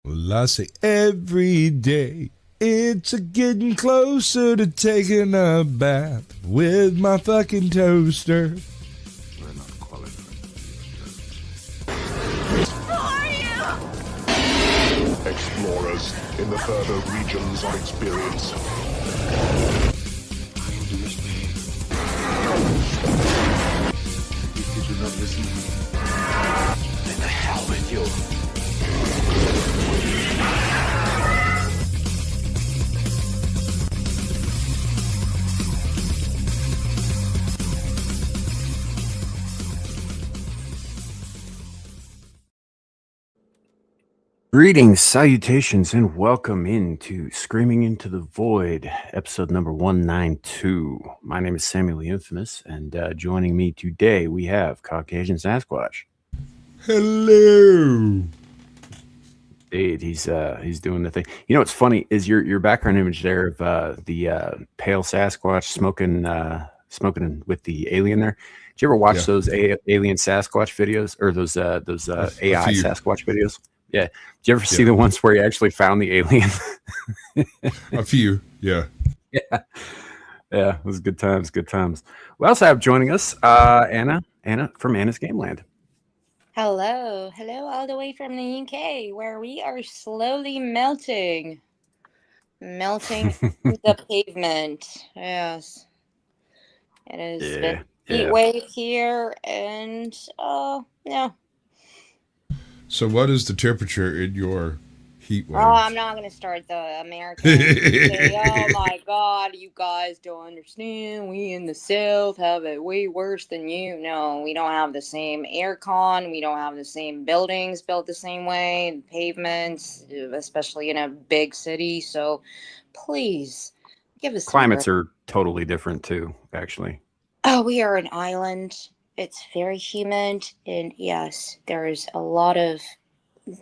Well, I say every day it's a getting closer to taking a bath with my fucking toaster. We're not qualified. Who are you? Explorers in the further regions of experience. Did you not listen? Then the hell with you. Greetings, salutations, and welcome into Screaming into the Void, episode number 192. My name is Samuel the Infamous, and joining me today we have Caucasian Sasquatch. Hello. Indeed, he's doing the thing. You know what's funny is your background image there of the pale Sasquatch smoking with the alien there. Did you ever watch those alien Sasquatch videos or those AI Sasquatch videos? Yeah. Did you ever see the ones where he actually found the alien? A few, yeah. Yeah. Yeah, it was good times, good times. We also have joining us Anna from Anna's Game Land. Hello all the way from the UK, where we are slowly melting the pavement. Yes, it is a heat wave here, and yeah. So what is the temperature in your heat wave? Oh, I'm not going to start the American say, oh my God, you guys don't understand. We in the South have it way worse than you. No, we don't have the same aircon. We don't have the same buildings built the same way, pavements, especially in a big city. So please give us Climates are totally different too, actually. Oh, we are an island. It's very humid. And yes, there's a lot of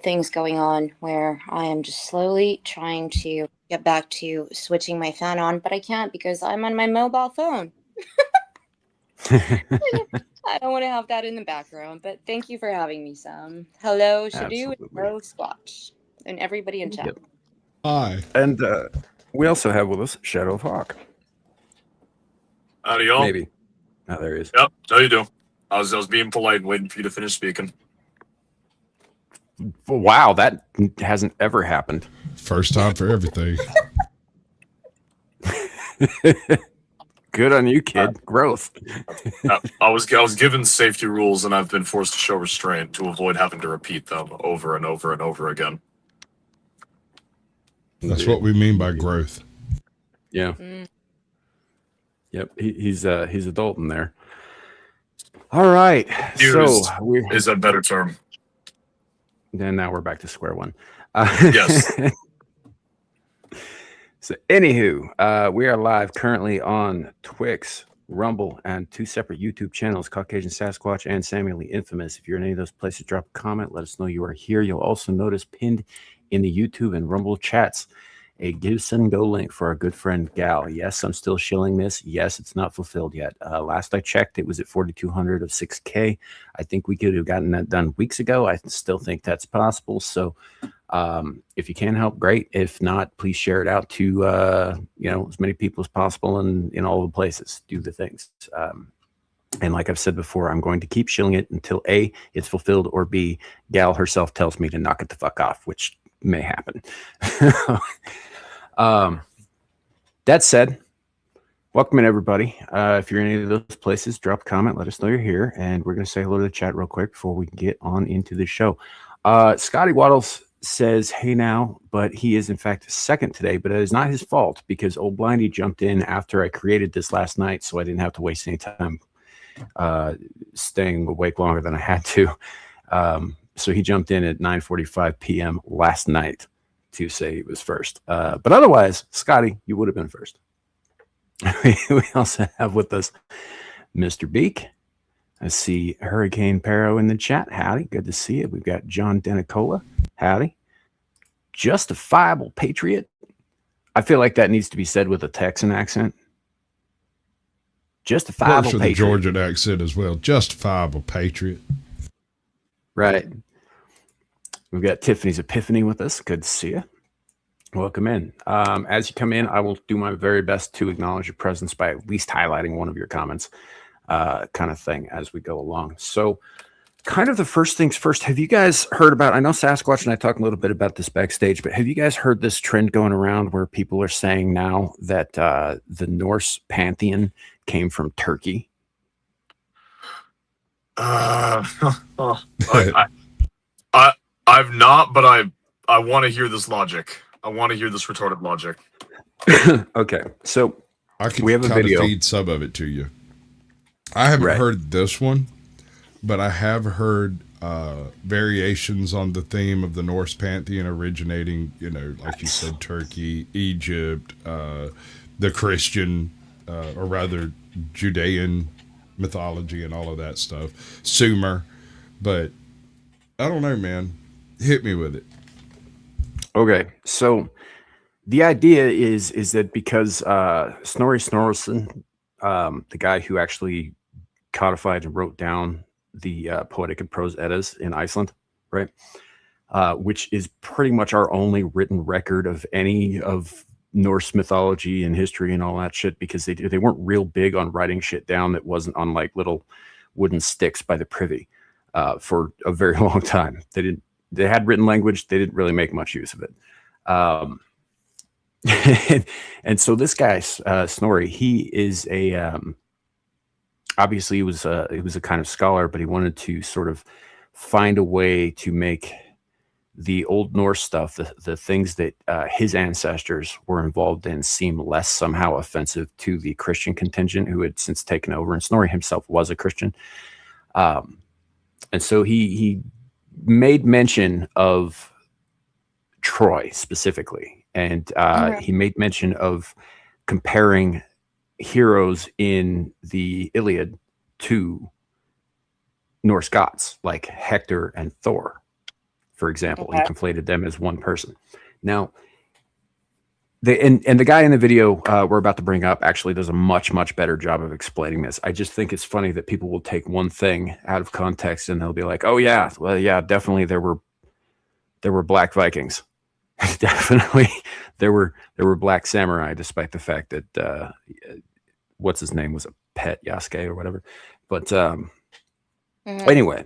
things going on where I am just slowly trying to get back to switching my fan on, but I can't because I'm on my mobile phone. I don't want to have that in the background, but thank you for having me, Sam. Hello, Shadu, hello, Squatch, and everybody in chat. Yep. Hi. And we also have with us Shadow of Hawk. Howdy, y'all. Maybe. Oh, there he is. Yep, how you doing? I was being polite and waiting for you to finish speaking. Wow, that hasn't ever happened. First time for everything. Good on you, kid. Growth. I was given safety rules, and I've been forced to show restraint to avoid having to repeat them over and over and over again. That's what we mean by growth. Yeah. Yep. He's adult in there. All right. Used is a better term. Then now we're back to square one. Yes. So, anywho, we are live currently on Twix, Rumble, and two separate YouTube channels, Caucasian Sasquatch and Samuel the Infamous. If you're in any of those places, drop a comment. Let us know you are here. You'll also notice pinned in the YouTube and Rumble chats a Give, Send, Go link for our good friend GHAL. Yes, I'm still shilling this. Yes, it's not fulfilled yet. Last I checked, it was at 4,200 of 6K. I think we could have gotten that done weeks ago. I still think that's possible. So if you can help, great. If not, please share it out to as many people as possible and in all the places. Do the things. And like I've said before, I'm going to keep shilling it until A, it's fulfilled, or B, GHAL herself tells me to knock it the fuck off, which may happen. That said, welcome in everybody. If you're in any of those places, drop a comment, let us know you're here, and we're going to say hello to the chat real quick before we get on into the show. Scotty Waddles says, hey now, but he is in fact second today, but it is not his fault because old Blindy jumped in after I created this last night, so I didn't have to waste any time staying awake longer than I had to. So he jumped in at 9:45 p.m. last night to say he was first. But otherwise, Scotty, you would have been first. We also have with us Mr. Beak. I see Hurricane Perro in the chat. Howdy. Good to see you. We've got John Denicola. Howdy. Justifiable Patriot. I feel like that needs to be said with a Texan accent. Justifiable Patriot. Patriot. The Georgian accent as well. Justifiable Patriot. Right. We've got Tiffany's Epiphany with us. Good to see you. Welcome in. As you come in, I will do my very best to acknowledge your presence by at least highlighting one of your comments, kind of thing, as we go along. So kind of the first things first, have you guys heard about, I know Sasquatch and I talked a little bit about this backstage, but have you guys heard this trend going around where people are saying now that the Norse pantheon came from Turkey? I've not, but I want to hear this logic. I want to hear this retorted logic. Okay, so I can we have a kind video. of feed some of it to you. I haven't heard this one, but I have heard variations on the theme of the Norse pantheon originating, you know, like you said, Turkey, Egypt, the Christian, or rather Judean mythology and all of that stuff, Sumer. But I don't know, man. Hit me with it. Okay, so the idea is that because Snorri Snorrason, the guy who actually codified and wrote down the Poetic and Prose Eddas in Iceland, right, which is pretty much our only written record of any of Norse mythology and history and all that shit, because they weren't real big on writing shit down that wasn't on like little wooden sticks by the privy for a very long time. They had written language. They didn't really make much use of it. And so this guy, Snorri, he is a, obviously he was a kind of scholar, but he wanted to sort of find a way to make the Old Norse stuff, the things that his ancestors were involved in, seem less somehow offensive to the Christian contingent who had since taken over. And Snorri himself was a Christian. And so he made mention of Troy specifically, and he made mention of comparing heroes in the Iliad to Norse gods like Hector and Thor, for example. He conflated them as one person. Now, the guy in the video we're about to bring up actually does a much better job of explaining this. I just think it's funny that people will take one thing out of context and they'll be like, "Oh yeah, well yeah, definitely there were black Vikings, definitely there were black samurai," despite the fact that what's his name was a pet, Yasuke or whatever. But anyway,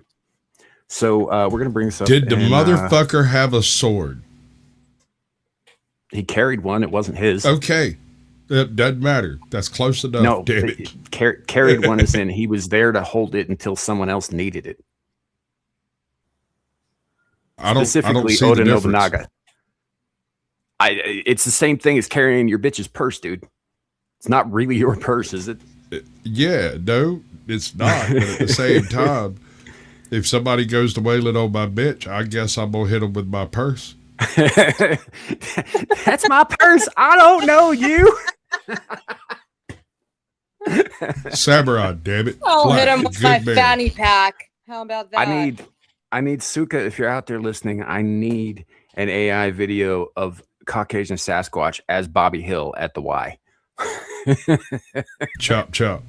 so we're gonna bring this up. Did the motherfucker have a sword? He carried one. It wasn't his. Okay. It doesn't matter. That's close enough. No, damn it. Carried one as in he was there to hold it until someone else needed it. Specifically, see Oda the difference. Nobunaga. It's the same thing as carrying your bitch's purse, dude. It's not really your purse, is it? Yeah, no, it's not. But at the same time, if somebody goes to wailing on my bitch, I guess I'm going to hit them with my purse. That's my purse. I don't know you. Samurai, damn it. I'll Black, hit him with my fanny pack. How about that? I need Suka, if you're out there listening, I need an AI video of Caucasian Sasquatch as Bobby Hill at the Y. Chop, chop.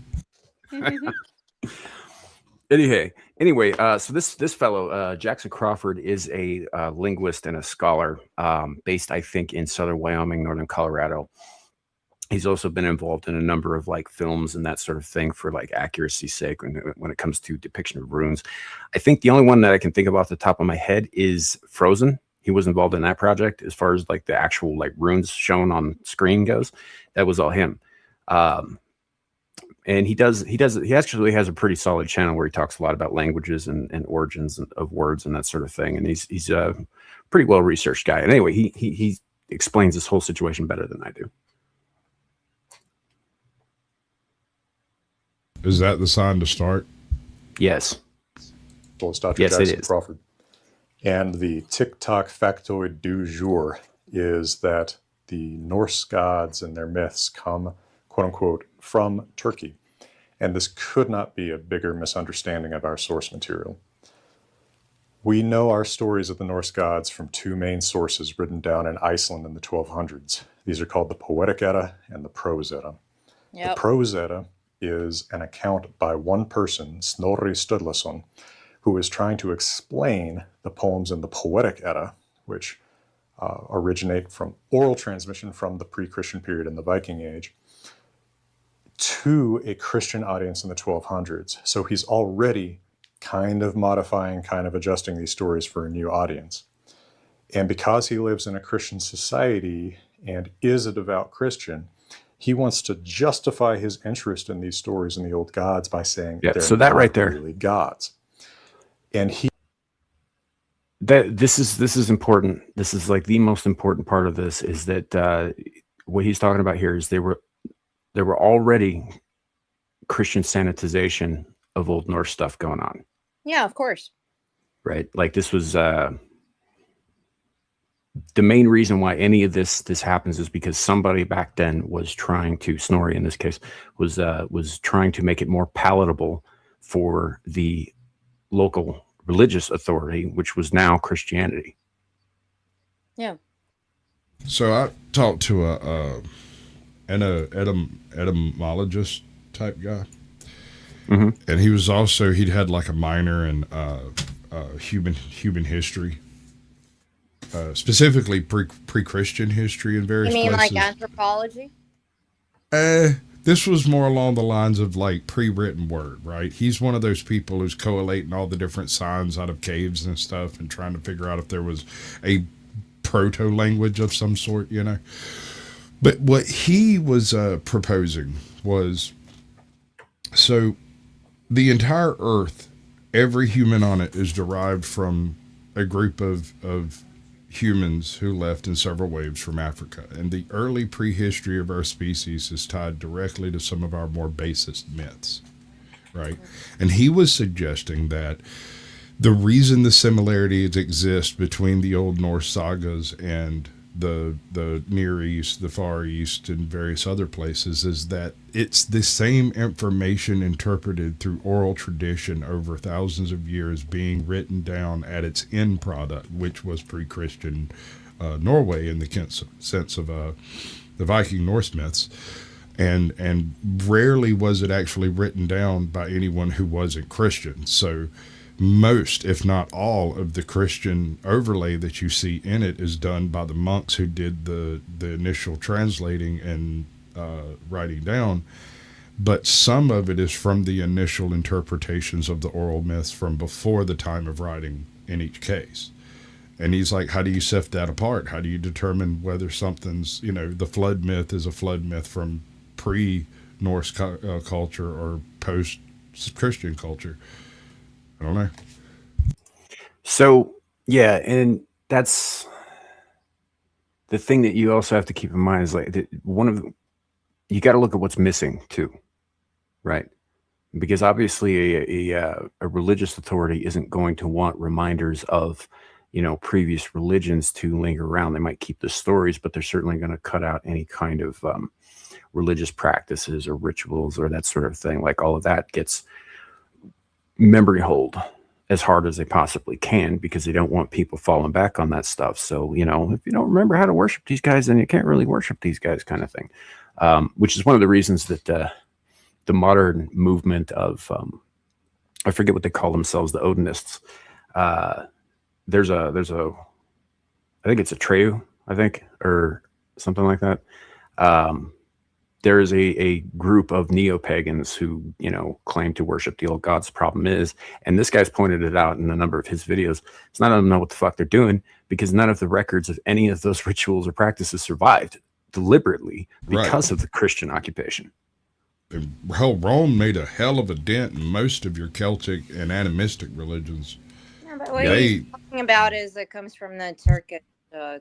Anyway, so this fellow, Jackson Crawford, is a linguist and a scholar based, I think, in southern Wyoming, northern Colorado. He's also been involved in a number of like films and that sort of thing for like accuracy's sake when it comes to depiction of runes. I think the only one that I can think of off the top of my head is Frozen. He was involved in that project as far as like the actual like runes shown on screen goes. That was all him. And he actually has a pretty solid channel where he talks a lot about languages and origins of words and that sort of thing. And he's a pretty well researched guy. And anyway, he explains this whole situation better than I do. Is that the sign to start? Yes. Well, it's Dr. Yes, Jackson Crawford. And the TikTok factoid du jour is that the Norse gods and their myths come, quote unquote, from Turkey. And this could not be a bigger misunderstanding of our source material. We know our stories of the Norse gods from two main sources written down in Iceland in the 1200s. These are called the Poetic Edda and the Prose Edda. Yep. The Prose Edda is an account by one person, Snorri Sturluson, who is trying to explain the poems in the Poetic Edda, which originate from oral transmission from the pre-Christian period in the Viking Age, to a Christian audience in the 1200s. So he's already kind of modifying, kind of adjusting these stories for a new audience. And because he lives in a Christian society and is a devout Christian, he wants to justify his interest in these stories and the old gods by saying they're so that not right there, really gods. And this is important. This is like the most important part of this, is that what he's talking about here is there were already Christian sanitization of Old Norse stuff going on. Yeah, of course. Right. Like this was the main reason why any of this happens is because somebody back then was trying to, Snorri in this case, was trying to make it more palatable for the local religious authority, which was now Christianity. Yeah. So I talked to an etymologist type guy, and he was also, he'd had like a minor in human history, specifically pre-Christian history in various You mean places. like anthropology? This was more along the lines of like pre-written word, right? He's one of those people who's collating all the different signs out of caves and stuff and trying to figure out if there was a proto-language of some sort, you know? But what he was proposing was, so the entire earth, every human on it is derived from a group of humans who left in several waves from Africa. And the early prehistory of our species is tied directly to some of our more basest myths, right? And he was suggesting that the reason the similarities exist between the Old Norse sagas and the Near East, the Far East, and various other places is that it's the same information interpreted through oral tradition over thousands of years being written down at its end product, which was pre-Christian Norway in the sense of the Viking Norse myths. And rarely was it actually written down by anyone who wasn't Christian. So most, if not all, of the Christian overlay that you see in it is done by the monks who did the initial translating and writing down. But some of it is from the initial interpretations of the oral myths from before the time of writing in each case. And he's like, how do you sift that apart? How do you determine whether something's, you know, the flood myth is a flood myth from pre-Norse culture or post-Christian culture? I don't know. So, yeah, and that's the thing that you also have to keep in mind is like you got to look at what's missing too, right? Because obviously a religious authority isn't going to want reminders of, you know, previous religions to linger around. They might keep the stories, but they're certainly going to cut out any kind of religious practices or rituals or that sort of thing. Like all of that gets memory hold as hard as they possibly can because they don't want people falling back on that stuff. So, you know, if you don't remember how to worship these guys, then you can't really worship these guys, kind of thing. Which is one of the reasons that the modern movement of I forget what they call themselves, the Odinists. There's a I think it's a Treu, I think, or something like that. There is a group of neo-pagans who, you know, claim to worship the old gods. The problem is, and this guy's pointed it out in a number of his videos, it's not know what the fuck they're doing because none of the records of any of those rituals or practices survived deliberately because of the Christian occupation. Hell, Rome made a hell of a dent in most of your Celtic and animistic religions. Yeah, but what he's talking about is it comes from the Turkish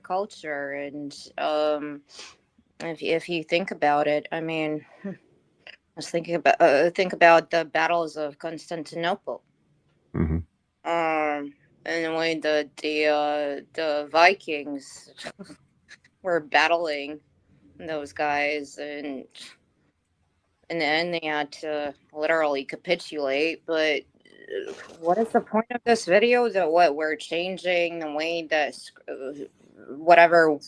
culture, and if you think about it, I mean, I was thinking about think about the battles of Constantinople, and the way the Vikings were battling those guys, and in the end they had to literally capitulate. But what is the point of this video? That what we're changing the way that whatever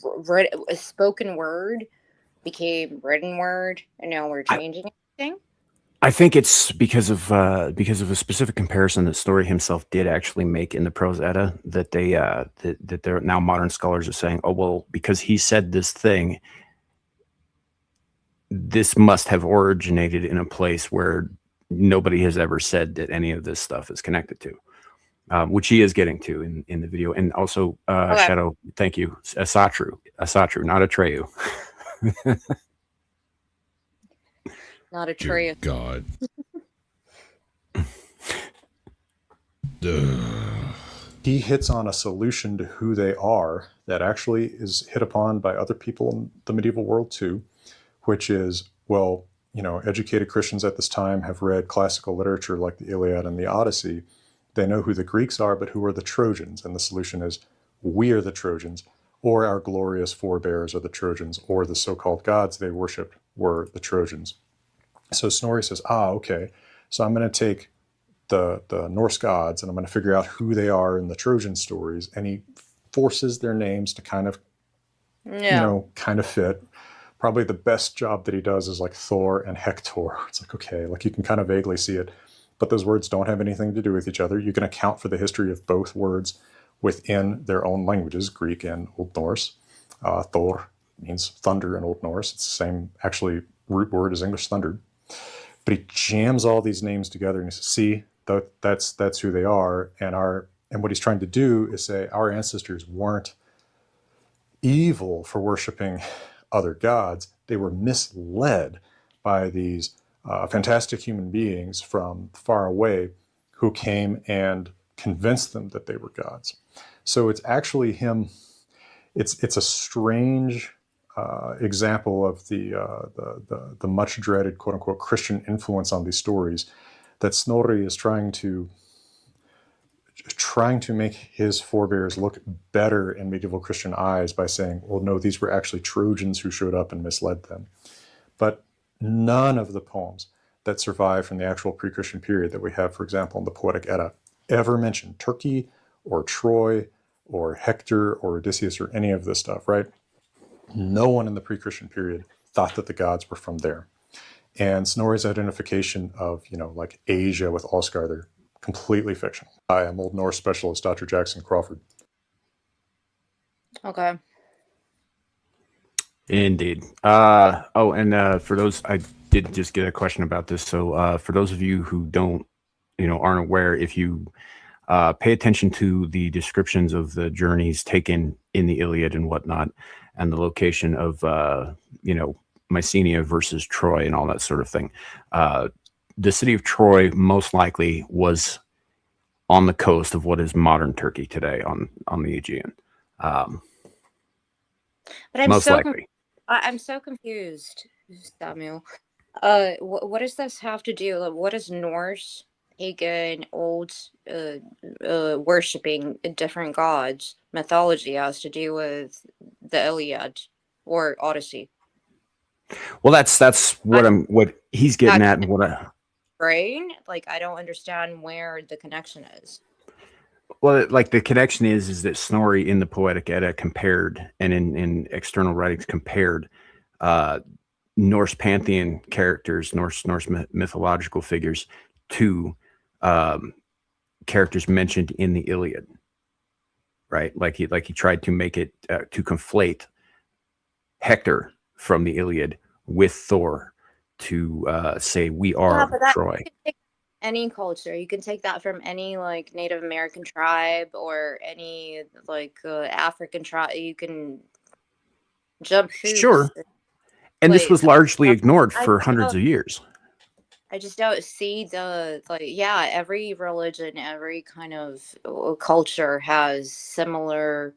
spoken word became written word, and now we're changing everything. I think it's because of a specific comparison that Snorri himself did actually make in the Prose Edda, that they that they're now modern scholars are saying, oh well, because he said this thing, this must have originated in a place where nobody has ever said that any of this stuff is connected to, which he is getting to in the video. And also, Okay. Shadow, thank you, Asatru, not Atreyu. Not a Dear tree. God. He hits on a solution to who they are that actually is hit upon by other people in the medieval world too, which is, well, you know, educated Christians at this time have read classical literature like the Iliad and the Odyssey. They know who the Greeks are, but who are the Trojans? And the solution is, we are the Trojans, or our glorious forebears are the Trojans, or the so-called gods they worshipped were the Trojans. So Snorri says, okay, so I'm going to take the Norse gods and I'm going to figure out who they are in the Trojan stories. And he forces their names to kind of, kind of fit. Probably the best job that he does is like Thor and Hector. It's like, okay, like you can kind of vaguely see it, but those words don't have anything to do with each other. You can account for the history of both words within their own languages, Greek and Old Norse. Thor means thunder in Old Norse. It's the same actually root word as English thunder. But he jams all these names together and he says, see, that's who they are. And what he's trying to do is say our ancestors weren't evil for worshiping other gods. They were misled by these fantastic human beings from far away who came and convinced them that they were gods. So it's actually him. It's a strange example of the much dreaded quote unquote Christian influence on these stories that Snorri is trying to make his forebears look better in medieval Christian eyes by saying, well, no, these were actually Trojans who showed up and misled them. But none of the poems that survive from the actual pre-Christian period that we have, for example, in the Poetic Edda, ever mention Turkey or Troy or Hector or Odysseus or any of this stuff, right? No one in the pre-Christian period thought that the gods were from there. And Snorri's identification of, like Asia with Oscar, they're completely fictional. Hi, I'm Old Norse specialist Dr. Jackson Crawford. Okay. Indeed. And for those, I did just get a question about this. So for those of you who don't, aren't aware, if you pay attention to the descriptions of the journeys taken in the Iliad and whatnot, and the location of, Mycenae versus Troy and all that sort of thing, the city of Troy most likely was on the coast of what is modern Turkey today on the Aegean. But I'm most so likely. I'm so confused, Samuel. What does this have to do? Like, what is Norse, pagan, old, worshiping different gods mythology has to do with the Iliad or Odyssey? Well, that's what he's getting at, and what brain. Like, I don't understand where the connection is. Well, like the connection is that Snorri in the Poetic Edda compared, and in external writings compared, Norse pantheon characters, Norse mythological figures, to characters mentioned in the Iliad. Right, like he tried to make it to conflate Hector from the Iliad with Thor to say we are Troy. Any culture, you can take that from any like Native American tribe or any like African tribe. You can jump hoops. Sure. And this was largely ignored for hundreds of years. I just don't see every religion, every kind of culture has similar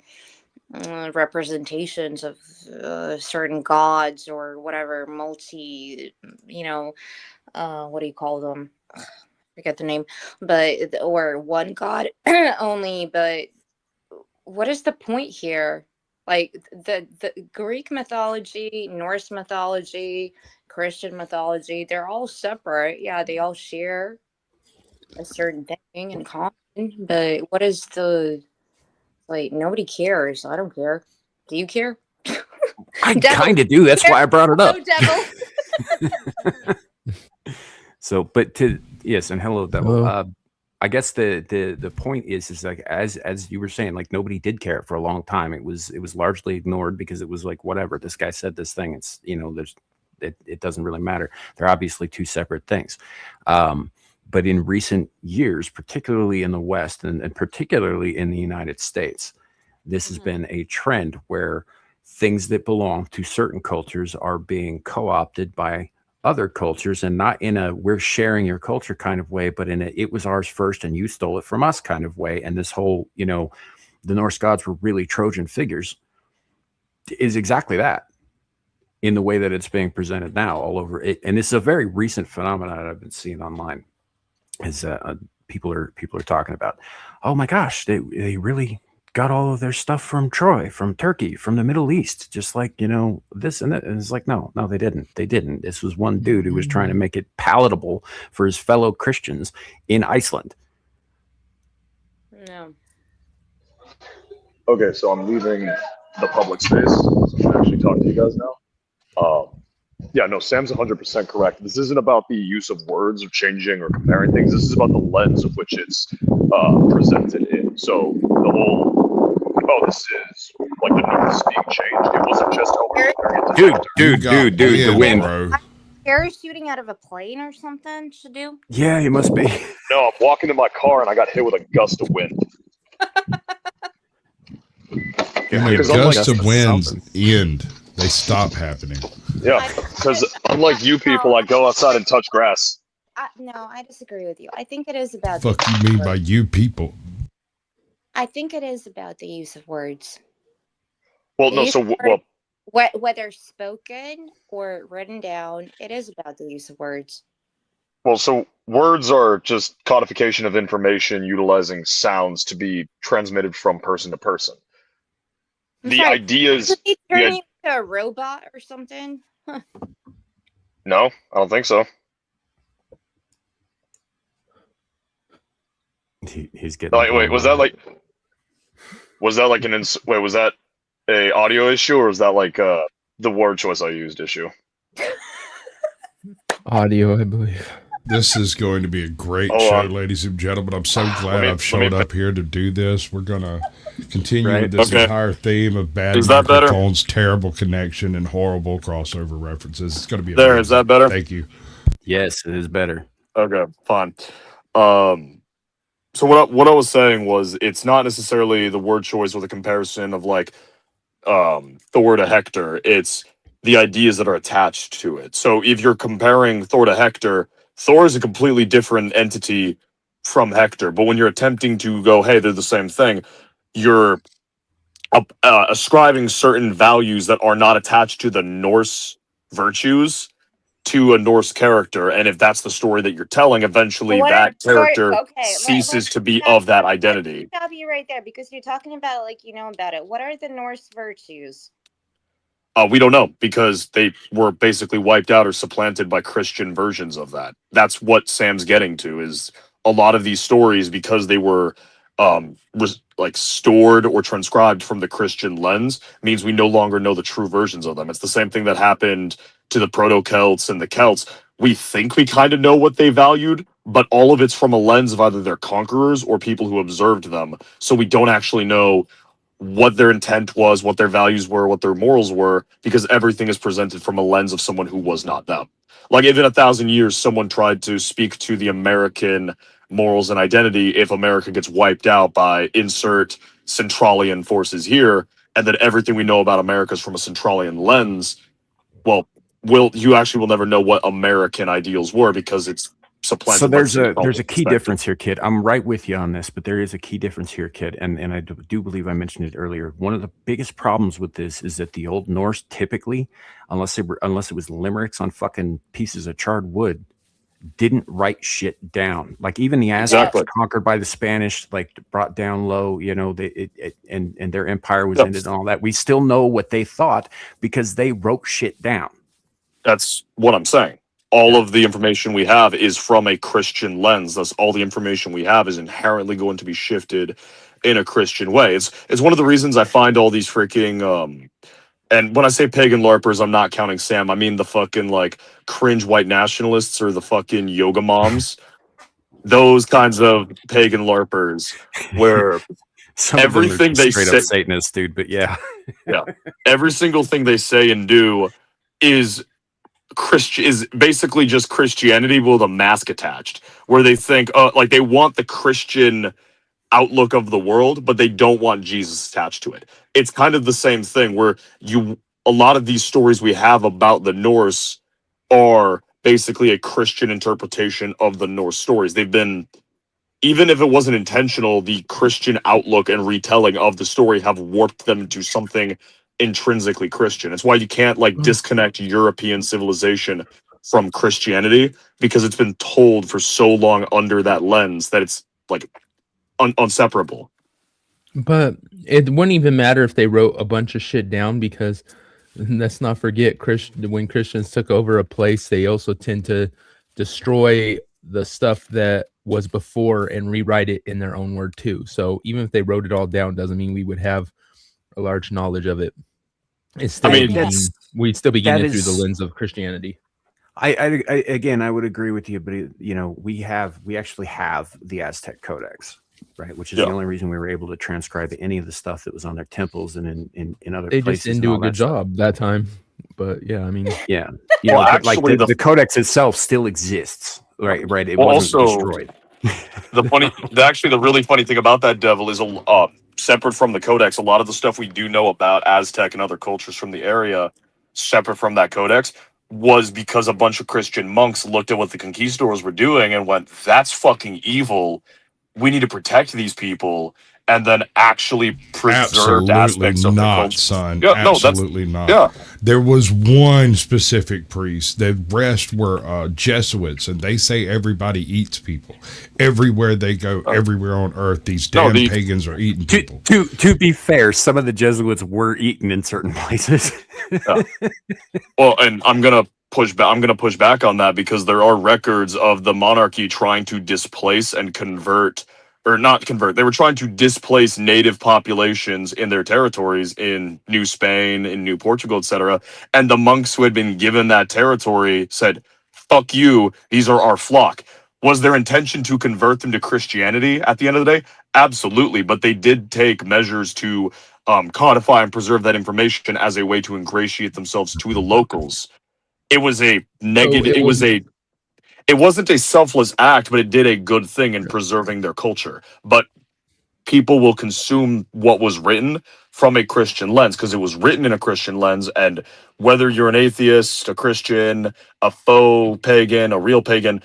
representations of certain gods or whatever, what do you call them? I forget the name, or one god only. But what is the point here? Like the Greek mythology, Norse mythology, Christian mythology, they're all separate. Yeah, they all share a certain thing in common. But what is nobody cares. I don't care. Do you care? I kind of do. That's why I brought it up. Oh, devil. So, but yes, and hello, Devil. Hello. I guess the point is like as you were saying, like nobody did care for a long time. It was largely ignored because it was like whatever. This guy said this thing. It's it doesn't really matter. They're obviously two separate things. But in recent years, particularly in the West and particularly in the United States, this has been a trend where things that belong to certain cultures are being co-opted by other cultures, and not in a we're sharing your culture kind of way, but in a it was ours first and you stole it from us kind of way. And this whole, the Norse gods were really Trojan figures is exactly that in the way that it's being presented now all over it. And this is a very recent phenomenon that I've been seeing online is people are talking about, oh my gosh, they really got all of their stuff from Troy, from Turkey, from the Middle East, just like, this and that. And it's like, no, they didn't. This was one dude who was trying to make it palatable for his fellow Christians in Iceland. No. Okay, so I'm leaving the public space, so I can actually talk to you guys now. Yeah, no, Sam's 100% correct. This isn't about the use of words or changing or comparing things. This is about the lens of which it's presented in. So the whole, this is like the North being changed. It wasn't just Dude, the wind. Bro. Parachuting out of a plane or something to do? Yeah, it must be. No, I'm walking in my car and I got hit with a gust of wind. And the gusts of winds end. They stop happening. Yeah, because unlike you people, I go outside and touch grass. No, I disagree with you. I think it is about. Fuck you mean by you people? I think it is about the use of words. Well, no, so whether spoken or written down, it is about the use of words. Well, so words are just codification of information utilizing sounds to be transmitted from person to person. Ideas. Did he turn you into a robot or something? Huh. No, I don't think so. He's getting. Wait, was that like was that a audio issue or was that like the word choice I used issue? Audio, I believe. This is going to be a great show, ladies and gentlemen. I'm so glad I've showed up here to do this. We're going to continue with this entire theme of bad microphones, terrible connection, and horrible crossover references. It's going to be amazing. Is that better? Thank you. Yes, it is better. Okay, fine. So what I was saying was it's not necessarily the word choice or the comparison of like Thor to Hector. It's the ideas that are attached to it. So if you're comparing Thor to Hector, Thor is a completely different entity from Hector. But when you're attempting to go, hey, they're the same thing, you're ascribing certain values that are not attached to the Norse virtues to a Norse character. And if that's the story that you're telling, eventually that character ceases to be of that identity. I'll stop you right there because you're talking about like you know about it. What are the Norse virtues? We don't know because they were basically wiped out or supplanted by Christian versions of that. That's what Sam's getting to is a lot of these stories because they were like stored or transcribed from the Christian lens means we no longer know the true versions of them. It's the same thing that happened to the Proto-Celts and the Celts. We think we kind of know what they valued, but all of it's from a lens of either their conquerors or people who observed them. So we don't actually know what their intent was, what their values were, what their morals were, because everything is presented from a lens of someone who was not them. Like if in 1,000 years someone tried to speak to the American morals and identity, if America gets wiped out by insert Centralian forces here, and then everything we know about America is from a Centralian lens, well, you actually will never know what American ideals were because it's supplanted. So there's a key difference here, kid. I'm right with you on this, but there is a key difference here, kid. And I do believe I mentioned it earlier. One of the biggest problems with this is that the Old Norse typically, unless it was limericks on fucking pieces of charred wood, didn't write shit down. Like even the Aztecs conquered by the Spanish, like brought down low, and their empire was ended and all that. We still know what they thought because they wrote shit down. That's what I'm saying. All of the information we have is from a Christian lens. Thus, all the information we have is inherently going to be shifted in a Christian way. It's one of the reasons I find all these freaking And when I say pagan LARPers, I'm not counting Sam. I mean the fucking like cringe white nationalists or the fucking yoga moms. Those kinds of pagan LARPers where Some of them are everything just they straight say, up Satanists, dude. But yeah, yeah, every single thing they say and do is is basically just Christianity with a mask attached, where they think, like they want the Christian outlook of the world, but they don't want Jesus attached to it. It's kind of the same thing where a lot of these stories we have about the Norse are basically a Christian interpretation of the Norse stories. They've been, even if it wasn't intentional, the Christian outlook and retelling of the story have warped them into something intrinsically Christian. It's why you can't like disconnect European civilization from Christianity, because it's been told for so long under that lens that it's like inseparable. But it wouldn't even matter if they wrote a bunch of shit down, because let's not forget, when Christians took over a place, they also tend to destroy the stuff that was before and rewrite it in their own word too. So even if they wrote it all down, doesn't mean we would have a large knowledge of it. It's still, we'd still be getting it through the lens of Christianity. I again, I would agree with you, but you know, we actually have the Aztec Codex, right? Which is the only reason we were able to transcribe any of the stuff that was on their temples and in other places. They just didn't do a good job that time. But yeah, I mean, yeah, you know, actually, like the Codex itself still exists, right? Right. It wasn't also destroyed. The really funny thing about that, Devil, is separate from the Codex, a lot of the stuff we do know about Aztec and other cultures from the area, separate from that Codex, was because a bunch of Christian monks looked at what the conquistadors were doing and went, "That's fucking evil. We need to protect these people," and then actually preserved aspects of the culture. Son. Yeah, absolutely not. Yeah. There was one specific priest. The rest were Jesuits, and they say everybody eats people. Everywhere they go, everywhere on earth, these damn pagans are eating people. To be fair, some of the Jesuits were eaten in certain places. Well, and I'm gonna push back on that, because there are records of the monarchy trying to displace and convert. Or not convert. They were trying to displace native populations in their territories in New Spain, in New Portugal, etc. And the monks who had been given that territory said, "Fuck you, these are our flock." Was their intention to convert them to Christianity at the end of the day? Absolutely. But they did take measures to codify and preserve that information as a way to ingratiate themselves to the locals. It was a negative. It wasn't a selfless act, but it did a good thing in preserving their culture. But people will consume what was written from a Christian lens because it was written in a Christian lens. And whether you're an atheist, a Christian, a faux pagan, a real pagan,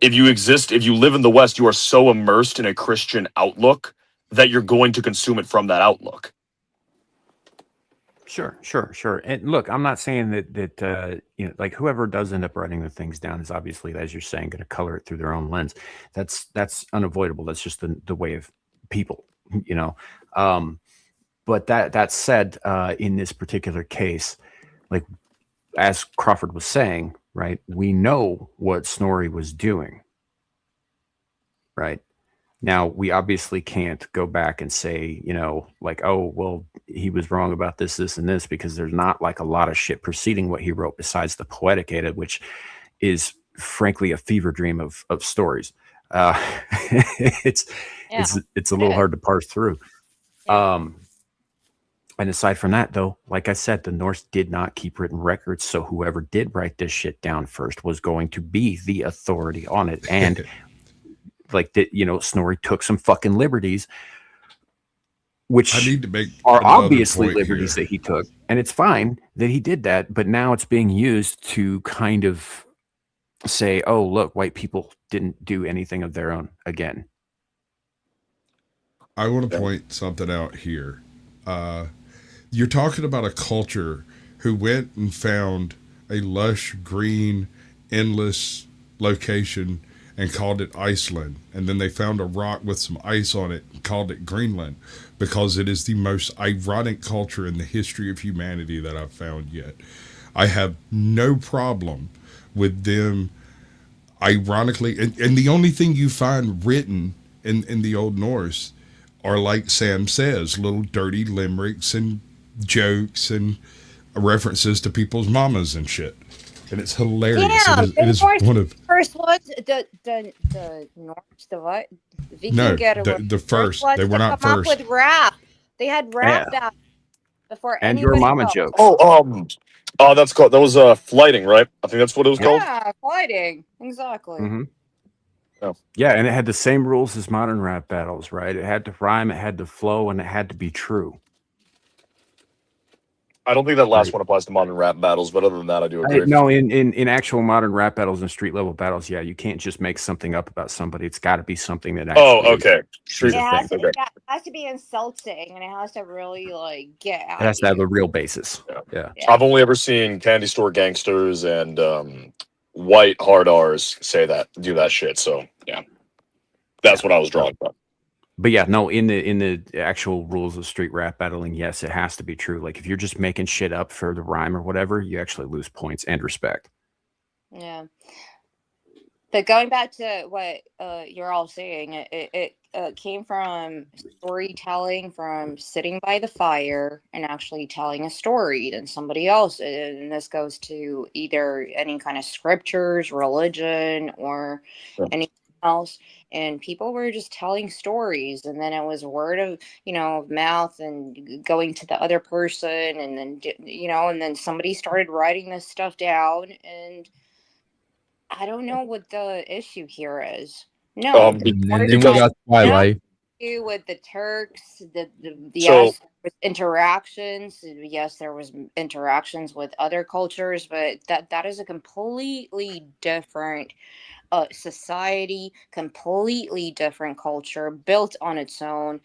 if you live in the West, you are so immersed in a Christian outlook that you're going to consume it from that outlook. Sure. And look, I'm not saying that you know, like whoever does end up writing the things down is obviously, as you're saying, going to color it through their own lens. That's unavoidable. That's just the way of people, you know. But that said, in this particular case, like as Crawford was saying, right, we know what Snorri was doing, right? Now, we obviously can't go back and say, you know, like, oh, well, he was wrong about this, and this, because there's not like a lot of shit preceding what he wrote besides the Poetic Edda, which is frankly a fever dream of stories. It's a little hard to parse through. And aside from that, though, like I said, the Norse did not keep written records. So whoever did write this shit down first was going to be the authority on it. And like that, you know, Snorri took some fucking liberties, which are obviously liberties that he took, and it's fine that he did that. But now it's being used to kind of say, "Oh, look, white people didn't do anything of their own again." I want to point something out here. You're talking about a culture who went and found a lush, green, endless location and called it Iceland. And then they found a rock with some ice on it and called it Greenland, because it is the most ironic culture in the history of humanity that I've found yet. I have no problem with them ironically. And the only thing you find written in the Old Norse are, like Sam says, little dirty limericks and jokes and references to people's mamas and shit, and it's hilarious. Damn, It is one of first ones, the Norse, the what? no Vikinger were the first. ones They were to not come up first. with rap. They had rap Yeah. battles before And your anybody mama else. jokes. Oh, that's called. That was flighting, right? I think that's what it was called. Yeah, fighting. Exactly. Mm-hmm. Oh. Yeah, and it had the same rules as modern rap battles, right? It had to rhyme, it had to flow, and it had to be true. I don't think that last one applies to modern rap battles, but other than that, I do agree. No, in actual modern rap battles and street level battles, yeah, you can't just make something up about somebody. It's got to be something that actually. Oh, okay. It has to be insulting, and it has to really like get out. It has to have a real basis. Yeah. I've only ever seen candy store gangsters and white hard R's do that shit. So yeah, that's what I was drawing from. But yeah, no, in the actual rules of street rap battling, yes, it has to be true. Like if you're just making shit up for the rhyme or whatever, you actually lose points and respect. Yeah. But going back to what you're all saying, it came from storytelling, from sitting by the fire and actually telling a story than somebody else. And this goes to either any kind of scriptures, religion, or anything else. And people were just telling stories, and then it was word of mouth and going to the other person, and then and then somebody started writing this stuff down, and I don't know what the issue here is. No, and then we got Twilight. With the Turks, So- with interactions. Yes, there was interactions with other cultures, but that is a completely different society, completely different culture, built on its own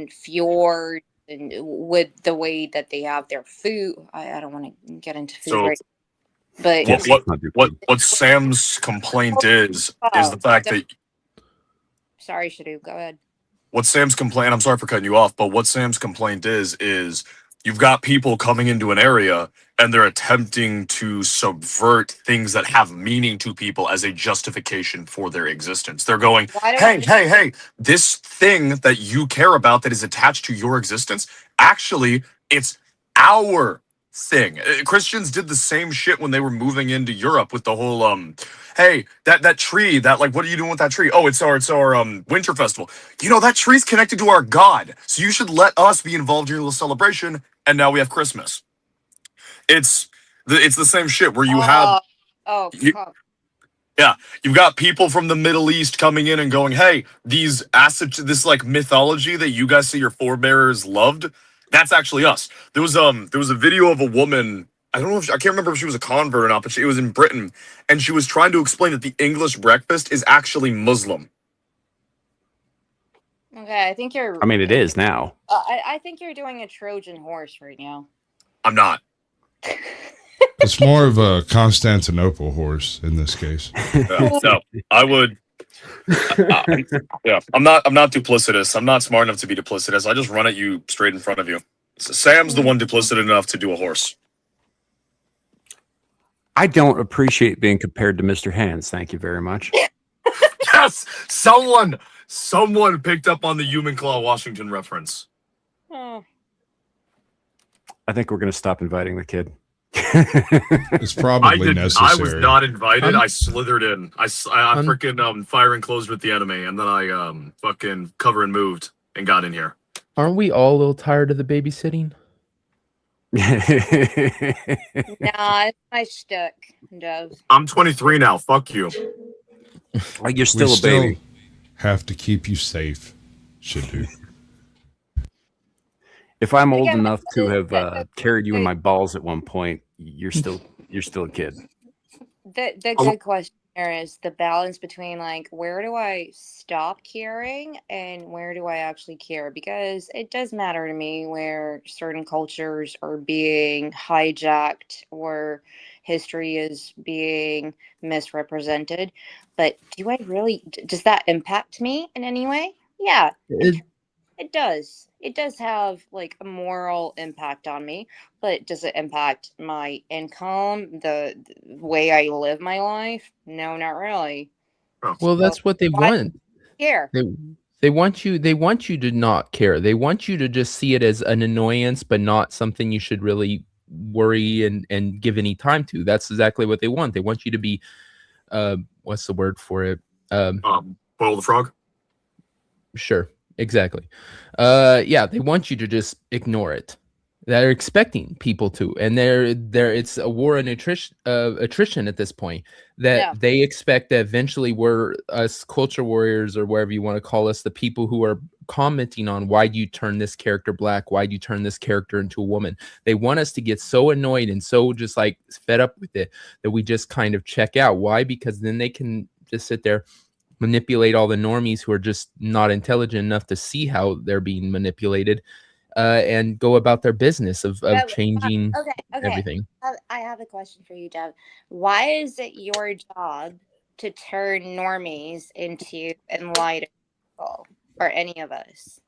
fjord, and with the way that they have their food. I don't want to get into food So- right now, but What Sam's complaint is the fact that sorry, Shadu, go ahead. what Sam's complaint, I'm sorry for cutting you off, but what Sam's complaint is you've got people coming into an area and they're attempting to subvert things that have meaning to people as a justification for their existence. They're going, hey, this thing that you care about that is attached to your existence, actually, it's our thing. Christians did the same shit when they were moving into Europe with the whole hey, that tree, that like, what are you doing with that tree? Oh, it's our winter festival. That tree's connected to our God, so you should let us be involved in your little celebration. And now we have Christmas. It's the same shit where you have you've got people from the Middle East coming in and going, hey, this like mythology that you guys say your forebears loved, that's actually us. There was a video of a woman, I can't remember if she was a convert or not, but it was in Britain, and she was trying to explain that the English breakfast is actually Muslim. Okay, I think you're. I mean, it is now. I think you're doing a Trojan horse right now. I'm not. It's more of a Constantinople horse in this case. No, I would. I'm not duplicitous. I'm not smart enough to be duplicitous. I just run at you straight in front of you. Sam's the one duplicitous enough to do a horse. I don't appreciate being compared to Mr. Hands. Thank you very much. Yes, someone picked up on the Human Claw Washington reference. I think we're going to stop inviting the kid. It's probably necessary. I was not invited. I slithered in. I freaking fire and closed with the enemy, and then I fucking cover and moved and got in here. Aren't we all a little tired of the babysitting? Nah, it's my shtick, Dove. I'm 23 now. Fuck you. Like you're still a baby. Have to keep you safe. Should do. If I'm old enough to have carried you in my balls at one point, you're still a kid. The good question here is the balance between like where do I stop caring and where do I actually care, because it does matter to me where certain cultures are being hijacked or history is being misrepresented, but does that impact me in any way? Yeah, it does. It does have like a moral impact on me, but does it impact my income, the way I live my life? No, not really. Well, that's what they want. Care. They want you to not care. They want you to just see it as an annoyance, but not something you should really worry and give any time to. That's exactly what they want. They want you to be what's the word for it? Boil the frog. Sure, exactly. Yeah, they want you to just ignore it. They're expecting people to, and they're it's a war of attrition at this point, that they expect that eventually we're, us culture warriors or whatever you want to call us, the people who are commenting on why do you turn this character black, why do you turn this character into a woman, they want us to get so annoyed and so just like fed up with it that we just kind of check out. Why? Because then they can just sit there, manipulate all the normies who are just not intelligent enough to see how they're being manipulated, and go about their business of changing everything. I have a question for you, Dev. Why is it your job to turn normies into enlightened people, or any of us?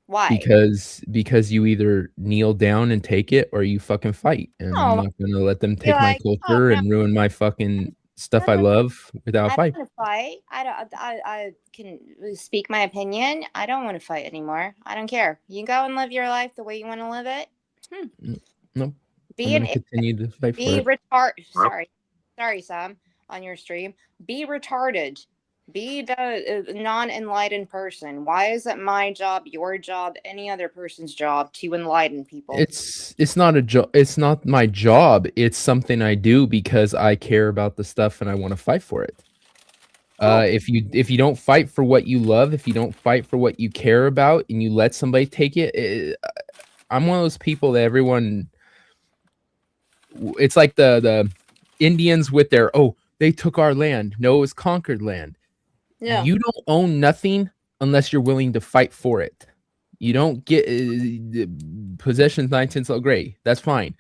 Why? Because you either kneel down and take it, or you fucking fight. And I'm not gonna let them take my culture and ruin my fucking stuff I love without a fight. I don't want to fight. I can speak my opinion. I don't want to fight anymore. I don't care. You go and live your life the way you want to live it. Nope. Be I'm gonna continue to fight for it. Sorry, Sam, on your stream. Be retarded. Be the non-enlightened person. Why is it my job, your job, any other person's job to enlighten people? It's not a job. It's not my job. It's something I do because I care about the stuff and I want to fight for it. If you don't fight for what you love, if you don't fight for what you care about, and you let somebody take it, I'm one of those people that everyone. It's like the Indians with their they took our land. No, it was conquered land. Yeah. You don't own nothing unless you're willing to fight for it. You don't get possessions 9/10 of gray. That's fine.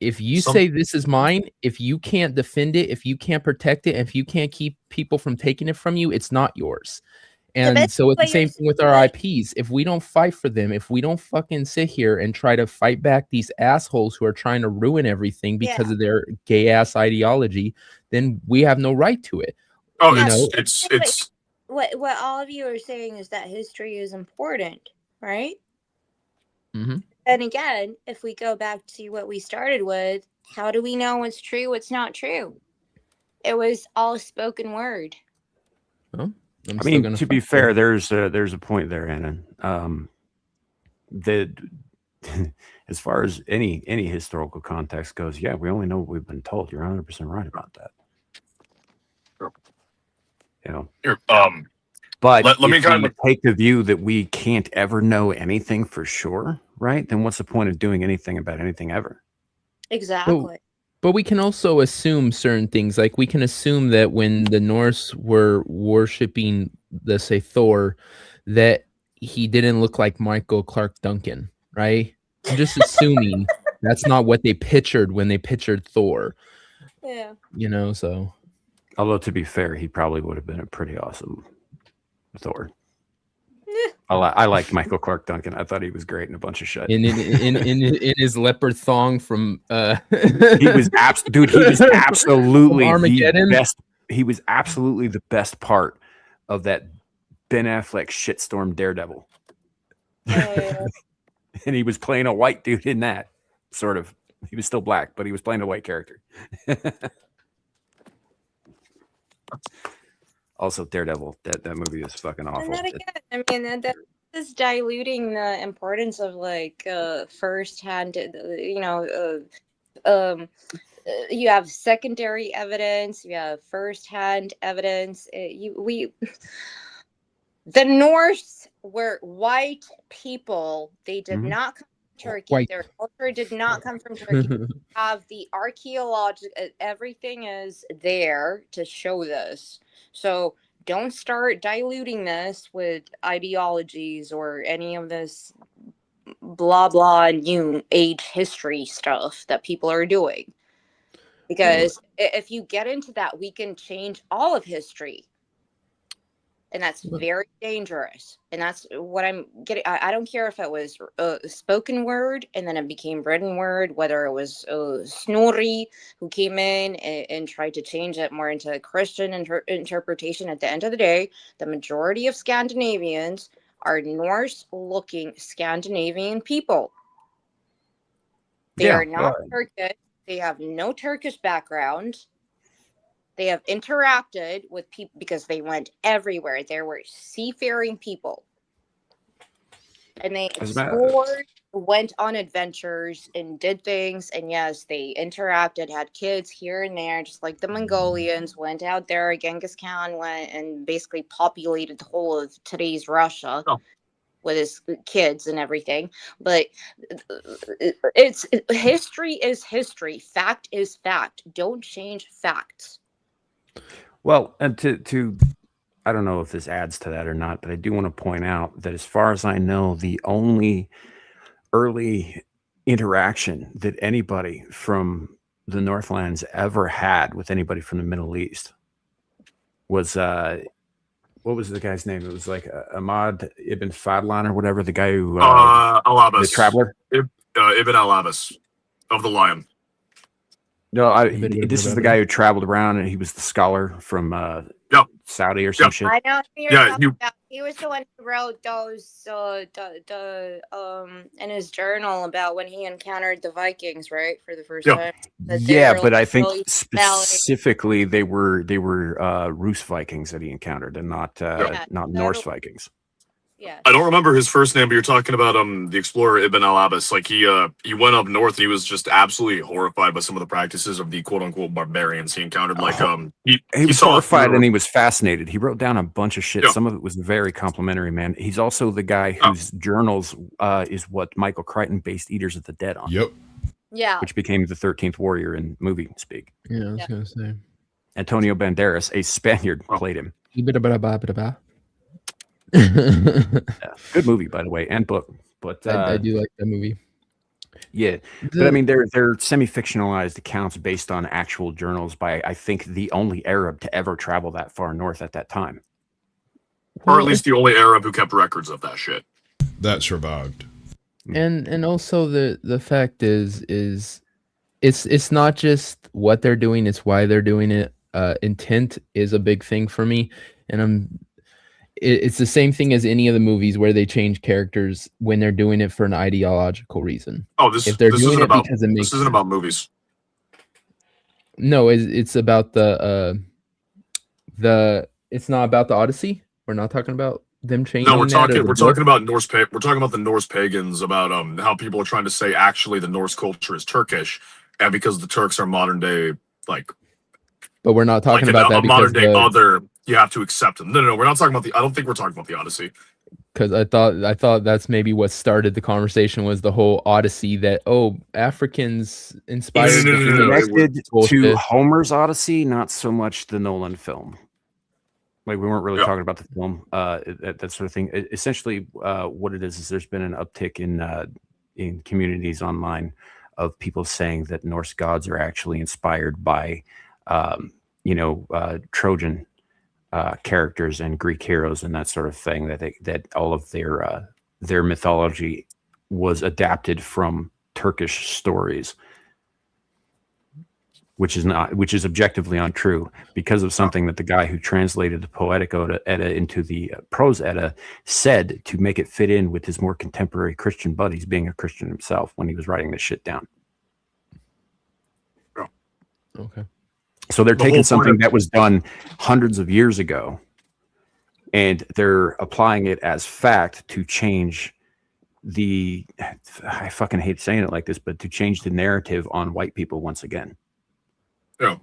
If you say this is mine, if you can't defend it, if you can't protect it, if you can't keep people from taking it from you, it's not yours. And so it's the same thing with our IPs. If we don't fight for them, if we don't fucking sit here and try to fight back these assholes who are trying to ruin everything because of their gay ass ideology, then we have no right to it. It's what all of you are saying is that history is important, right? Mm-hmm. And again, if we go back to what we started with, how do we know what's true, what's not true? It was all spoken word. Well, I mean, to be fair, there's a point there, Anna. That as far as any historical context goes, yeah, we only know what we've been told. You're 100% right about that. You know, but let me kind of take the view that we can't ever know anything for sure, right? Then what's the point of doing anything about anything ever? Exactly. But we can also assume certain things. Like we can assume that when the Norse were worshiping, let's say Thor, that he didn't look like Michael Clark Duncan, right? I'm just assuming that's not what they pictured when they pictured Thor. Yeah. You know, so. Although to be fair, he probably would have been a pretty awesome Thor. I liked Michael Clark Duncan. I thought he was great in a bunch of shit. In his leopard thong from he was absolutely Armageddon. The best. He was absolutely the best part of that Ben Affleck shitstorm Daredevil. And he was playing a white dude in that, sort of. He was still black, but he was playing a white character. Also, Daredevil. That movie is fucking awful. And that again, I mean, that is diluting the importance of like firsthand. You have secondary evidence. You have firsthand evidence. The Norse were white people. They did not come from Turkey. White. Their culture did not come from Turkey. Have the archaeological, everything is there to show this. So don't start diluting this with ideologies or any of this blah blah new age history stuff that people are doing. Because if you get into that, we can change all of history. And that's very dangerous. And that's what I'm getting. I don't care if it was a spoken word and then it became written word, whether it was Snorri who came in and tried to change it more into a Christian interpretation. At the end of the day, the majority of Scandinavians are Norse-looking Scandinavian people. They are not Turkish. They have no Turkish background. They have interacted with people because they went everywhere. There were seafaring people. And they explored, went on adventures, and did things. And yes, they interacted, had kids here and there, just like the Mongolians went out there. Genghis Khan went and basically populated the whole of today's Russia with his kids and everything. But it's history is history. Fact is fact. Don't change facts. Well, and to I don't know if this adds to that or not, but I do want to point out that as far as I know, the only early interaction that anybody from the Northlands ever had with anybody from the Middle East was what was the guy's name? It was like Ahmad ibn Fadlan or whatever, the guy who Al-Abbas, the traveler, Ibn Al-Abbas of the Lion. No, this is the guy who traveled around, and he was the scholar from Saudi or some shit. I know who you're talking about. He was the one who wrote those in his journal about when he encountered the Vikings, right, for the first time. Yeah, but I think specifically they were Rus Vikings that he encountered, and not Norse Vikings. Yeah. I don't remember his first name, but you're talking about the explorer Ibn al-Abbas. Like he went up north and he was just absolutely horrified by some of the practices of the quote unquote barbarians he encountered. Like he was horrified and he was fascinated. He wrote down a bunch of shit. Yeah. Some of it was very complimentary, man. He's also the guy whose journals is what Michael Crichton based Eaters of the Dead on. Yep. Yeah. Which became the 13th Warrior in movie speak. Yeah, I was gonna say. Antonio Banderas, a Spaniard, played him. Good movie, by the way, and book. But I do like that movie. Yeah, but I mean, they're semi-fictionalized accounts based on actual journals by, I think, the only Arab to ever travel that far north at that time, or at least the only Arab who kept records of that shit that survived. And also the fact is it's not just what they're doing; it's why they're doing it. Intent is a big thing for me, and it's the same thing as any of the movies where they change characters when they're doing it for an ideological reason. Oh, this isn't about movies. No, it's about the it's not about the Odyssey. We're not talking about them changing. No, we're talking about Norse. We're talking about the Norse pagans, about how people are trying to say actually the Norse culture is Turkish, and because the Turks are modern day like. But we're not talking about that modern day other. You have to accept them. No, we're not talking about I don't think we're talking about the Odyssey. Because I thought that's maybe what started the conversation was the whole Odyssey that Africans inspired. Connected to Homer's Odyssey, not so much the Nolan film. Like we weren't really talking about the film, that sort of thing. Essentially, what it is there's been an uptick in communities online of people saying that Norse gods are actually inspired by, Trojan. Characters and Greek heroes and that sort of thing, that all of their mythology was adapted from Turkish stories, which is objectively untrue because of something that the guy who translated the Poetic Edda into the Prose Edda said to make it fit in with his more contemporary Christian buddies, being a Christian himself when he was writing this shit down. Okay. So they're taking something that was done hundreds of years ago and they're applying it as fact to change I fucking hate saying it like this, but to change the narrative on white people once again. Yeah.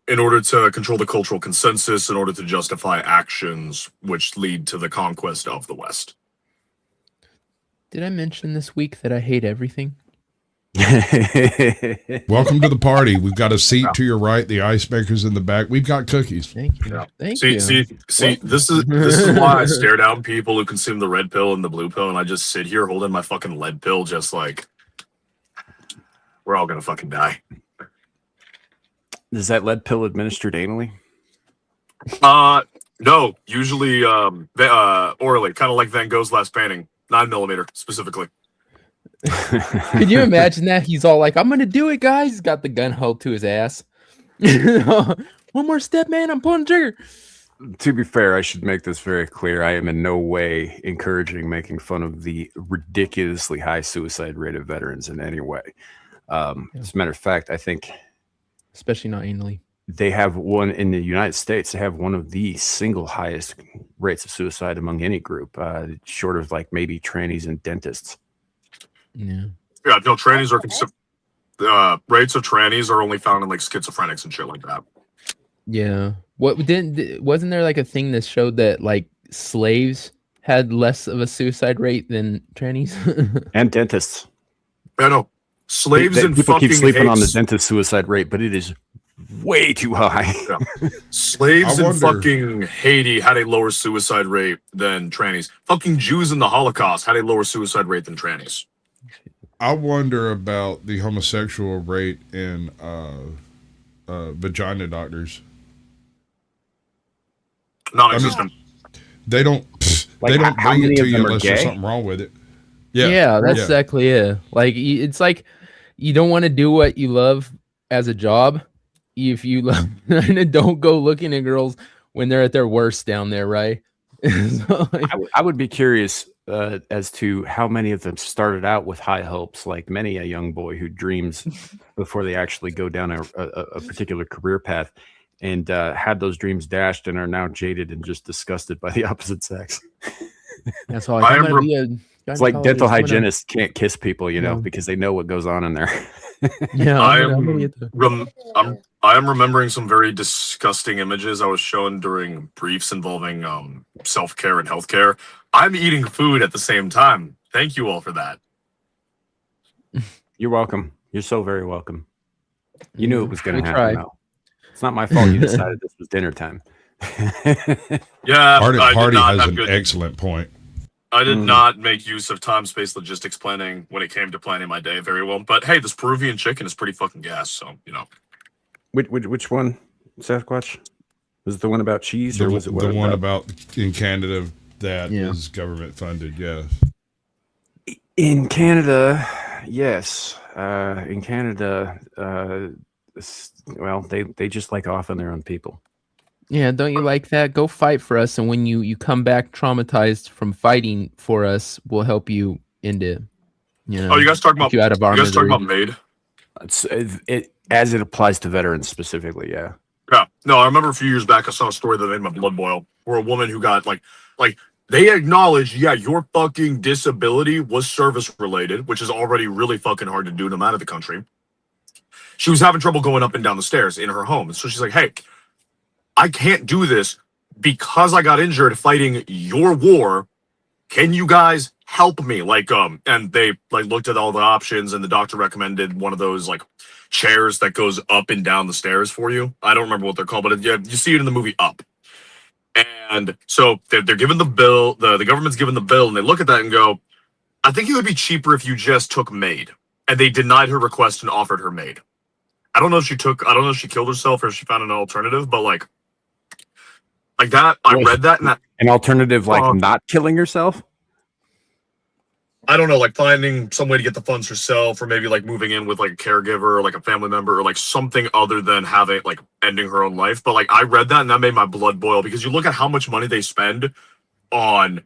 In order to control the cultural consensus, in order to justify actions which lead to the conquest of the West. Did I mention this week that I hate everything? Welcome to the party. We've got a seat to your right, the ice maker's in the back. We've got cookies. Thank you. Thank you. See, this is why I stare down people who consume the red pill and the blue pill, and I just sit here holding my fucking lead pill, just like we're all gonna fucking die. Is that lead pill administered anally? No, usually orally, kind of like Van Gogh's last painting, 9mm specifically. Can you imagine that? He's all like, I'm gonna do it, guys. He's got the gun held to his ass. One more step, man. I'm pulling the trigger. To be fair, I should make this very clear. I am in no way encouraging making fun of the ridiculously high suicide rate of veterans in any way. As a matter of fact, I think, especially not anally, they have one in the United States. They have one of the single highest rates of suicide among any group, short of like maybe trannies and dentists. Yeah. Yeah, no, trannies are rates of trannies are only found in like schizophrenics and shit like that. Yeah. Wasn't there like a thing that showed that like slaves had less of a suicide rate than trannies? And dentists. Yeah, no. Slaves and people fucking keep sleeping on the apes. dentist suicide rate, but it is way too high. Yeah. Slaves I in wonder- fucking Haiti had a lower suicide rate than trannies. Fucking Jews in the Holocaust had a lower suicide rate than trannies. I wonder about the homosexual rate in vagina doctors. Non-existent. They don't. Like, They don't how bring many it to of you them are unless there's gay? something wrong with it. Yeah, that's exactly it. Like it's like you don't want to do what you love as a job if you love, don't go looking at girls when they're at their worst down there, right? So, like, I would be curious as to how many of them started out with high hopes, like many a young boy who dreams before they actually go down a particular career path, and had those dreams dashed and are now jaded and just disgusted by the opposite sex. that's all. I'm gonna be a It's like dental gynecologist. hygienists can't kiss people, you know, No. because they know what goes on in there. Yeah, I I'm gonna am get the- I am remembering some very disgusting images I was shown during briefs involving self-care and healthcare. I'm eating food at the same time. Thank you all for that. You're welcome. You're so very welcome. You knew it was going We to happen, tried. though. It's not my fault you decided this was dinner time. Yeah, Hardy I did not has have an good. excellent point. I did not make use of time-space logistics planning when it came to planning my day very well. But hey, this Peruvian chicken is pretty fucking gas. So you know. Which one, Sasquatch? Was it the one about cheese, or was it The one about in Canada that is government funded? Yeah. In Canada? Yes. In Canada, well, they just like offing their own people. Yeah, don't you like that? Go fight for us, and when you come back traumatized from fighting for us, we'll help you end it. You know, Oh, you guys talking take about you out of our you guys talking misery. about MAID? It as it applies to veterans specifically, yeah. Yeah. No, I remember a few years back I saw a story that made my blood boil, where a woman who got like they acknowledged, yeah, your fucking disability was service related, which is already really fucking hard to do no matter the country. She was having trouble going up and down the stairs in her home. And so she's like, hey, I can't do this because I got injured fighting your war. Can you guys help me? And they looked at all the options, and the doctor recommended one of those chairs that goes up and down the stairs for you. I don't remember what they're called, but you see it in the movie Up. And so they're given the bill, the government's given the bill, and they look at that and go, I think it would be cheaper if you just took MAID. And they denied her request and offered her MAID. I don't know if she killed herself or if she found an alternative, but like that, I read that, and that an alternative, not killing yourself. I don't know, finding some way to get the funds herself, or maybe moving in with a caregiver or a family member, or something other than having ending her own life. But I read that and that made my blood boil, because you look at how much money they spend on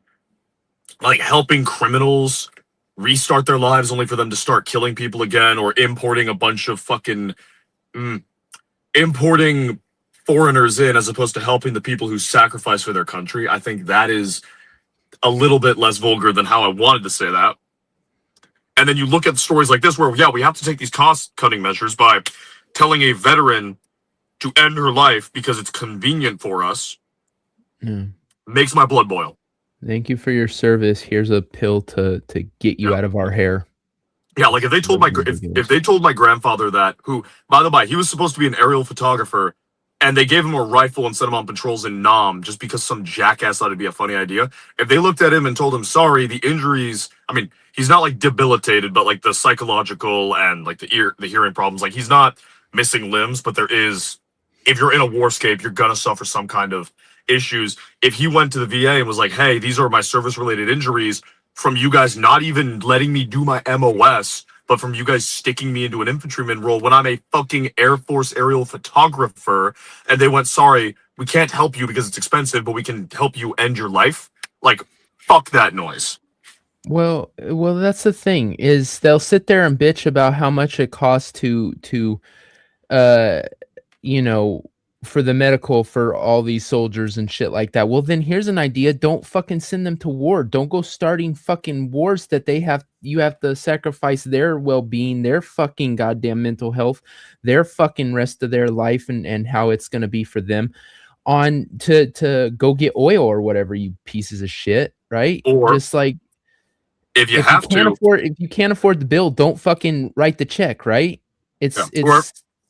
helping criminals restart their lives only for them to start killing people again, or importing a bunch of fucking importing foreigners in as opposed to helping the people who sacrifice for their country. I think that is a little bit less vulgar than how I wanted to say that. And then you look at stories like this where, yeah, we have to take these cost-cutting measures by telling a veteran to end her life because it's convenient for us. Makes my blood boil. Thank you for your service. Here's a pill to get you out of our hair. Yeah, if they told if they told my grandfather that, who, by the way, he was supposed to be an aerial photographer, and they gave him a rifle and sent him on patrols in Nam just because some jackass thought it'd be a funny idea. If they looked at him and told him, sorry, the injuries, I mean, he's not debilitated, but the psychological and the hearing problems, he's not missing limbs, but there is, if you're in a warscape, you're gonna suffer some kind of issues. If he went to the VA and was like, hey, these are my service related injuries from you guys not even letting me do my MOS, but from you guys sticking me into an infantryman role when I'm a fucking Air Force aerial photographer, and they went, sorry, we can't help you because it's expensive, but we can help you end your life. Like, fuck that noise. Well, that's the thing is they'll sit there and bitch about how much it costs to you know, for the medical for all these soldiers and shit like that. Well, then here's an idea. Don't fucking send them to war. Don't go starting fucking wars that you have to sacrifice their well-being, their fucking goddamn mental health, their fucking rest of their life and how it's going to be for them on to go get oil or whatever, you pieces of shit, right? Or just like if you can't afford the bill, don't fucking write the check, right? It's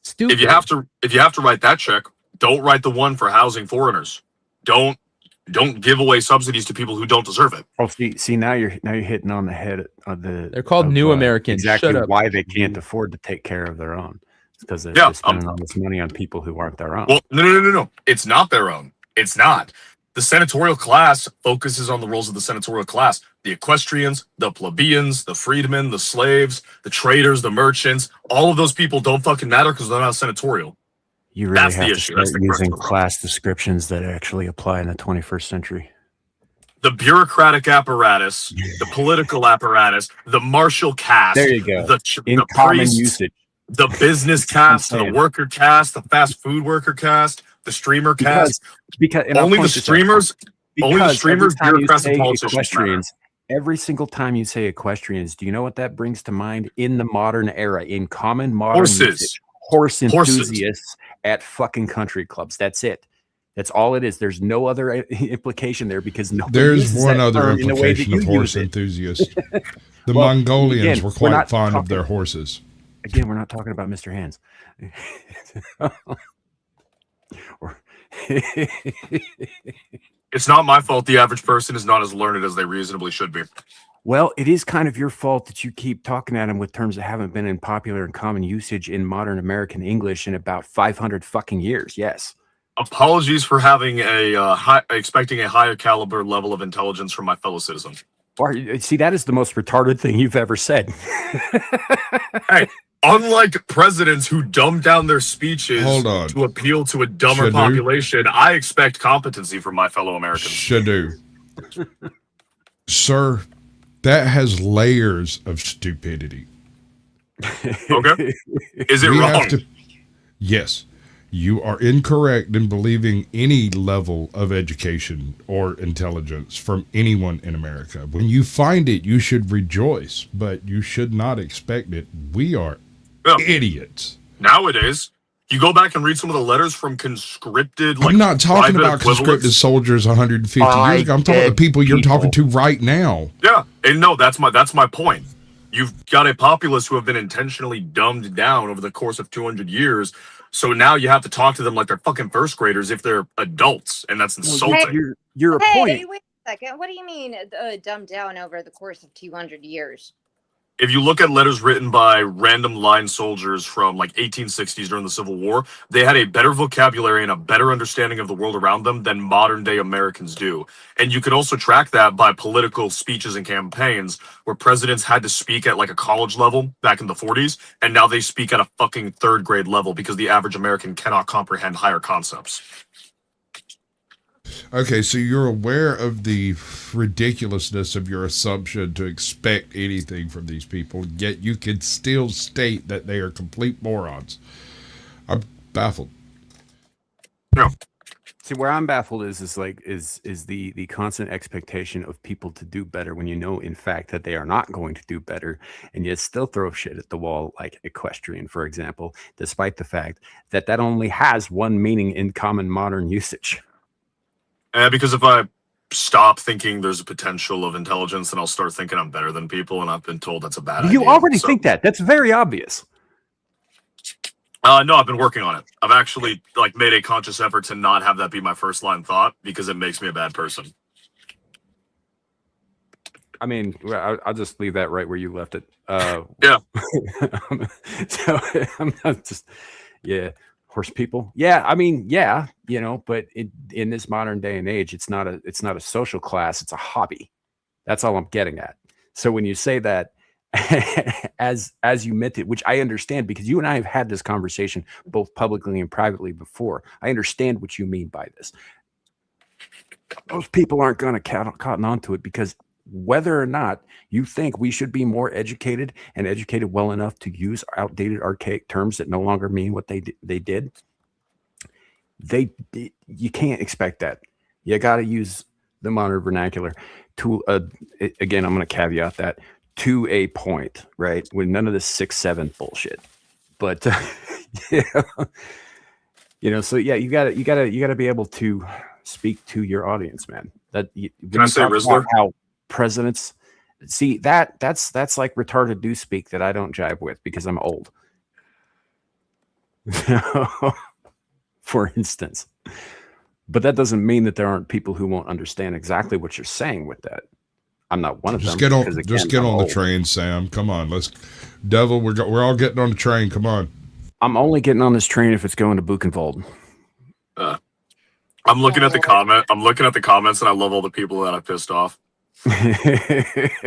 stupid. If you have to write that check, don't write the one for housing foreigners. Don't give away subsidies to people who don't deserve it. Oh, see, now you're hitting on the head of the. They're called new Americans. Exactly Shut up. why they can't afford to take care of their own. It's because they're spending all this money on people who aren't their own. Well, no. It's not their own. It's not. The senatorial class focuses on the roles of the senatorial class. The equestrians, the plebeians, the freedmen, the slaves, the traders, the merchants, all of those people don't fucking matter because they're not senatorial. You really That's have the to issue. start That's the using crux. class descriptions that actually apply in the 21st century. The bureaucratic apparatus, the political apparatus, the martial caste, There you go. In the common priests, usage. the business caste, the saying. worker caste, the fast food worker caste, the streamer caste. Because and I'll Only the point this out. streamers, Because every time you bureaucrats, say and politicians matter. equestrians, every single time you say equestrians, do you know what that brings to mind in the modern era, in common modern usage? Horse enthusiasts at fucking country clubs. That's it. That's all it is. There's no other implication there because there's one other implication of horse enthusiasts. The Mongolians were quite fond of their horses. Again, we're not talking about Mr. Hands. It's not my fault the average person is not as learned as they reasonably should be. Well, it is kind of your fault that you keep talking at him with terms that haven't been in popular and common usage in modern American English in about 500 fucking years. Yes. Apologies for having expecting a higher caliber level of intelligence from my fellow citizen. See, that is the most retarded thing you've ever said. Hey, unlike presidents who dumb down their speeches to appeal to a dumber population, I expect competency from my fellow Americans. Shadu. Sir, that has layers of stupidity. Okay. Is it wrong? Yes. You are incorrect in believing any level of education or intelligence from anyone in America. When you find it, you should rejoice, but you should not expect it. We are idiots. Nowadays, you go back and read some of the letters from conscripted, I'm not talking about conscripted soldiers 150 years ago. I'm talking about the people you're talking to right now. Yeah, and no, that's my point. You've got a populace who have been intentionally dumbed down over the course of 200 years. So now you have to talk to them like they're fucking first graders if they're adults, and that's insulting. You're a point. Hey, wait a second. What do you mean dumbed down over the course of 200 years? If you look at letters written by random line soldiers from like 1860s during the Civil War, they had a better vocabulary and a better understanding of the world around them than modern day Americans do. And you could also track that by political speeches and campaigns where presidents had to speak at like a college level back in the 40s, and now they speak at a fucking third grade level because the average American cannot comprehend higher concepts. Okay, so you're aware of the ridiculousness of your assumption to expect anything from these people, yet you can still state that they are complete morons. I'm baffled. No. See, where I'm baffled is the constant expectation of people to do better when you know, in fact, that they are not going to do better, and yet still throw shit at the wall, like equestrian, for example, despite the fact that that only has one meaning in common modern usage. Because if I stop thinking there's a potential of intelligence, then I'll start thinking I'm better than people, and I've been told that's a bad idea. You already think that. That's very obvious. No, I've been working on it. I've actually made a conscious effort to not have that be my first line thought because it makes me a bad person. I mean, I'll just leave that right where you left it. Yeah. So I'm not just, horse people. Yeah, I mean, yeah, but in this modern day and age, it's not a social class. It's a hobby. That's all I'm getting at. So when you say that as you meant it, which I understand because you and I have had this conversation both publicly and privately before. I understand what you mean by this. Most people aren't going to cotton onto it because whether or not you think we should be more educated and educated well enough to use outdated, archaic terms that no longer mean what they did, you can't expect that. You got to use the modern vernacular to again, I'm going to caveat that to a point, right? With none of this 6-7 bullshit. But so yeah, you got to be able to speak to your audience, man. That Can I say Rizzler? How presidents see that's like retarded do speak that I don't jive with because I'm old. For instance. But that doesn't mean that there aren't people who won't understand exactly what you're saying with that. I'm not one of them. Just get on the train, Sam. Come on, Devil. We're all getting on the train. Come on. I'm only getting on this train if it's going to Buchenwald. I'm looking at the comment. I'm looking at the comments, and I love all the people that I pissed off. I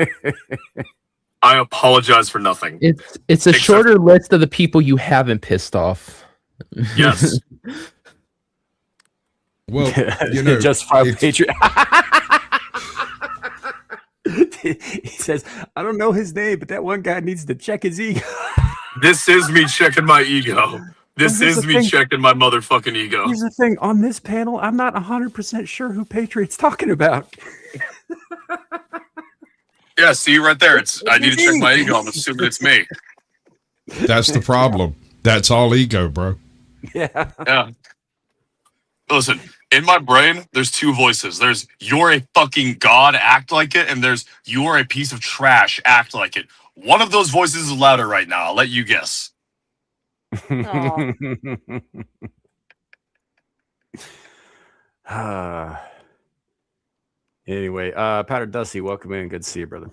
apologize for nothing. It's a shorter list of the people you haven't pissed off. Yes. Well, Justified Patriot. He says, I don't know his name, but that one guy needs to check his ego. This is me checking my ego. This is me checking my motherfucking ego. Here's the thing. On this panel, I'm not 100% sure who Patriot's talking about. Yeah, see right there. I need to check my ego. I'm assuming it's me. That's the problem. That's all ego, bro. Yeah. Yeah. Listen, in my brain, there's two voices. There's you're a fucking god, act like it, and there's you're a piece of trash, act like it. One of those voices is louder right now. I'll let you guess. Anyway, Powder Dusty, welcome in. Good to see you, brother.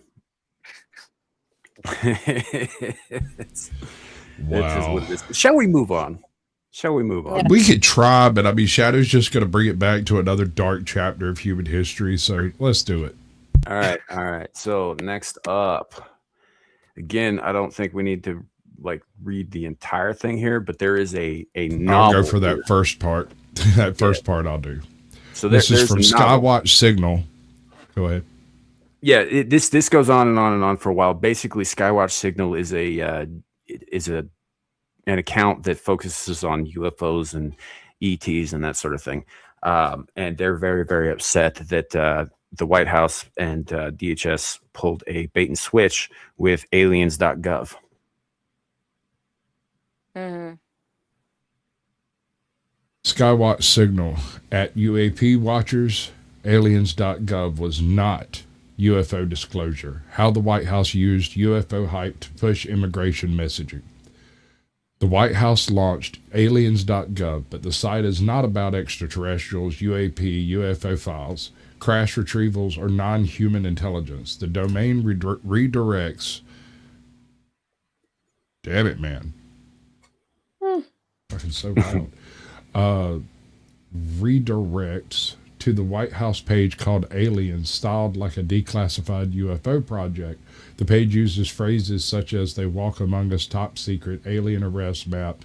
Wow. Shall we move on? We could try, but I mean, Shadow's just going to bring it back to another dark chapter of human history. So let's do it. All right. So next up, again, I don't think we need to read the entire thing here, but there is a novel. I'll go for that first part. That first part I'll do. So this is from Skywatch Signal. Go ahead. Yeah, this goes on and on and on for a while. Basically, Skywatch Signal is an account that focuses on UFOs and ETs and that sort of thing. And they're very, very upset that the White House and DHS pulled a bait and switch with aliens.gov. Mm-hmm. Skywatch Signal at UAP Watchers, aliens.gov was not UFO disclosure. How the White House used UFO hype to push immigration messaging. The White House launched aliens.gov, but the site is not about extraterrestrials, UAP, UFO files, crash retrievals, or non-human intelligence. The domain redirects... Damn it, man. Fucking so loud. Redirects to the White House page called Aliens, styled like a declassified UFO project. The page uses phrases such as "they walk among us," "top secret," "alien arrest map,"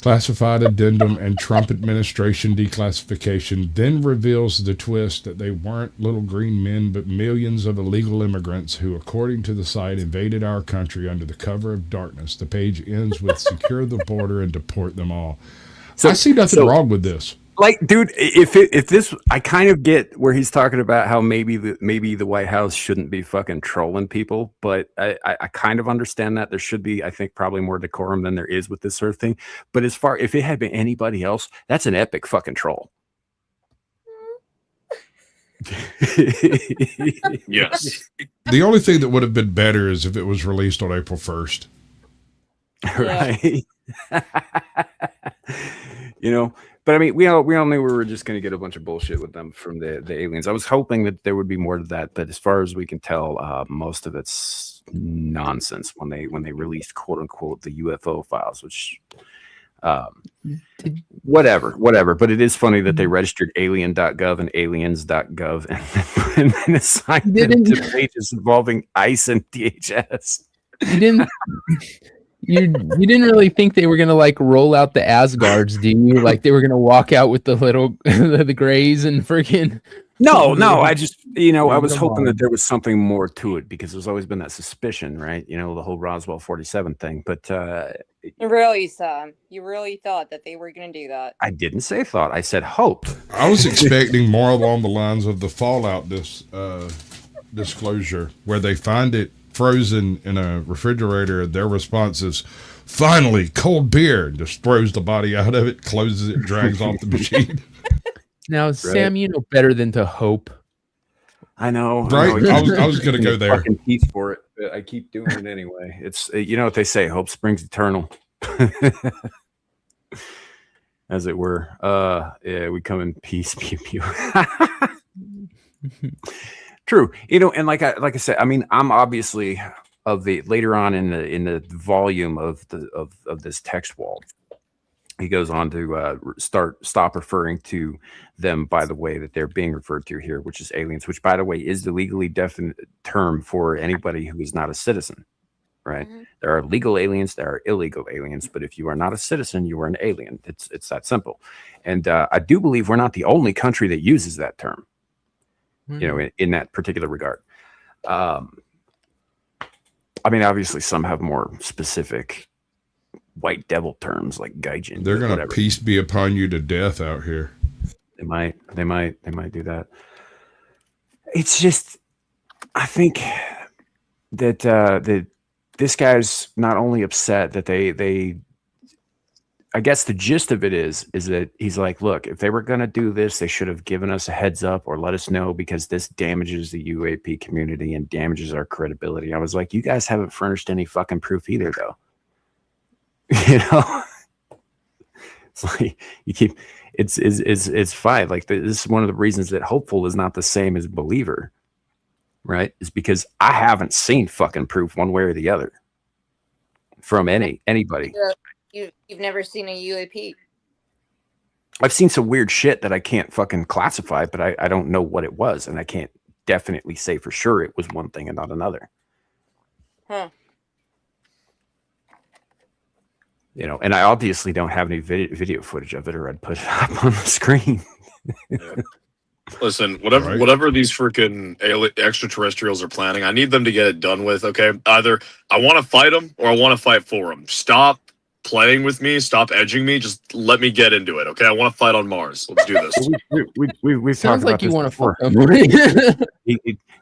"classified addendum," and "Trump administration declassification," then reveals the twist that they weren't little green men but millions of illegal immigrants who, according to the site, invaded our country under the cover of darkness. The page ends with "secure the border and deport them all." So, I see nothing wrong with this. Dude, if this, I kind of get where he's talking about how maybe the White House shouldn't be fucking trolling people, but I kind of understand that there should be, I think, probably more decorum than there is with this sort of thing. But if it had been anybody else, that's an epic fucking troll. Yes. The only thing that would have been better is if it was released on April 1st. Right. But I mean, we all knew we were just going to get a bunch of bullshit with them from the aliens. I was hoping that there would be more to that, but as far as we can tell, most of it's nonsense when they released quote unquote the UFO files, which Whatever. But it is funny that they registered alien.gov and aliens.gov and then assigned them to pages involving ICE and DHS. You didn't really think they were gonna like roll out the Asgards, do you? Like they were gonna walk out with the little the Greys and freaking. No. I just I was hoping that there was something more to it because there's always been that suspicion, right? The whole Roswell 47 thing. But really, Sam, you really thought that they were gonna do that? I didn't say thought. I said hoped. I was expecting more along the lines of the Fallout disclosure, where they find it frozen in a refrigerator. Their response is, "Finally, cold beer," and just throws the body out of it, closes it, drags off the machine. Now, Sam, you know better than to hope. I know, right? I was going to go there. Fucking teeth for it, but I keep doing it anyway. It's what they say: hope springs eternal, as it were. Yeah, we come in peace, pew pew. True, and like I said, I mean, I'm obviously of the later on in the volume of this text wall. He goes on to stop referring to them by the way that they're being referred to here, which is aliens, which, by the way, is the legally definite term for anybody who is not a citizen, right? Mm-hmm. There are legal aliens, there are illegal aliens, but if you are not a citizen, you are an alien. It's that simple. And I do believe we're not the only country that uses that term, in that particular regard. I mean, obviously, some have more specific white devil terms like gaijin. They're gonna peace be upon you to death out here. They might do that. It's just, I think that this guy's not only upset that they I guess the gist of it is that he's like, look, if they were gonna do this, they should have given us a heads up or let us know, because this damages the UAP community and damages our credibility. I was like, you guys haven't furnished any fucking proof either, though. It's like you keep it's fine. Like this is one of the reasons that hopeful is not the same as believer, right? Is because I haven't seen fucking proof one way or the other from anybody. You've never seen a UAP. I've seen some weird shit that I can't fucking classify, but I don't know what it was, and I can't definitely say for sure it was one thing and not another. Huh. And I obviously don't have any video footage of it, or I'd put it up on the screen. Yeah. Listen, whatever these freaking extraterrestrials are planning, I need them to get it done with, okay? Either I want to fight them or I want to fight for them. Stop playing with me. Stop edging me. Just let me get into it, okay? I want to fight on Mars. Let's do this. We've sounds talked like you want to fuck him.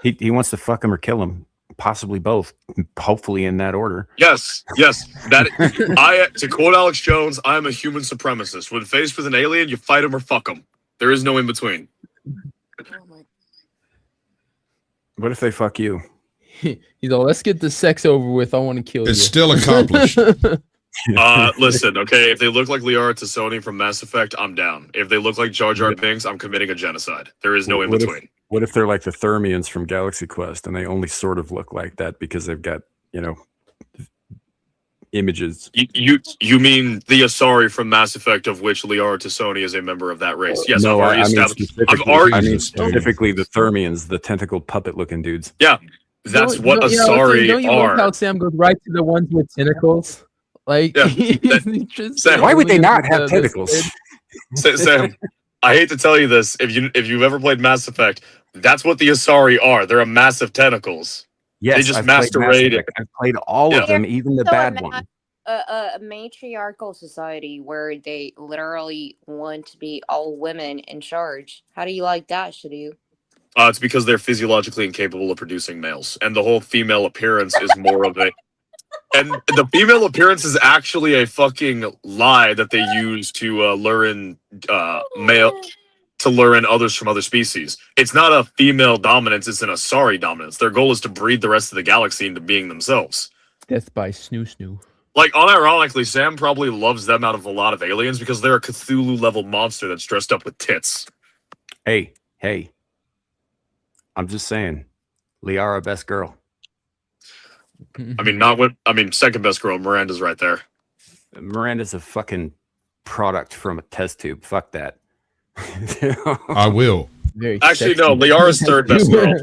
He wants to fuck him or kill him. Possibly both, hopefully in that order. Yes. That to quote Alex Jones, I'm a human supremacist. When faced with an alien, you fight him or fuck him. There is no in between. What if they fuck you? He's all, let's get the sex over with. I want to kill you. It's still accomplished. Listen, okay, if they look like Liara Tassoni from Mass Effect, I'm down. If they look like Jar Jar Binks, I'm committing a genocide. There is no in between. What if they're like the Thermians from Galaxy Quest and they only sort of look like that because they've got, images? You mean the Asari from Mass Effect, of which Liara Tassoni is a member of that race? Yes, no, I mean specifically the Thermians, the tentacled puppet-looking dudes. Yeah, that's what Asari don't you are. Love how Sam goes right to the ones with tentacles? Like, yeah, Sam, why would they not have tentacles? Sam, I hate to tell you this. If you've ever played Mass Effect, that's what the Asari are. They're a massive tentacles. Yes, they just masquerade. I've played all of them, even the bad one. A matriarchal society where they literally want to be all women in charge. How do you like that, Shadu? It's because they're physiologically incapable of producing males, and the whole female appearance is more of a. And the female appearance is actually a fucking lie that they use to lure in others from other species. It's not a female dominance, it's an Asari dominance. Their goal is to breed the rest of the galaxy into being themselves. Death by snoo. Like, unironically, Sam probably loves them out of a lot of aliens because they're a Cthulhu-level monster that's dressed up with tits. Hey. I'm just saying. Liara, best girl. I mean, second best girl. Miranda's right there. Miranda's a fucking product from a test tube. Fuck that. I will. Very Actually, sexy. no. Liara's third best girl.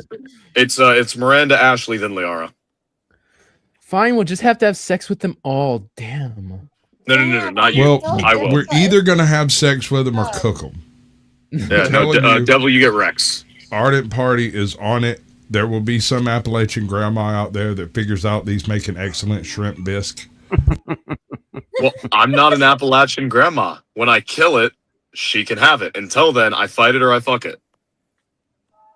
It's Miranda, Ashley, then Liara. Fine, we'll just have to have sex with them all. Damn. No, not you. Well, I will. we're either gonna have sex with them or cook them. Yeah, no, Devil, you get Rex. Ardent Party is on it. There will be some Appalachian grandma out there that figures out these make an excellent shrimp bisque. Well, I'm not an Appalachian grandma. When I kill it, she can have it. Until then, I fight it or I fuck it.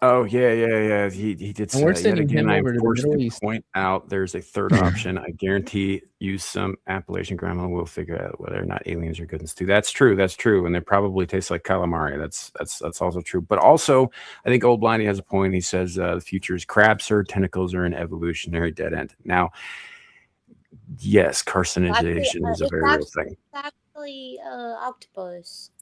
Oh yeah. He did say we're that. sending Yet again, him I over to the forced Middle to East. point out there's a third option. I guarantee you some Appalachian grandma will figure out whether or not aliens are goodness too. That's true. That's true. And they probably taste like calamari. That's also true. But also, I think Old Blindy has a point. He says the future is crab, sir. Tentacles are an evolutionary dead end. Now, yes, carcinization is a very real thing. It's actually octopus.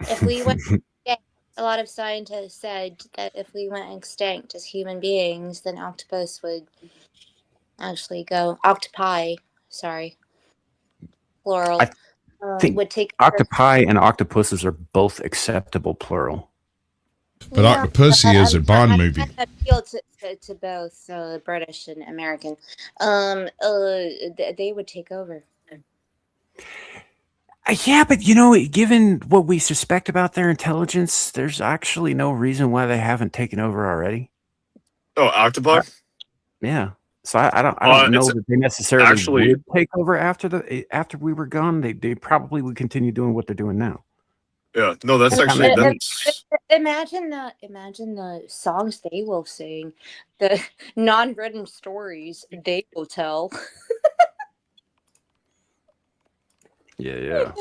If we went extinct, a lot of scientists said that if we went extinct as human beings, then octopus would actually go. Octopi, sorry, plural. I think would take octopi and octopuses are both acceptable plural. But Octopussy is a Bond movie. I appeal to both British and American. They would take over. Yeah, but given what we suspect about their intelligence, there's actually no reason why they haven't taken over already. Oh, octopi? Yeah. So I don't know that they necessarily actually would take over after we were gone. They probably would continue doing what they're doing now. Yeah. No, that's actually Imagine the songs they will sing, the non-written stories they will tell. Yeah.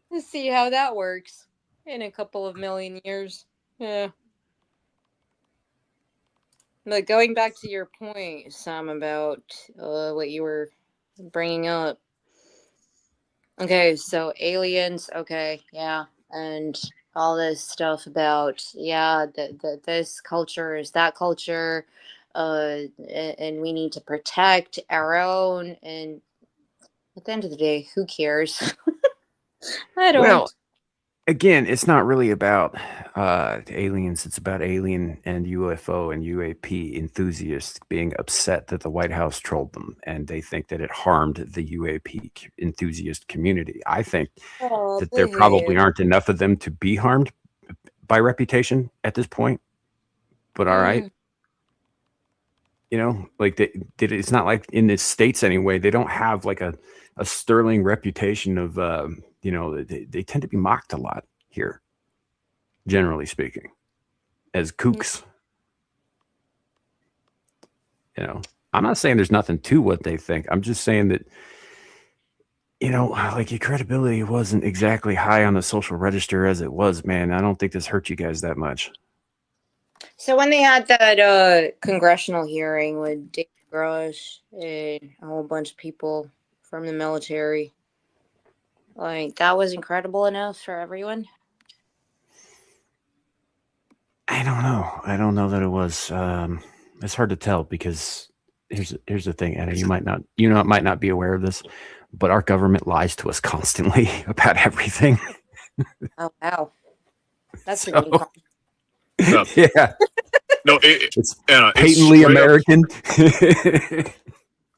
Let's see how that works in a couple of million years. Yeah. But going back to your point, Sam, about what you were bringing up. Okay, so aliens, okay, yeah, and all this stuff about, this culture is that culture, and we need to protect our own, and at the end of the day, who cares? I don't. Well, again, it's not really about aliens. It's about alien and UFO and UAP enthusiasts being upset that the White House trolled them, and they think that it harmed the UAP enthusiast community. I think that there probably aren't enough of them to be harmed by reputation at this point. But all right. It's not like in the States anyway, they don't have like a sterling reputation of, they tend to be mocked a lot here, generally speaking, as kooks. I'm not saying there's nothing to what they think. I'm just saying that, your credibility wasn't exactly high on the social register as it was, man. I don't think this hurt you guys that much. So when they had that congressional hearing with Dave Grush and a whole bunch of people from the military, that was incredible enough for everyone? I don't know. I don't know that it was. It's hard to tell because here's the thing, Anna. You might not be aware of this, but our government lies to us constantly about everything. Oh wow, that's a new Yeah. No, it's Anna, patently American.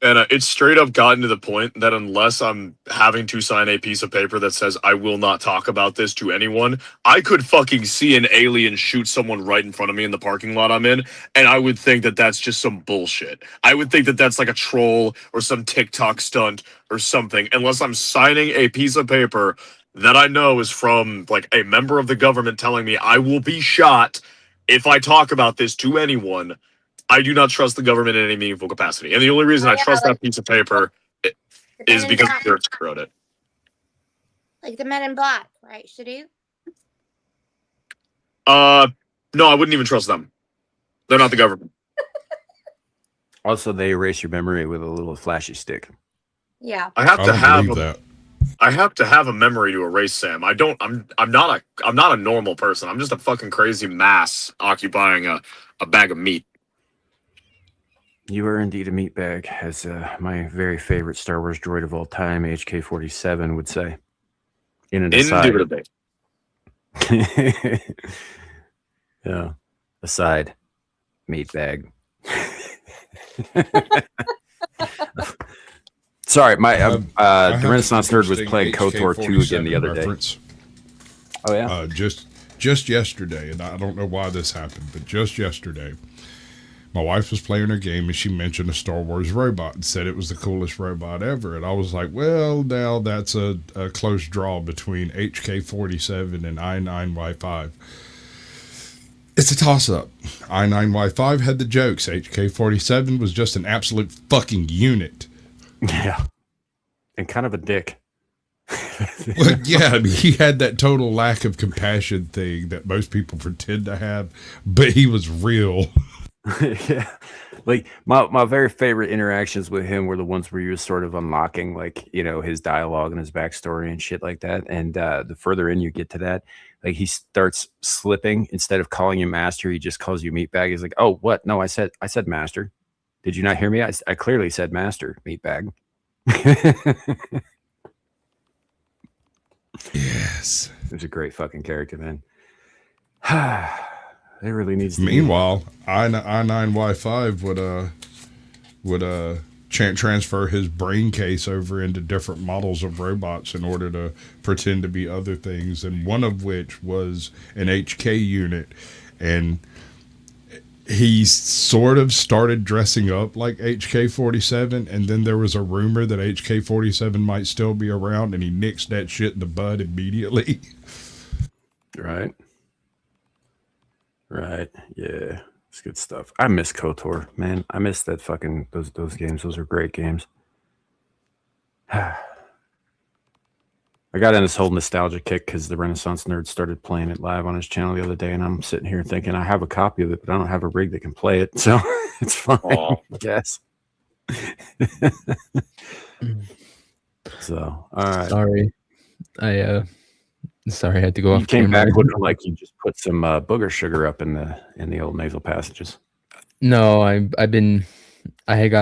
And it's straight up gotten to the point that unless I'm having to sign a piece of paper that says I will not talk about this to anyone, I could fucking see an alien shoot someone right in front of me in the parking lot I'm in, and I would think that that's just some bullshit. I would think that that's like a troll or some TikTok stunt or something, unless I'm signing a piece of paper that I know is from like a member of the government telling me I will be shot if I talk about this to anyone. I do not trust the government in any meaningful capacity. And the only reason I trust that piece of paper is because Garrett wrote it. Like the Men in Black, right? Should you? No, I wouldn't even trust them. They're not the government. Also, they erase your memory with a little flashy stick. Yeah. I have to have a memory to erase, Sam. I'm not a normal person. I'm just a fucking crazy mass occupying a bag of meat. You are indeed a meatbag, as my very favorite Star Wars droid of all time, HK-47, would say. in an aside. Indubitably. Yeah. Aside. Meat bag. Sorry, my I the have an Renaissance Nerd was interesting playing KOTOR 2 again the HK47 other day. reference. Oh yeah. Just yesterday, and I don't know why this happened, but just yesterday, my wife was playing her game and she mentioned a Star Wars robot and said it was the coolest robot ever. And I was like, well, now that's a close draw between HK47 and I9Y5. It's a toss-up. I9Y5 had the jokes. HK47 was just an absolute fucking unit. Yeah. And kind of a dick. Well, yeah, I mean, he had that total lack of compassion thing that most people pretend to have, but he was real. Yeah. Like my very favorite interactions with him were the ones where he was sort of unlocking, like, you know, his dialogue and his backstory and shit like that. And the further in you get to that, like, he starts slipping. Instead of calling you master, he just calls you meatbag. He's like, oh, what? No, I said master. Did you not hear me? I clearly said master, meatbag. Yes. It was a great fucking character, man. It really needs to Meanwhile, I9Y5 would transfer his brain case over into different models of robots in order to pretend to be other things, and one of which was an HK unit, and he sort of started dressing up like HK47, and then there was a rumor that HK47 might still be around, and he nixed that shit in the bud immediately. Right. Right. Yeah. It's good stuff. I miss KOTOR, man. I miss that fucking those games. Those are great games. I got in this whole nostalgia kick because the Renaissance Nerd started playing it live on his channel the other day, and I'm sitting here thinking I have a copy of it, but I don't have a rig that can play it, so it's fine. I guess. So, all right. Sorry, I had to go off. You came camera. back looking like you just put some booger sugar up in the old nasal passages. No, I got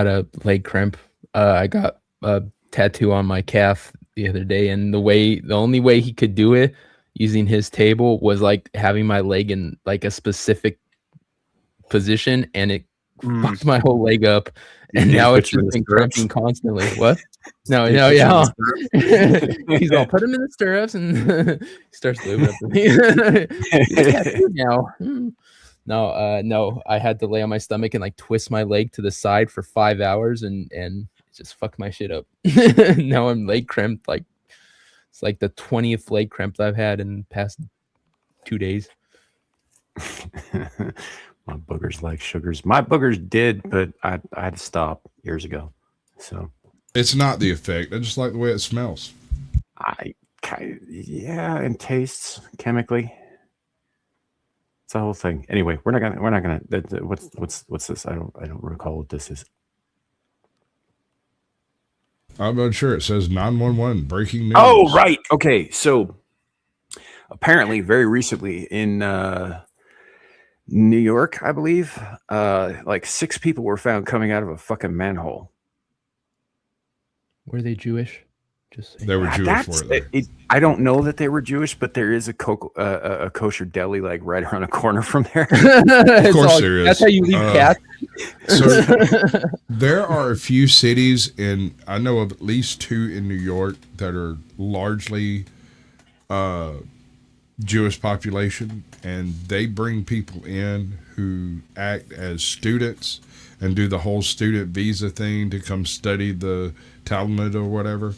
a leg cramp. I got a tattoo on my calf the other day, and the only way he could do it using his table was like having my leg in like a specific position, and it fucked my whole leg up. And now it's just been cramping constantly. What? No, yeah. He's all, put him in the stirrups, and he starts moving up to me. Now. No, I had to lay on my stomach and like twist my leg to the side for 5 hours, and it just fucked my shit up. Now I'm leg cramped. Like, it's like the 20th leg cramp that I've had in the past 2 days. My boogers like sugars. My boogers did, but I had to stop years ago. So It's not the effect. I just like the way it smells. Yeah, and tastes chemically. It's the whole thing. Anyway, we're not gonna. What's this? I don't recall what this is. I'm not sure. It says 911 breaking news. Oh, right. Okay, so apparently, very recently in New York, I believe, like 6 people were found coming out of a fucking manhole. Were they Jewish? They were Jewish, weren't they? I don't know that they were Jewish, but there is a kosher deli like right around the corner from there. Of course there is. That's how you leave cats. So there are a few cities, I know of at least 2 in New York that are largely Jewish population, and they bring people in who act as students and do the whole student visa thing to come study the Talmud or whatever.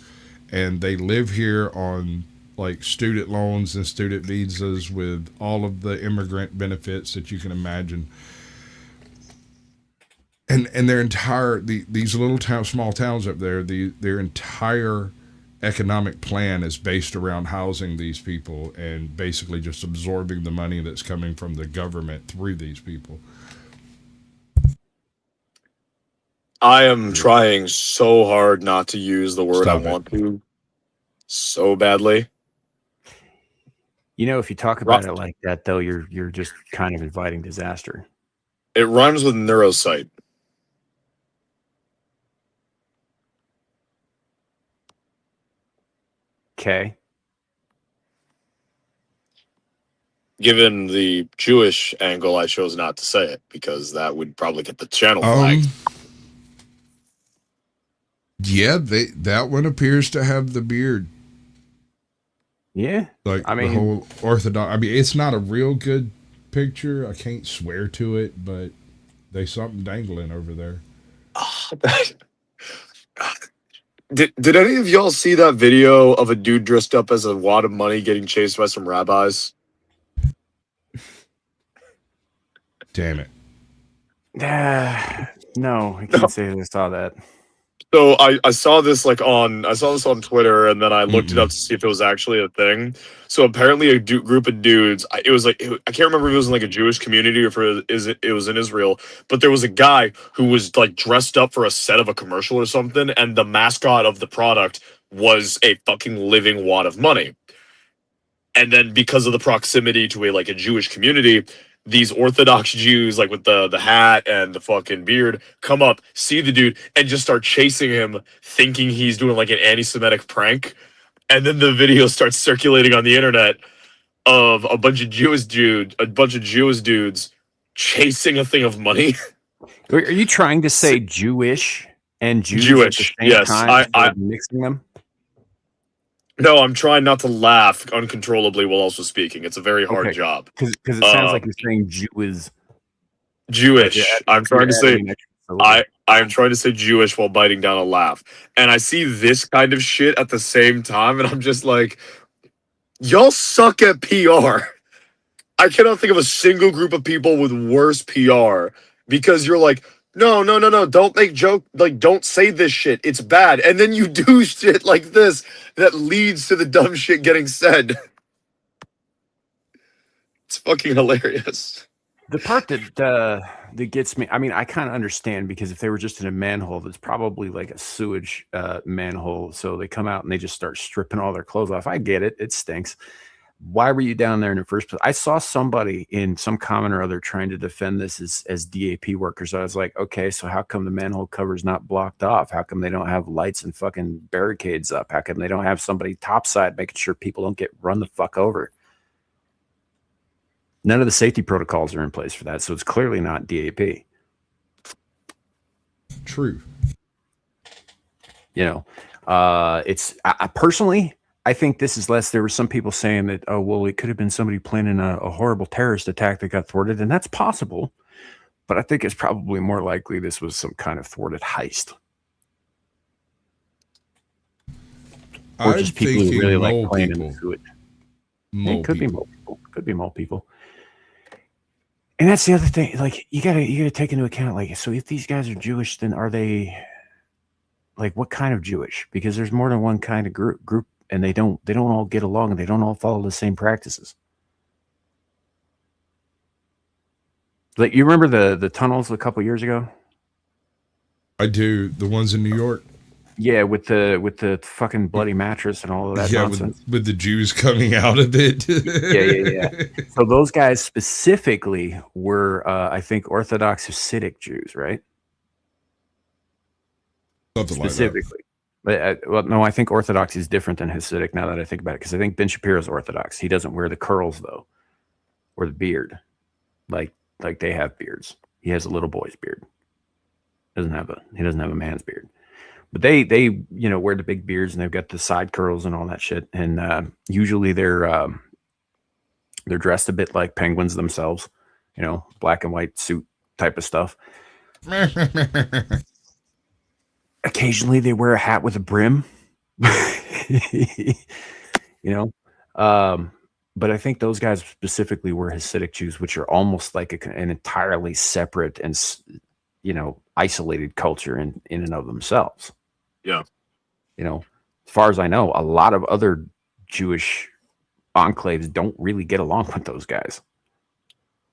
And they live here on like student loans and student visas with all of the immigrant benefits that you can imagine. And their entire, these little small towns up there, their entire economic plan is based around housing these people and basically just absorbing the money that's coming from the government through these people. I am trying so hard not to use the word Stop I want to so badly. You know, if you talk about it like that, though, you're just kind of inviting disaster. It rhymes with neuropsych. Okay. given the Jewish angle, I chose not to say it because that would probably get the channel flagged. Yeah, that one appears to have the beard. Yeah, Like I mean, the whole Orthodox. I mean, it's not a real good picture. I can't swear to it, but there's something dangling over there. Did any of y'all see that video of a dude dressed up as a wad of money getting chased by some rabbis? Damn it. no, I can't say that I saw that. So I saw this on Twitter, and then I looked it up to see if it was actually a thing. So apparently a group of dudes, I can't remember if it was in like a Jewish community or if it was in Israel, but there was a guy who was like dressed up for a set of a commercial or something, and the mascot of the product was a fucking living wad of money. And then because of the proximity to a Jewish community, these Orthodox Jews, like with the hat and the fucking beard, come up, see the dude, and just start chasing him, thinking he's doing like an anti-Semitic prank. And then the video starts circulating on the internet of a bunch of Jewish dudes chasing a thing of money. Are you trying to say Jewish and Jews at the Jewish, same yes. time? I'm mixing them. No, I'm trying not to laugh uncontrollably while also speaking. It's a very hard job. Because it sounds like you're saying Jewish. I'm trying to say I'm trying to say Jewish while biting down a laugh. And I see this kind of shit at the same time, and I'm just like, y'all suck at PR. I cannot think of a single group of people with worse PR because you're like, no, don't make joke, like don't say this shit. It's bad. And then you do shit like this that leads to the dumb shit getting said. It's fucking hilarious. The part that gets me, I mean, I kind of understand because if they were just in a manhole, that's probably like a sewage manhole. So they come out and they just start stripping all their clothes off. I get it. It stinks. Why were you down there in the first place? I saw somebody in some comment or other trying to defend this as DAP workers. I was like, okay, so how come the manhole cover is not blocked off? How come they don't have lights and fucking barricades up? How come they don't have somebody topside making sure people don't get run the fuck over? None of the safety protocols are in place for that, so it's clearly not DAP. True. You know, it's personally, I think this is less. There were some people saying that, oh, well, it could have been somebody planning a horrible terrorist attack that got thwarted, and that's possible. But I think it's probably more likely this was some kind of thwarted heist. Or just people who really like playing into it. It could be more people. Could be more people. And that's the other thing. Like you gotta take into account. Like, so if these guys are Jewish, then are they like what kind of Jewish? Because there's more than one kind of group, and they don't all get along, and they don't all follow the same practices. Like you remember the tunnels a couple years ago? I do. The ones in New York. Yeah, with the fucking bloody mattress and all of that nonsense. With the Jews coming out of it. yeah. So those guys specifically were, I think, Orthodox Hasidic Jews, right? Something specifically. Like that. But well, no, I think Orthodox is different than Hasidic now that I think about it, because I think Ben Shapiro's Orthodox. He doesn't wear the curls though, or the beard, like they have beards. He has a little boy's beard. He doesn't have a man's beard. But they wear the big beards, and they've got the side curls and all that shit. And usually they're dressed a bit like penguins themselves, black and white suit type of stuff. Occasionally they wear a hat with a brim, but I think those guys specifically were Hasidic Jews, which are almost like an entirely separate and isolated culture in and of themselves. Yeah. As far as I know, a lot of other Jewish enclaves don't really get along with those guys.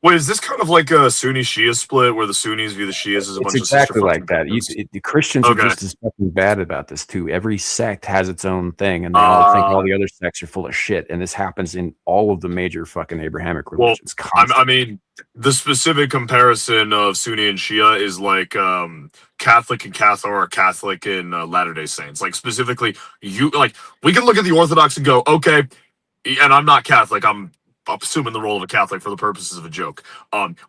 Wait, is this kind of like a Sunni-Shia split where the Sunnis view the Shias as a bunch of exactly like that. The Christians are just as fucking bad about this too. Every sect has its own thing, and they all think all the other sects are full of shit. And this happens in all of the major fucking Abrahamic religions. Well, I mean, the specific comparison of Sunni and Shia is like Catholic and Catholic and Latter-day Saints. Like specifically, we can look at the Orthodox and go, okay, and I'm not Catholic, I'm assuming the role of a Catholic for the purposes of a joke.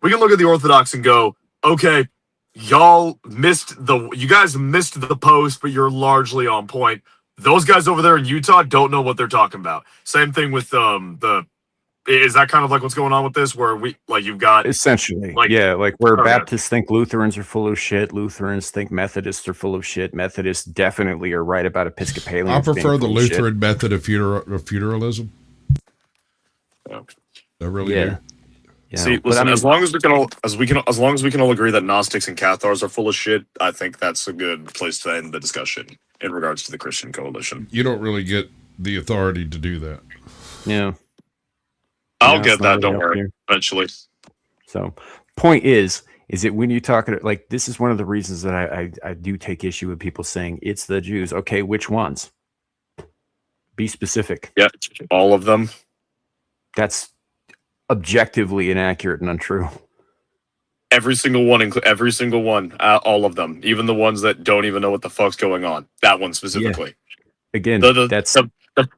We can look at the Orthodox and go, okay, you guys missed the post, but you're largely on point. Those guys over there in Utah don't know what they're talking about. Same thing with is that kind of like what's going on with this, where you've got essentially, like where Baptists think Lutherans are full of shit, Lutherans think Methodists are full of shit, Methodists definitely are right about Episcopalians. I prefer the Lutheran method of funeralism. Yeah. I really do. Yeah. See, listen, as long as we can all agree that Gnostics and Cathars are full of shit, I think that's a good place to end the discussion in regards to the Christian coalition. You don't really get the authority to do that. Yeah. I'll get that, don't worry, eventually. So, point is that when you talk, like, this is one of the reasons that I do take issue with people saying it's the Jews. Okay, which ones? Be specific. Yeah, all of them. That's objectively inaccurate and untrue. Every single one, all of them, even the ones that don't even know what the fuck's going on. That one specifically. Yeah. Again, that's the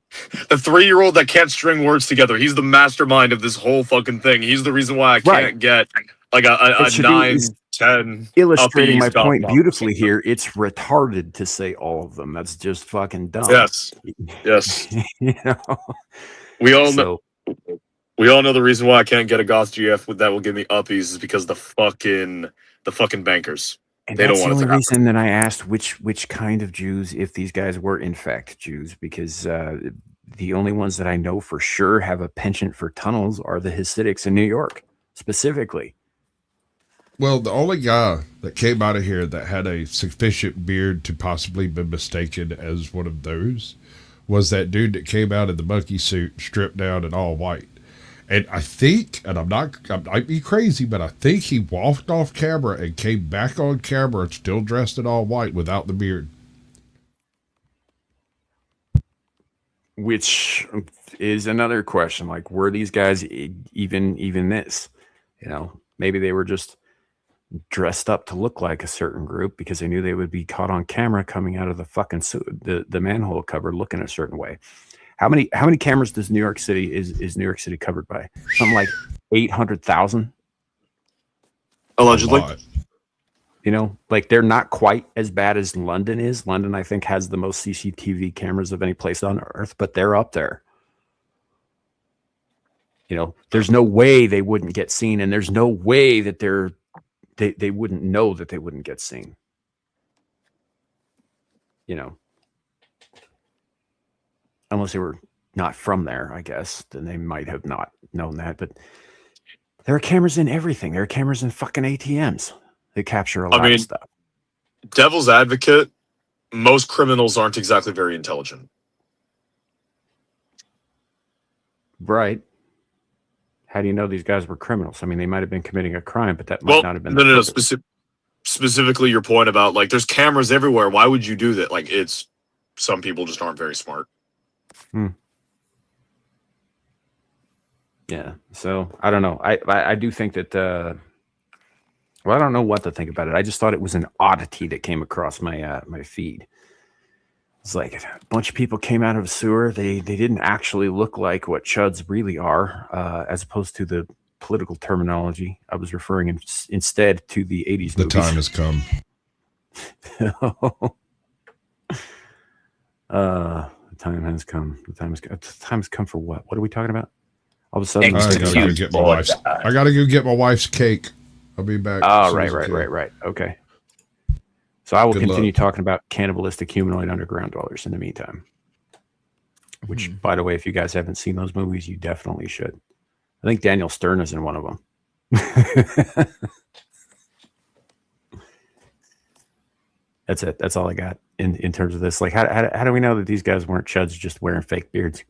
3-year-old that can't string words together. He's the mastermind of this whole fucking thing. He's the reason why I can't get like a 9, 10. Illustrating my point beautifully here. It's retarded to say all of them. That's just fucking dumb. Yes. You know, we all know. We all know the reason why I can't get a Goth GF that will give me uppies is because the fucking bankers. And they that's don't want the it only to happen. reason that I asked which kind of Jews, if these guys were in fact Jews, because the only ones that I know for sure have a penchant for tunnels are the Hasidics in New York, specifically. Well, the only guy that came out of here that had a sufficient beard to possibly be mistaken as one of those was that dude that came out in the monkey suit, stripped down and all white. And I think, and I might be crazy, but I think he walked off camera and came back on camera still dressed in all white without the beard. Which is another question. Like, were these guys even this? You know, maybe they were just dressed up to look like a certain group because they knew they would be caught on camera coming out of the fucking the manhole cover looking a certain way. How many cameras does New York City is New York City covered by? Something like 800,000 allegedly. You know, like, they're not quite as bad as London is. London, I think, has the most CCTV cameras of any place on earth, but they're up there. You know, there's no way they wouldn't get seen, and there's no way that they wouldn't know that they wouldn't get seen. You know, unless they were not from there, I guess, then they might have not known that. But there are cameras in everything. There are cameras in fucking ATMs. They capture a lot of stuff. Devil's advocate, most criminals aren't exactly very intelligent. Right. How do you know these guys were criminals? I mean, they might have been committing a crime, but that might not have been. No. Specifically, your point about, like, there's cameras everywhere. Why would you do that? Like, some people just aren't very smart. Yeah. So I don't know. I do think that. Well, I don't know what to think about it. I just thought it was an oddity that came across my my feed. It's like a bunch of people came out of a sewer. They didn't actually look like what chuds really are, as opposed to the political terminology. I was referring instead to the 80s The movies. time has come. The time has come. The time has come for what? What are we talking about? All of a sudden, I gotta go get my wife's cake. I'll be back. Oh, right. Okay. So I will continue talking about cannibalistic humanoid underground dwellers in the meantime. Which, by the way, if you guys haven't seen those movies, you definitely should. I think Daniel Stern is in one of them. That's it. That's all I got in terms of this. Like, how do we know that these guys weren't chuds just wearing fake beards?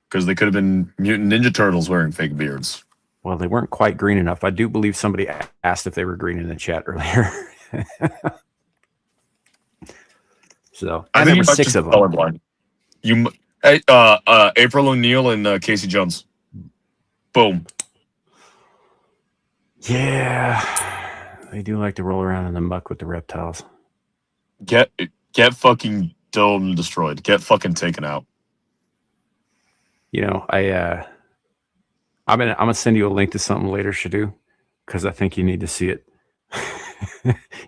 Because they could have been mutant Ninja Turtles wearing fake beards. Well, they weren't quite green enough. I do believe somebody asked if they were green in the chat earlier. So I remember 6 of them. Colorblind. April O'Neil and Casey Jones. Boom. Yeah, they do like to roll around in the muck with the reptiles. Get fucking domed and destroyed. Get fucking taken out. You know, I'm gonna send you a link to something later, Shadu, because I think you need to see it.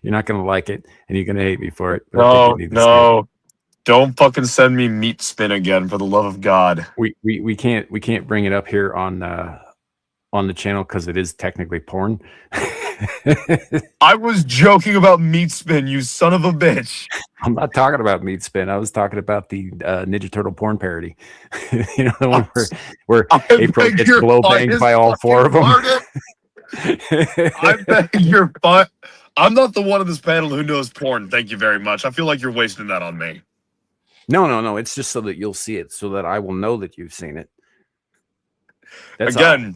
You're not gonna like it, and you're gonna hate me for it. But I think you No, need to see it. no. Don't fucking send me meat spin again, for the love of God. We can't bring it up here on the channel because it is technically porn. I was joking about meat spin, you son of a bitch. I'm not talking about meat spin. I was talking about the Ninja Turtle porn parody. You know, the one where I April beg gets your blow banged finest by all four of them. pardon. I beg your fun. I'm not the one on this panel who knows porn. Thank you very much. I feel like you're wasting that on me. No. It's just so that you'll see it, so that I will know that you've seen it. That's Again, all.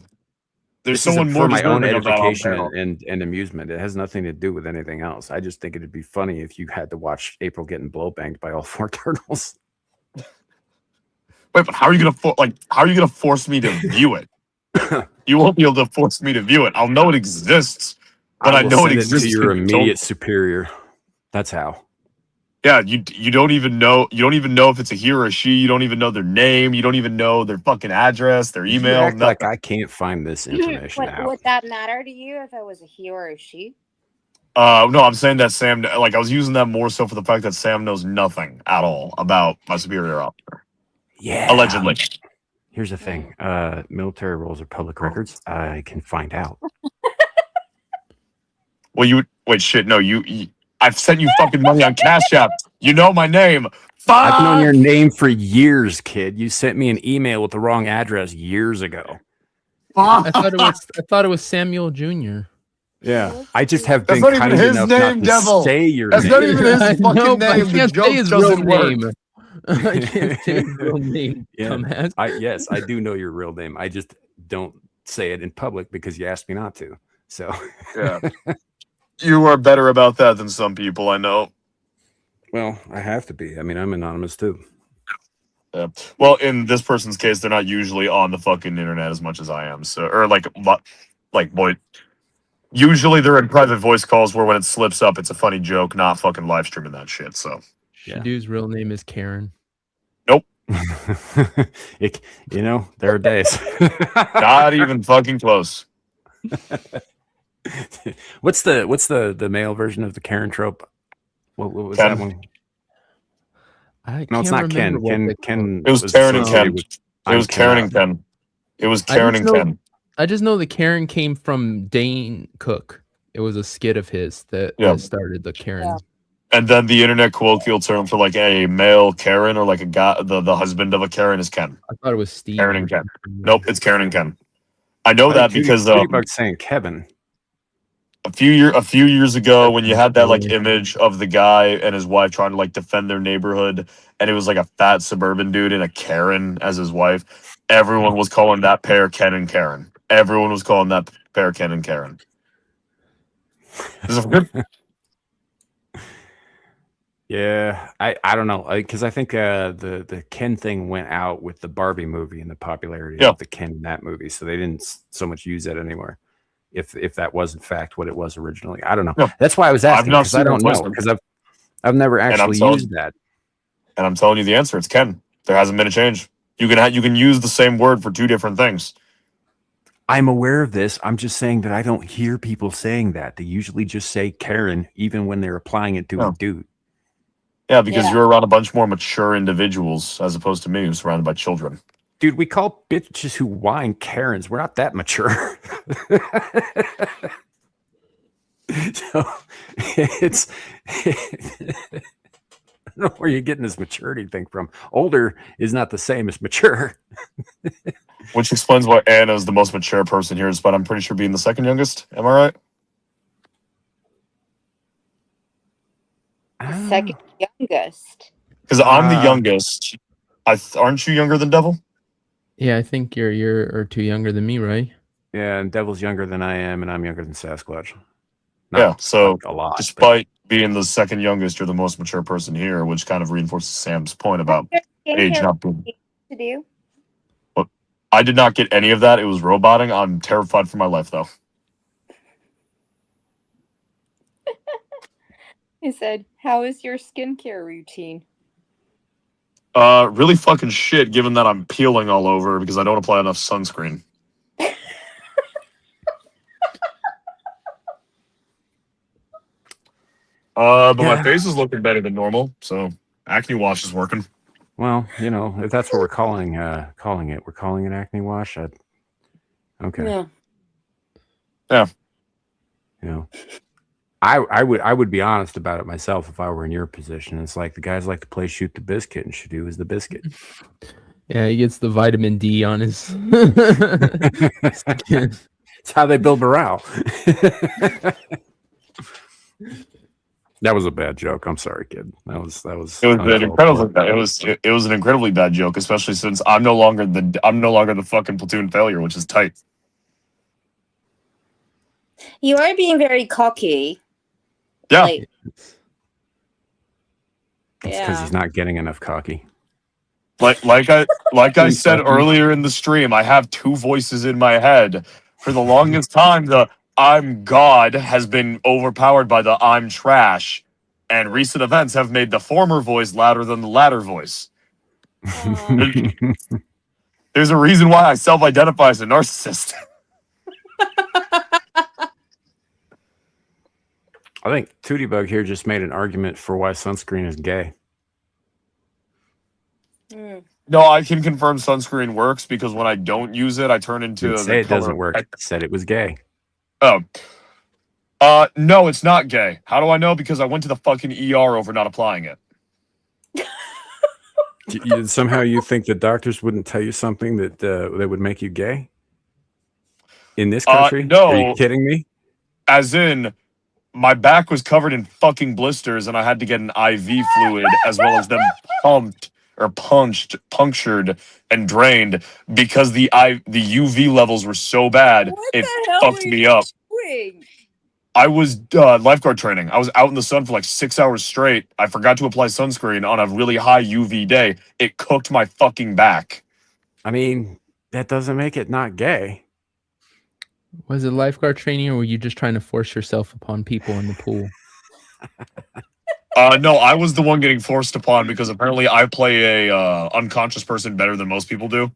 there's This is someone for more my own deserving of that on edification panel. and amusement. It has nothing to do with anything else. I just think it'd be funny if you had to watch April getting blow banged by all four turtles. Wait, but how are you gonna force me to view it? You won't be able to force me to view it. I'll know it exists, but I will know it send exists to your because you told me. immediate superior. That's how. Yeah, you don't even know if it's a he or a she. You don't even know their name. You don't even know their fucking address, their You email. act like Nothing. I can't find this information out. Would that matter to you if it was a he or a she? No, I'm saying that Sam. Like I was using that more so for the fact that Sam knows nothing at all about my superior officer. Yeah. Allegedly. Here's the thing. Military roles are public records. I can find out. Well, you wait. Shit. No, I've sent you fucking money on Cash App. You know my name. Fuck. I've known your name for years, kid. You sent me an email with the wrong address years ago. I thought it was Samuel Jr. Yeah, I just have That's been not even kind his enough name, not to Devil. say your That's name. not even his I fucking know, but I name. The can't say joke his doesn't real work. name. I can't say his real name, Yeah. dumbass. Yes, I do know your real name. I just don't say it in public because you asked me not to. So Yeah, you are better about that than some people I know. well, I have to be. I mean, I'm anonymous too. Yeah. Well, in this person's case, they're not usually on the fucking internet as much as I am. So, or like boy, usually they're in private voice calls where when it slips up, it's a funny joke, not fucking live streaming that shit. So, Yeah. Shadu's real name is Karen. nope, There are days. not even fucking close. What's the male version of the Karen trope? What was Ken. that one? I No, it's can't not remember Ken. what Ken. they call Ken. It was Karen and associated Ken. with It I'm was Karen and Ken. Ken. It was I Karen just and know- Ken. I just know the Karen came from Dane Cook. It was a skit of his that started the Karen. Yeah. And then the internet colloquial term for like a male Karen or like a guy, the husband of a Karen is Ken. I thought it was Steve. Karen and Ken. Nope, it's Karen and Ken. I know I that think because Cutie Bug's saying Kevin. a few years ago when you had that like image of the guy and his wife trying to like defend their neighborhood, and it was like a fat suburban dude and a Karen as his wife, everyone was calling that pair Ken and Karen. Everyone was calling that pair Ken and Karen. This is good. Yeah, I don't know, because I think the Ken thing went out with the Barbie movie and the popularity of the Ken in that movie, so they didn't so much use that anymore. If that was in fact what it was originally, I don't know. No, that's why I was asking, because I don't know, replacement. because I've never actually used that. And I'm telling you the answer. It's Ken. There hasn't been a change. You can use the same word for two different things. I'm aware of this. I'm just saying that I don't hear people saying that. They usually just say Karen, even when they're applying it to a dude. Yeah, because you're around a bunch more mature individuals as opposed to me, who's surrounded by children. Dude, we call bitches who whine Karens. We're not that mature. So it's I don't know where you're getting this maturity thing from. Older is not the same as mature. Which explains why Anna's the most mature person here, despite I'm pretty sure being the second youngest. Am I right? The second youngest. Because I'm the youngest. Aren't you younger than Devil? Yeah, I think you're a year or two younger than me, right? Yeah, and Devil's younger than I am, and I'm younger than Sasquatch. So a lot. Despite being the second youngest, you're the most mature person here, which kind of reinforces Sam's point about age not being. To do. But I did not get any of that. It was roboting. I'm terrified for my life, though. He said, "How is your skincare routine?" Really fucking shit, given that I'm peeling all over because I don't apply enough sunscreen. But my face is looking better than normal, so acne wash is working. Well, you know, if that's what we're calling it, we're calling it acne wash. Okay. Yeah. You know, I would be honest about it myself if I were in your position. It's like the guys like to play shoot the biscuit, and Shadu is the biscuit. Yeah, he gets the vitamin D on his skin. It's how they build morale. That was a bad joke. I'm sorry, kid. That was. It was an incredibly. It was an incredibly bad joke, especially since I'm no longer the fucking platoon failure, which is tight. You are being very cocky. Yeah. Like, It's because he's not getting enough cocky. Like I said earlier in the stream, I have two voices in my head. For the longest time, the I'm God has been overpowered by the I'm trash, and recent events have made the former voice louder than the latter voice. There's a reason why I self-identify as a narcissist. I think Tootie Bug here just made an argument for why sunscreen is gay. No, I can confirm sunscreen works because when I don't use it, I turn into Didn't say it doesn't work. It said it was gay. Oh. No, it's not gay. How do I know? Because I went to the fucking ER over not applying it. Somehow you think the doctors wouldn't tell you something that would make you gay? In this country? No. Are you kidding me? As in, my back was covered in fucking blisters and I had to get an IV fluid as well as them punctured and drained because the UV levels were so bad it fucked me up. I was lifeguard training. I was out in the sun for like 6 hours straight. I forgot to apply sunscreen on a really high UV day. It cooked my fucking back. I mean, that doesn't make it not gay. Was it lifeguard training, or were you just trying to force yourself upon people in the pool? No, I was the one getting forced upon because apparently I play a unconscious person better than most people do.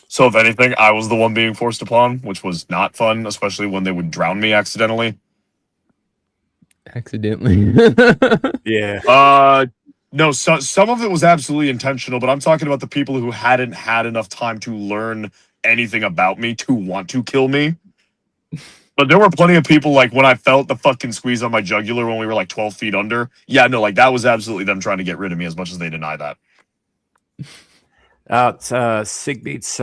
So if anything, I was the one being forced upon, which was not fun, especially when they would drown me accidentally. Accidentally? Yeah. No, some of it was absolutely intentional, but I'm talking about the people who hadn't had enough time to learn anything about me to want to kill me. But there were plenty of people, like, when I felt the fucking squeeze on my jugular when we were, like, 12 feet under. Yeah, no, like, that was absolutely them trying to get rid of me as much as they deny that. Sigbeats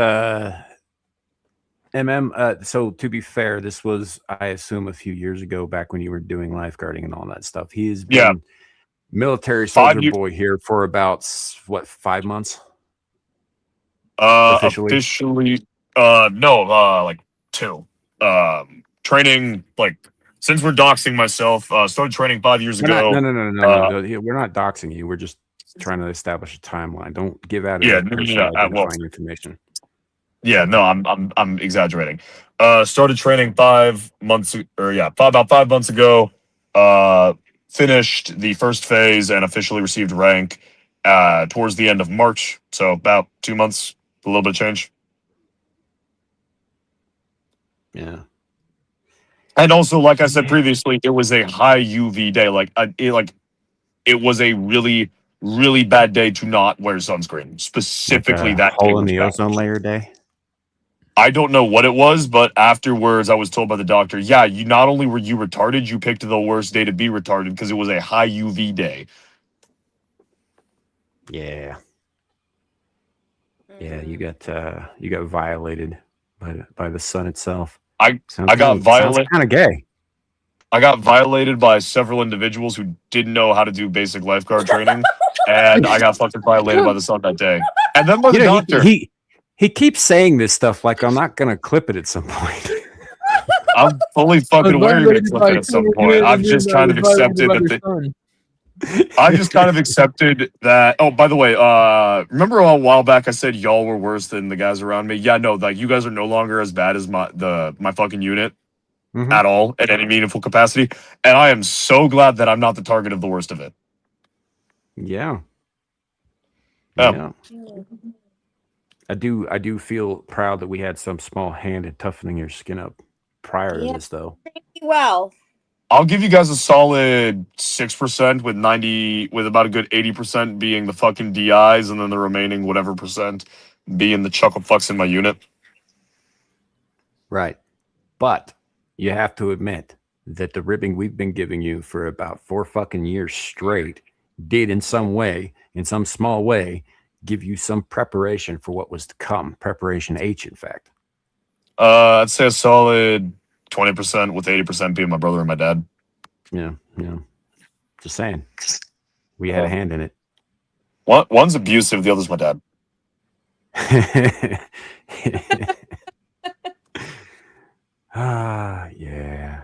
MM. So to be fair, this was, I assume, a few years ago, back when you were doing lifeguarding and all that stuff. He has been military soldier boy here for about, what, 5 months? Officially, no, like 2. Training, like, since we're doxing myself, started training 5 years ago. No. We're not doxing you. We're just trying to establish a timeline. Don't give out information. Yeah, no, I'm exaggerating. Started training 5 months, about 5 months ago. Finished the first phase and officially received rank towards the end of March. So about 2 months, a little bit of change. Yeah. And also, like I said previously, it was a high UV day. It was a really, really bad day to not wear sunscreen. Specifically, that hole in the ozone layer day. I don't know what it was, but afterwards, I was told by the doctor, "Yeah, you not only were you retarded, you picked the worst day to be retarded because it was a high UV day." Yeah. Yeah, you got violated by the sun itself. I got violated. Kind of gay. I got violated by several individuals who didn't know how to do basic lifeguard training, and I got fucking violated by the sun that day. And then by the doctor. He keeps saying this stuff like I'm not gonna clip it at some point. I'm fully fucking aware you're gonna clip it at some point. I've just kind of accepted that. I just kind of accepted that. Oh, by the way, remember a while back I said y'all were worse than the guys around me? Yeah, no, like you guys are no longer as bad as my fucking unit at all at any meaningful capacity, and I am so glad that I'm not the target of the worst of it. Yeah. Yeah. Yeah. I do feel proud that we had some small hand in toughening your skin up prior to Yeah. this, though. Well, I'll give you guys a solid 6% with about a good 80% being the fucking DIs, and then the remaining whatever percent being the chuckle fucks in my unit. Right. But you have to admit that the ribbing we've been giving you for about 4 fucking years straight did in some way, in some small way, give you some preparation for what was to come. Preparation H, in fact. I'd say a solid 20%, with 80% being my brother and my dad. Yeah. Just saying. We had a hand in it. One's abusive, the other's my dad. Yeah.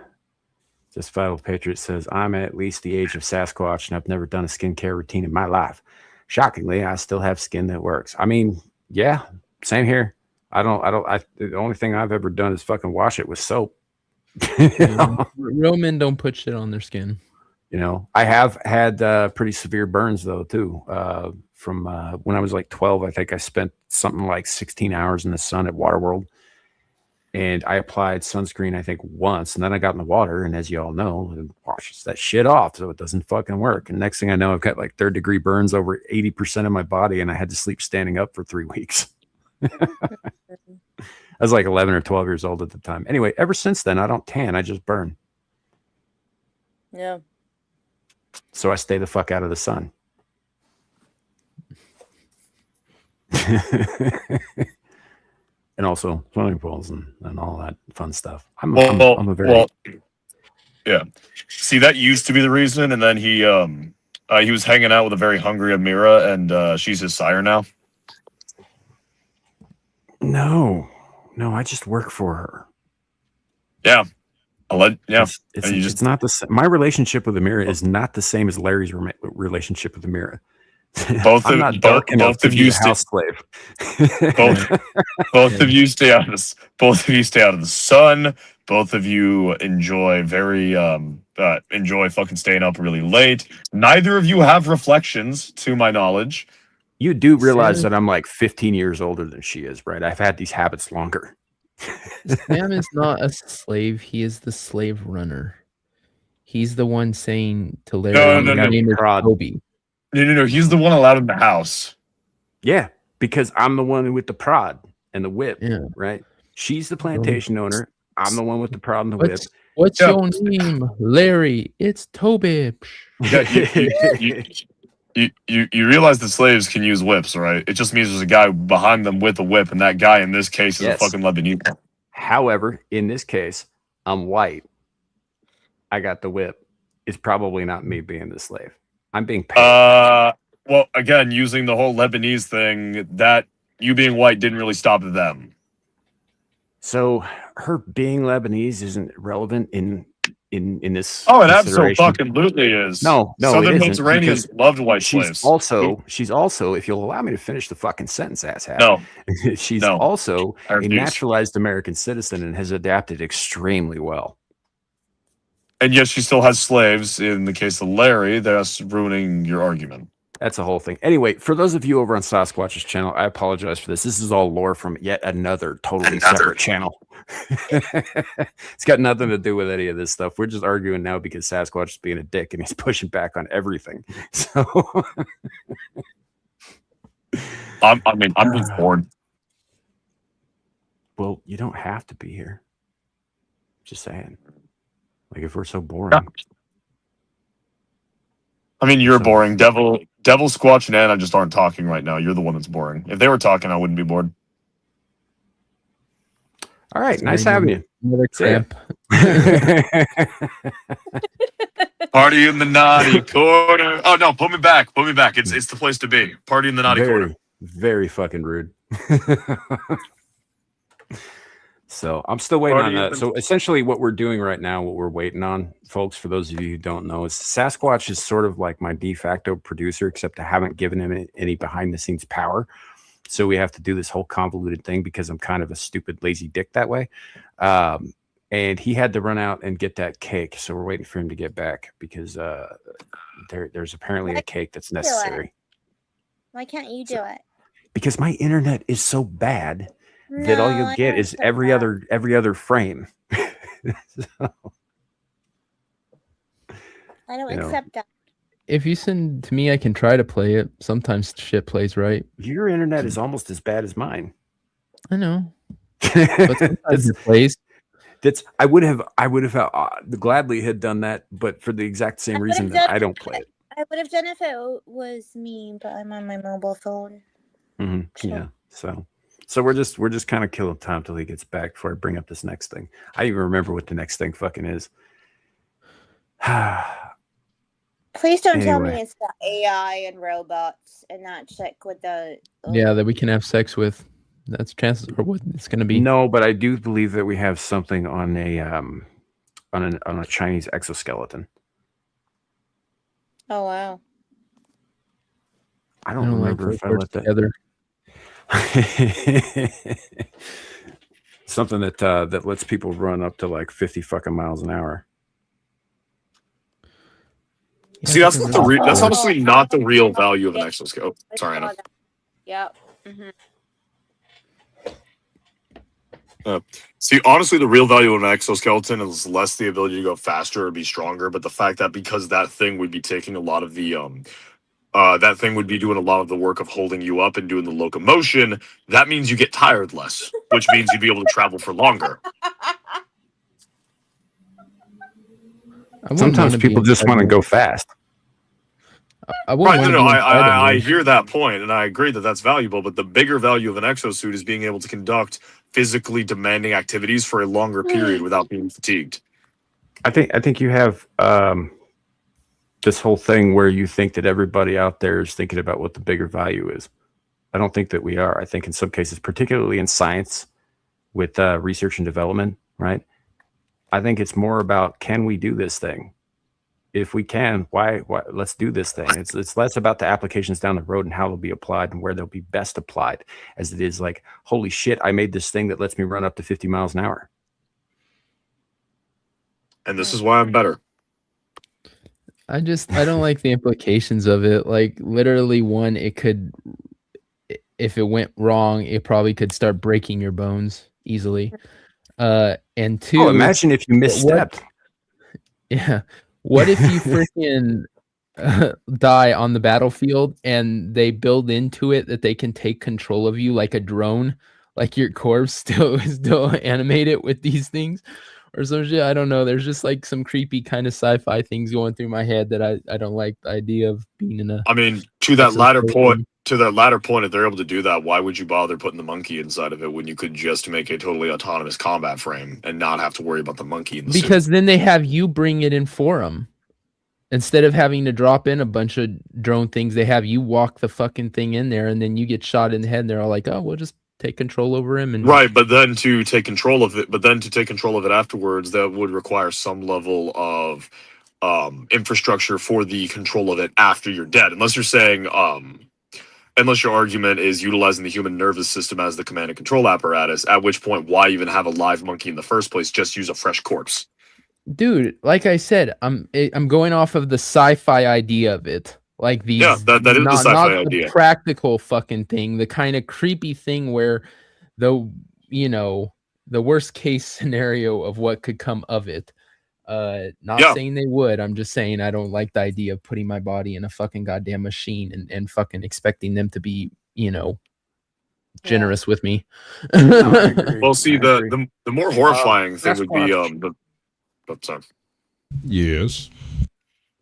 Just Vital Patriot says, I'm at least the age of Sasquatch and I've never done a skincare routine in my life. Shockingly, I still have skin that works. I mean, yeah, same here. The only thing I've ever done is fucking wash it with soap. Real men don't put shit on their skin. You know, I have had pretty severe burns though too. From when I was like 12, I think I spent something like 16 hours in the sun at Waterworld, and I applied sunscreen I think once, and then I got in the water, and as you all know, it washes that shit off, so it doesn't fucking work. And next thing I know, I've got like 3rd-degree burns over 80% of my body, and I had to sleep standing up for 3 weeks. I was like 11 or 12 years old at the time. Anyway, ever since then, I don't tan, I just burn. yeah. So I stay the fuck out of the sun. And also swimming pools and all that fun stuff. I'm a very yeah. See, that used to be the reason, and then he was hanging out with a very hungry Amira, and she's his sire now. No, I just work for her. Yeah. It's not the same. My relationship with Amira is not the same as Larry's relationship with Amira. I'm not dark enough to be a house slave. Both of you stay out of this. Both of you stay out of the sun. Both of you enjoy fucking staying up really late. Neither of you have reflections, to my knowledge. You do realize that I'm like 15 years older than she is, right? I've had these habits longer. Sam is not a slave. He is the slave runner. He's the one saying to Larry, No. "Your name is Toby." No. He's the one allowed in the house. Yeah, because I'm the one with the prod and the whip, Yeah. right? She's the plantation owner. I'm the one with the prod and the whip. What's your name, Larry? It's Toby. You realize that slaves can use whips, right? It just means there's a guy behind them with a whip, and that guy in this case is a fucking Lebanese. However, in this case, I'm white. I got the whip. It's probably not me being the slave. I'm being paid. Well, again, using the whole Lebanese thing, that you being white didn't really stop them. So her being Lebanese isn't relevant in this. Oh, it absolutely is. No, Southern it Mediterraneans loved white slaves. She's also, if you'll allow me to finish the fucking sentence, asshat. No, she's no. also a naturalized American citizen and has adapted extremely well. And yes, she still has slaves. In the case of Larry, that's ruining your argument. That's the whole thing. Anyway, for those of you over on Sasquatch's channel, I apologize for this. This is all lore from yet another totally separate channel. It's got nothing to do with any of this stuff. We're just arguing now because Sasquatch is being a dick and he's pushing back on everything. So, I'm just bored. Well, you don't have to be here. Just saying. Like, if we're so boring. Yeah. I mean, you're boring. Devil, Squatch, and Anna just aren't talking right now. You're the one that's boring. If they were talking, I wouldn't be bored. All right, nice having you. Another cramp. Party in the naughty corner. Oh no, put me back. It's the place to be. Party in the naughty corner. Very fucking rude. So I'm still waiting on that. So essentially what we're doing right now, what we're waiting on, folks, for those of you who don't know, is Sasquatch is sort of like my de facto producer, except I haven't given him any behind the scenes power. So we have to do this whole convoluted thing because I'm kind of a stupid, lazy dick that way. and he had to run out and get that cake. So we're waiting for him to get back because there's apparently a cake that's necessary. Why can't you do it? Because my internet is so bad that all you'll get is every other frame. So, I don't accept that. If you send to me, I can try to play it. Sometimes shit plays right. Your internet is almost as bad as mine. I know. But sometimes it plays. I would have gladly had done that, but for the exact same reason that I don't play it. I would have done if it was me, but I'm on my mobile phone. Mm-hmm. Yeah. So we're just kind of killing time till he gets back before I bring up this next thing. I even remember what the next thing fucking is. Please don't tell me it's the AI and robots and that chick with the. Yeah, that we can have sex with. That's chances are what it's going to be. No, but I do believe that we have something on a Chinese exoskeleton. Oh wow! I don't remember if I let that. Together. Something that lets people run up to like 50 fucking miles an hour. Yeah, see, that's not that's honestly not the real value of an exoskeleton. Oh, sorry, Anna. Yep. Mm-hmm. See, honestly, the real value of an exoskeleton is less the ability to go faster or be stronger, but the fact that because that thing would be taking a lot of the that thing would be doing a lot of the work of holding you up and doing the locomotion. That means you get tired less, which means you'd be able to travel for longer. Sometimes people just want to go fast. I hear that point, and I agree that that's valuable. But the bigger value of an exosuit is being able to conduct physically demanding activities for a longer period without being fatigued. I think you have this whole thing where you think that everybody out there is thinking about what the bigger value is. I don't think that we are. I think in some cases, particularly in science, with research and development, right? I think it's more about, can we do this thing? If we can, why let's do this thing. It's less about the applications down the road and how they'll be applied and where they'll be best applied, as it is like, holy shit, I made this thing that lets me run up to 50 miles an hour. And this is why I'm better. I don't like the implications of it. Like, literally, one, it could, if it went wrong, it probably could start breaking your bones easily. And two, imagine if you misstepped. Yeah. What if you freaking die on the battlefield and they build into it that they can take control of you like a drone, like your corpse still animated with these things or some shit? I don't know. There's just like some creepy kind of sci-fi things going through my head that I don't like the idea of being in a. I mean, to that latter point, if they're able to do that, why would you bother putting the monkey inside of it when you could just make a totally autonomous combat frame and not have to worry about the monkey in the because suit? Then they have you bring it in for them. Instead of having to drop in a bunch of drone things, they have you walk the fucking thing in there and then you get shot in the head and they're all like, oh, we'll just take control over him. And right, but then to take control of it afterwards, that would require some level of infrastructure for the control of it after you're dead. Unless you're saying unless your argument is utilizing the human nervous system as the command and control apparatus, at which point, why even have a live monkey in the first place? Just use a fresh corpse. Dude, like I said, I'm going off of the sci-fi idea of it. Like these, that is the sci-fi idea. The practical fucking thing, the kind of creepy thing where the worst case scenario of what could come of it. Saying they would. I'm just saying I don't like the idea of putting my body in a fucking goddamn machine and fucking expecting them to be, generous with me. Well, see, the more horrifying thing would be sorry. Yes.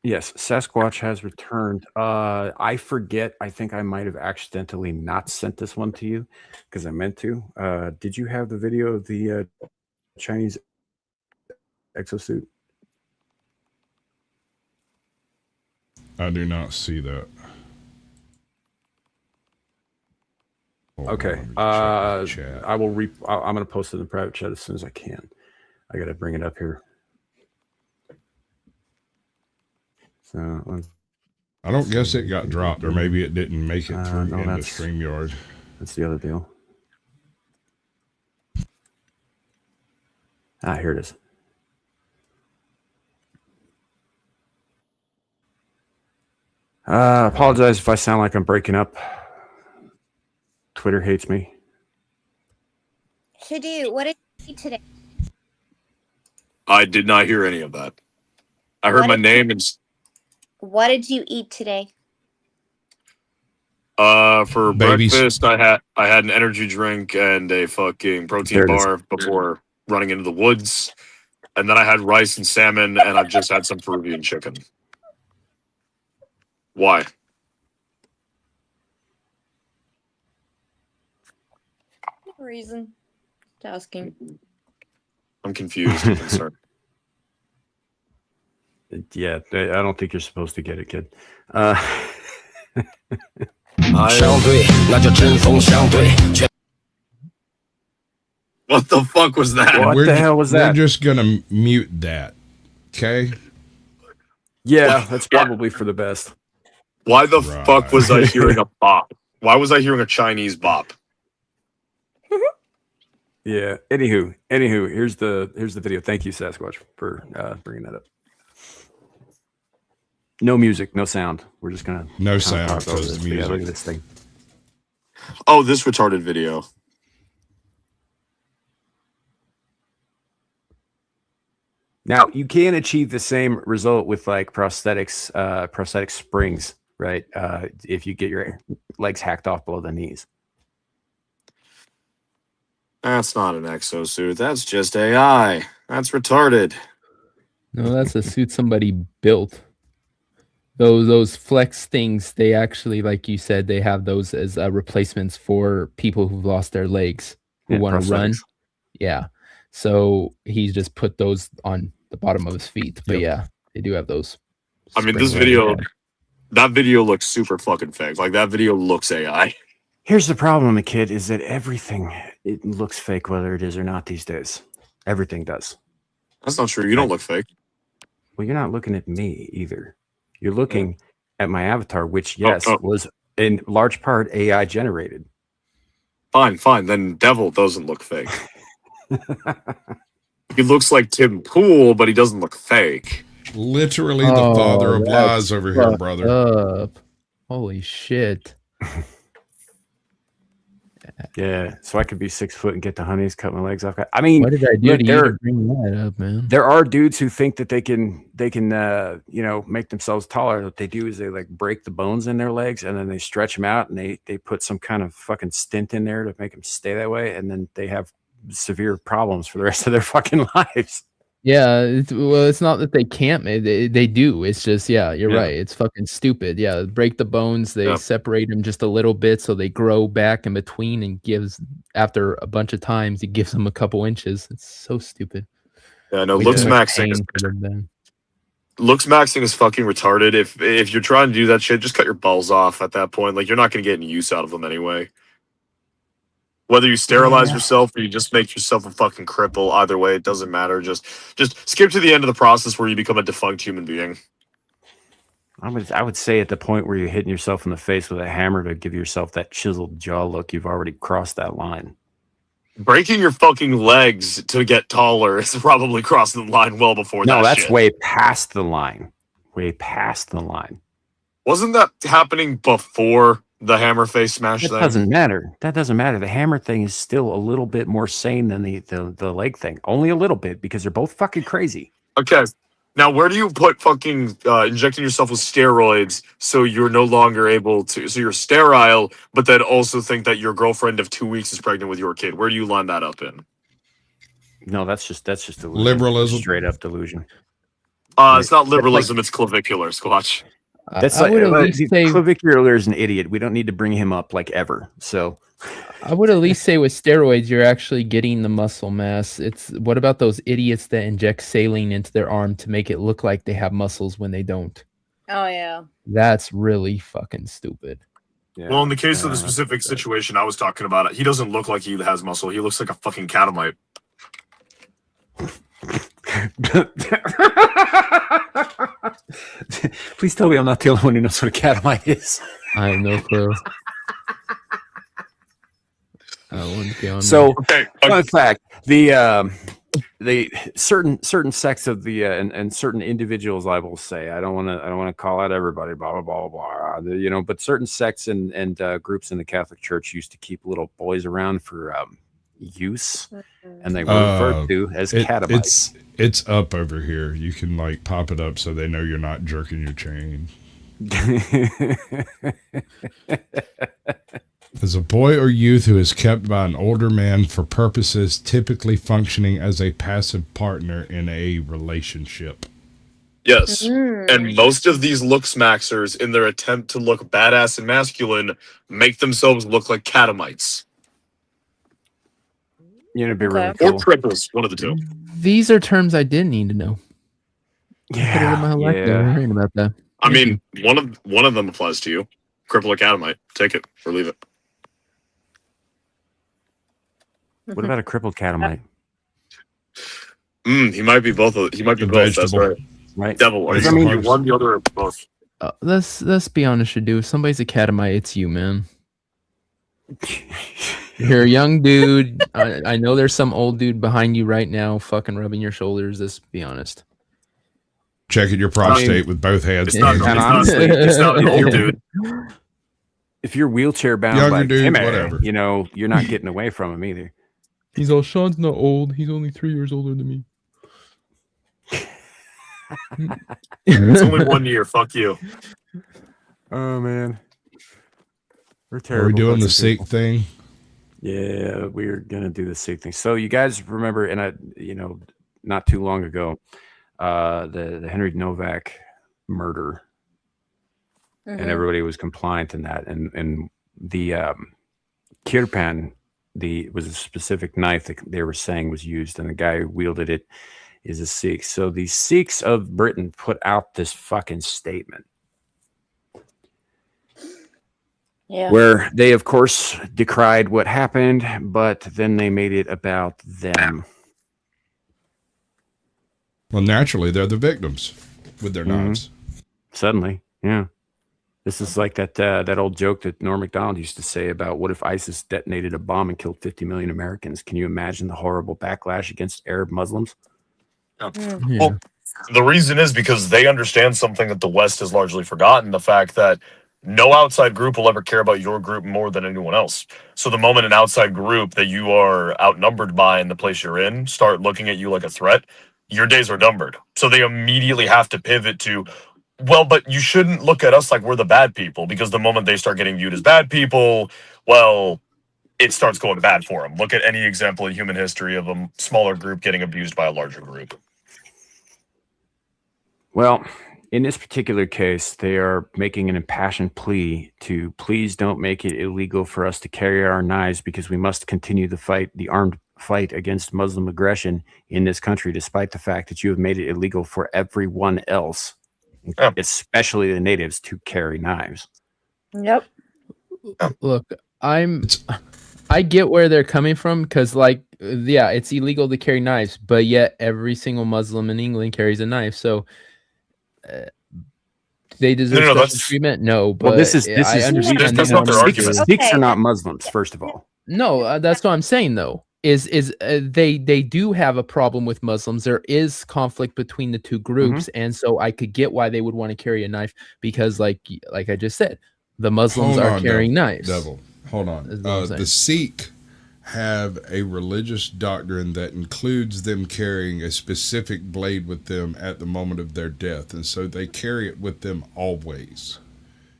Yes, Sasquatch has returned. I forget. I think I might have accidentally not sent this one to you because I meant to. Did you have the video of the Chinese exosuit? I do not see that. Okay. I will. I'm going to post it in the private chat as soon as I can. I got to bring it up here. So I don't guess it got dropped, or maybe it didn't make it through into StreamYard. That's the other deal. Ah, here it is. Apologize if I sound like I'm breaking up. Twitter hates me. Shadu, what did you eat today? I did not hear any of that. I heard my name and What did you eat today? for Babies. breakfast I had an energy drink and a fucking protein bar before running into the woods. And then I had rice and salmon, and I've just had some Peruvian chicken. Why? No reason. Just asking. I'm confused and concerned. Yeah, I don't think you're supposed to get it, kid. What the fuck was that? What the hell was that? We're just gonna mute that. Okay. Yeah, that's probably for the best. Why the fuck was I hearing a bop? Why was I hearing a Chinese bop? Yeah. Anywho, here's the video. Thank you, Sasquatch, for bringing that up. No music, no sound. We're just gonna no sound. Talk over this. Yeah, look at this thing. Oh, this retarded video. Now you can achieve the same result with like prosthetics, prosthetic springs, right? If you get your legs hacked off below the knees. That's not an exosuit. That's just AI. That's retarded. No, that's a suit somebody built. Those flex things, they actually, like you said, they have those as replacements for people who've lost their legs who want to run. Yeah. So he's just put those on the bottom of his feet. But yeah, they do have those. I mean, this video, that video looks super fucking fake. Like, that video looks AI. Here's the problem, kid, is that everything, it looks fake whether it is or not these days. Everything does. That's not true. You don't look fake. Well, you're not looking at me either. You're looking at my avatar, which, yes, was in large part AI generated. Fine. Then Devil doesn't look fake. He looks like Tim Pool, but he doesn't look fake. Literally the father of lies over here, brother. Holy shit. Yeah, so I could be 6 foot and get the honeys, cut my legs off. I mean, what did I do to bring that up, man? There are dudes who think that they can make themselves taller. What they do is they like break the bones in their legs and then they stretch them out and they put some kind of fucking stint in there to make them stay that way, and then they have severe problems for the rest of their fucking lives. Yeah, it's not that they can't. They do. It's just, you're right. It's fucking stupid. Yeah, break the bones. They separate them just a little bit so they grow back in between, and after a bunch of times, it gives them a couple inches. It's so stupid. Yeah, no, looks maxing is fucking retarded. If you're trying to do that shit, just cut your balls off at that point. Like, you're not going to get any use out of them anyway. Whether you sterilize yourself or you just make yourself a fucking cripple, either way, it doesn't matter. Just skip to the end of the process where you become a defunct human being. I would say at the point where you're hitting yourself in the face with a hammer to give yourself that chiseled jaw look, you've already crossed that line. Breaking your fucking legs to get taller is probably crossing the line well before that. No, that's shit. way past the line. Way past the line. Wasn't that happening before the hammer face smash thing? That doesn't matter. That doesn't matter. The hammer thing is still a little bit more sane than the leg thing. Only a little bit, because they're both fucking crazy. Okay. Now, where do you put fucking injecting yourself with steroids so you're no longer able to, so you're sterile, but then also think that your girlfriend of 2 weeks is pregnant with your kid? Where do you line that up in? No, that's just delusion. Liberalism. Straight up delusion. It's not liberalism, it's clavicular, Squatch. That's I would at least say clavicular is an idiot. We don't need to bring him up like ever. So I would at least say with steroids, you're actually getting the muscle mass. What about those idiots that inject saline into their arm to make it look like they have muscles when they don't? Oh yeah. That's really fucking stupid. Yeah. Well, in the case of the specific situation I was talking about, he doesn't look like he has muscle. He looks like a fucking catamite. Please tell me I'm not the only one who knows what a catamite is. I have no clue. So, fun fact: they certain sects of the and certain individuals, I will say, I don't want to call out everybody, blah blah blah blah, you know, but certain sects and groups in the Catholic Church used to keep little boys around for use, and they were referred to as catamites. It's up over here. You can like pop it up so they know you're not jerking your chain. As a boy or youth who is kept by an older man for purposes typically functioning as a passive partner in a relationship. Yes. And most of these look smaxers, in their attempt to look badass and masculine, make themselves look like catamites. You know, be really cool. Or cripples, one of the two. These are terms I didn't need to know. Yeah, put it in my elective. Reading about that. I mean, one of them applies to you. Cripple or catamite. Take it or leave it. What about a crippled catamite? He might be both. He might be both. That's right. Right. Devil. I mean, you one, the other, or both. Let's be honest, Shadu. If somebody's a catamite, it's you, man. You're a young dude. I know there's some old dude behind you right now, fucking rubbing your shoulders. Let's be honest. Checking your prostate with both hands. It's not an old dude. If you're wheelchair bound, younger like dude, Timmy, whatever. You know, you're not getting away from him either. He's all, Sean's not old. He's only 3 years older than me. It's only 1 year. Fuck you. Oh man, we're terrible. Are we doing the Sikh thing? Yeah, we're gonna do the Sikh thing. So you guys remember, and not too long ago, the Henry Novak murder, and everybody was compliant in that, and the kirpan, was a specific knife that they were saying was used, and the guy who wielded it is a Sikh. So the Sikhs of Britain put out this fucking statement. Yeah. Where they, of course, decried what happened, but then they made it about them. Well, naturally, they're the victims with their knives. Suddenly, yeah. This is like that old joke that Norm Macdonald used to say about what if ISIS detonated a bomb and killed 50 million Americans? Can you imagine the horrible backlash against Arab Muslims? Yeah. Well, the reason is because they understand something that the West has largely forgotten, the fact that no outside group will ever care about your group more than anyone else. So the moment an outside group that you are outnumbered by in the place you're in start looking at you like a threat, your days are numbered. So they immediately have to pivot to, well, but you shouldn't look at us like we're the bad people, because the moment they start getting viewed as bad people, well, it starts going bad for them. Look at any example in human history of a smaller group getting abused by a larger group. Well, in this particular case, they are making an impassioned plea to please don't make it illegal for us to carry our knives, because we must continue the armed fight against Muslim aggression in this country, despite the fact that you have made it illegal for everyone else, especially the natives, to carry knives. Yep. Look, I get where they're coming from, because, like, yeah, it's illegal to carry knives, but yet every single Muslim in England carries a knife. So they deserve special treatment. No, but this is I understand that's not their argument. Sikhs are not Muslims, first of all. No, that's what I'm saying, though. They do have a problem with Muslims. There is conflict between the two groups, and so I could get why they would want to carry a knife, because, like I just said, the Muslims are carrying knives. Devil, hold on. The Sikh have a religious doctrine that includes them carrying a specific blade with them at the moment of their death, and so they carry it with them always.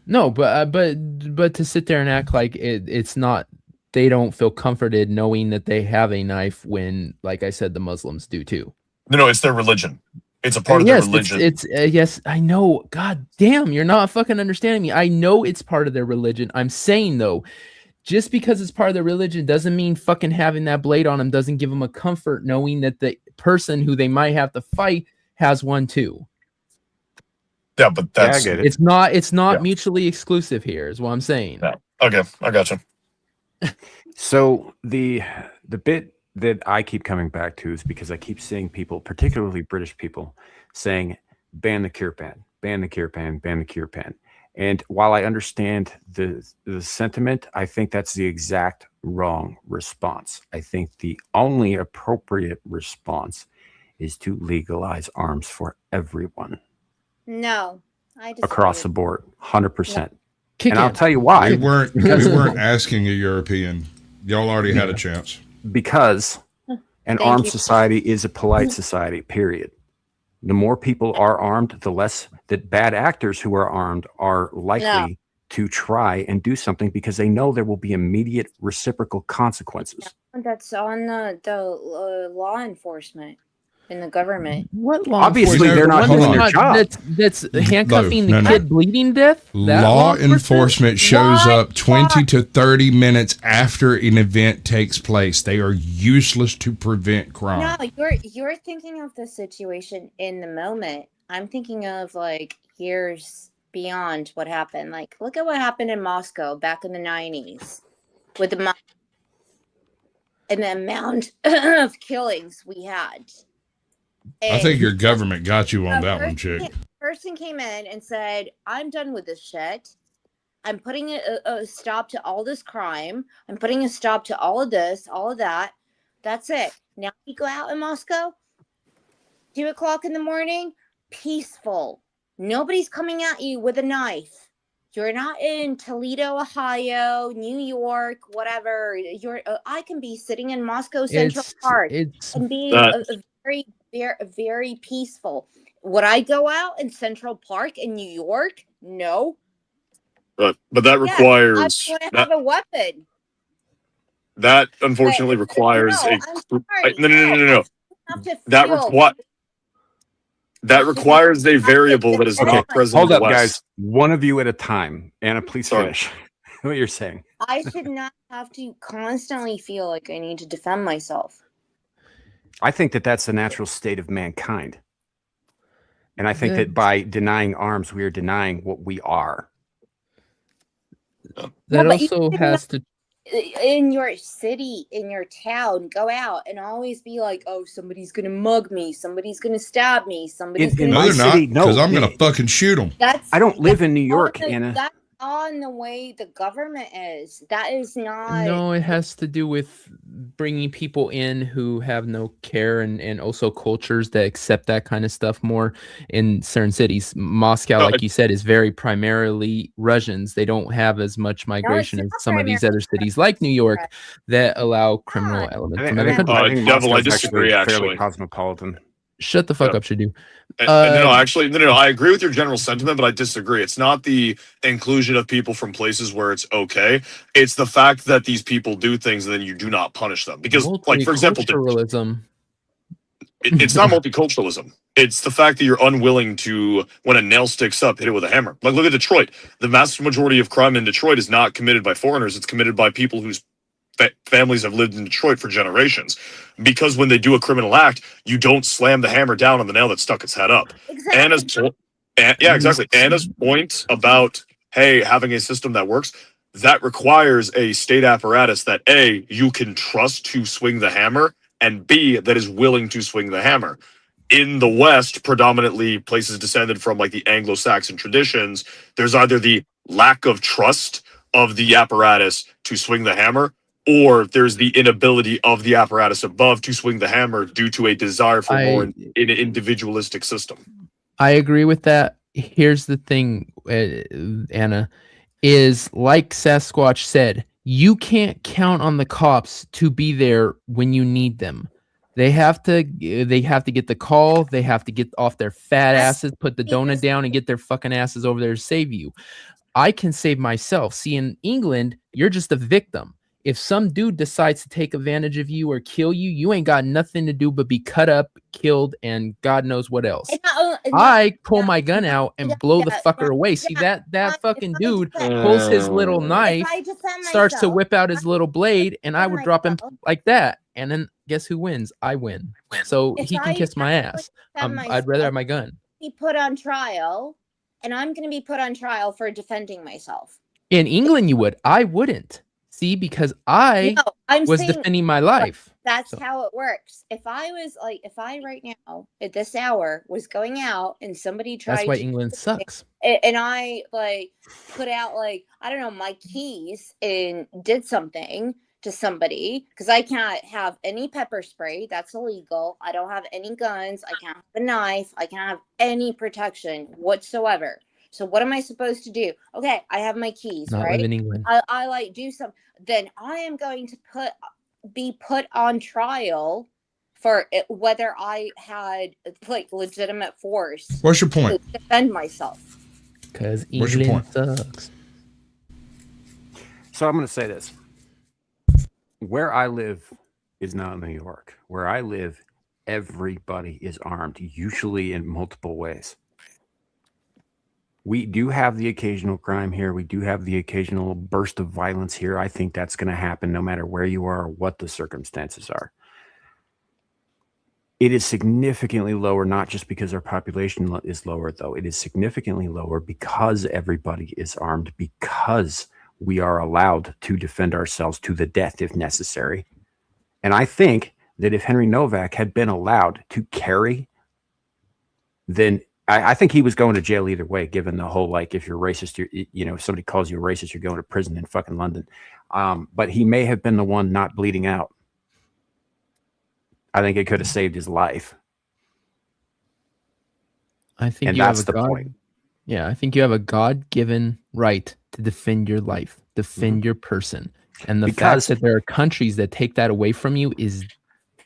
No, but to sit there and act like it's not. They don't feel comforted knowing that they have a knife when, like I said, the Muslims do too. No, it's their religion. It's a part of their religion. It's yes, I know. God damn, you're not fucking understanding me. I know it's part of their religion. I'm saying, though, just because it's part of their religion doesn't mean fucking having that blade on them doesn't give them a comfort knowing that the person who they might have to fight has one too. Yeah, but that's it's not mutually exclusive here, is what I'm saying. Yeah. Okay, I gotcha. So the bit that I keep coming back to is because I keep seeing people, particularly British people, saying ban the kirpan, ban the kirpan, ban the kirpan. And while I understand the sentiment, I think that's the exact wrong response. I think the only appropriate response is to legalize arms for everyone No, I disagree. across the board, 100%. Kick And I'll it. tell you why. We weren't asking a European. Y'all already had a chance. Because an Thank armed you. society is a polite society, period. The more people are armed, the less that bad actors who are armed are likely to try and do something because they know there will be immediate reciprocal consequences. That's on the law enforcement in the government. What law Obviously, enforcement? they're not The one doing their job. That's handcuffing No, the no. kid bleeding death. That Law enforcement shows up 20 to 30 minutes after an event takes place. They are useless to prevent crime. No, you're thinking of the situation in the moment. I'm thinking of like years beyond what happened. Like, look at what happened in Moscow back in the 90s with the amount of killings we had. I think your government got you on that one, chick. Person came in and said, I'm done with this shit. I'm putting a stop to all this crime. I'm putting a stop to all of this, all of that. That's it. Now you go out in Moscow, 2:00 in the morning, peaceful. Nobody's coming at you with a knife. You're not in Toledo, Ohio, New York, whatever. I can be sitting in Moscow Central Park and be very, very, very peaceful. Would I go out in Central Park in New York? No. But that requires I want to have a weapon. That unfortunately requires no. That requires a variable that is not present. Hold in up, the West. guys. One of you at a time. Anna, please finish what you're saying. I should not have to constantly feel like I need to defend myself. I think that that's the natural state of mankind. And I think that by denying arms, we are denying what we are. That also has to... In your city, in your town, go out and always be like, oh, somebody's going to mug me. Somebody's going to stab me. Somebody's going to... No, they're not, because I'm going to fucking shoot them. I don't live in New York, Anna. That's on the way the government is. That is not... No, it has to do with bringing people in who have no care and also cultures that accept that kind of stuff more in certain cities. Moscow, like you said, is very primarily Russians. They don't have as much migration as some of these other cities like New York that allow criminal elements. Devil, I disagree, actually. Cosmopolitan. Shut the fuck up, Shadu. No, I agree with your general sentiment, but I disagree. It's not the inclusion of people from places where it's okay. It's the fact that these people do things and then you do not punish them. Because, like, for example, it's not multiculturalism. It's the fact that you're unwilling to, when a nail sticks up, hit it with a hammer. Like, look at Detroit. The vast majority of crime in Detroit is not committed by foreigners. It's committed by people whose families have lived in Detroit for generations, because when they do a criminal act, you don't slam the hammer down on the nail that stuck its head up. Exactly. Anna's point about, hey, having a system that works, that requires a state apparatus that A, you can trust to swing the hammer, and B, that is willing to swing the hammer. In the West, predominantly places descended from like the Anglo-Saxon traditions, there's either the lack of trust of the apparatus to swing the hammer, or there's the inability of the apparatus above to swing the hammer due to a desire for more in an individualistic system. I agree with that. Here's the thing, Anna, is like Sasquatch said, you can't count on the cops to be there when you need them. They have to get the call. They have to get off their fat asses, put the donut down, and get their fucking asses over there to save you. I can save myself. See, in England, you're just a victim. If some dude decides to take advantage of you or kill you, you ain't got nothing to do but be cut up, killed, and God knows what else. I pull my gun out and blow the fucker away. See, that fucking dude pulls his little knife, starts to whip out his little blade, and I would drop him like that. And then guess who wins? I win. So he can kiss my ass. I'd rather have my gun. Be put on trial, and I'm going to be put on trial for defending myself. In England, you would. I wouldn't. See, because I was defending my life. That's how it works. If I right now at this hour was going out and somebody tried, that's why England sucks. And I like put out like, I don't know, my keys and did something to somebody, because I can't have any pepper spray. That's illegal. I don't have any guns. I can't have a knife. I can't have any protection whatsoever. So what am I supposed to do? Okay, I have my keys, Not right? live in England. I like do some. Then I am going to be put on trial for whether I had like legitimate force. What's your point? To defend myself. Because What's your England point? sucks. So I'm going to say this. Where I live is not New York. Where I live, everybody is armed, usually in multiple ways. We do have the occasional crime here. We do have the occasional burst of violence here. I think that's going to happen no matter where you are or what the circumstances are. It is significantly lower, not just because our population is lower, though. It is significantly lower because everybody is armed, because we are allowed to defend ourselves to the death if necessary. And I think that if Henry Novak had been allowed to carry, then I think he was going to jail either way, given the whole, like, if you're racist, if somebody calls you a racist, you're going to prison in fucking London. But he may have been the one not bleeding out. I think it could have saved his life. I think and you that's have a the point. Yeah, I think you have a God-given right to defend your life, defend your person. And the fact that there are countries that take that away from you is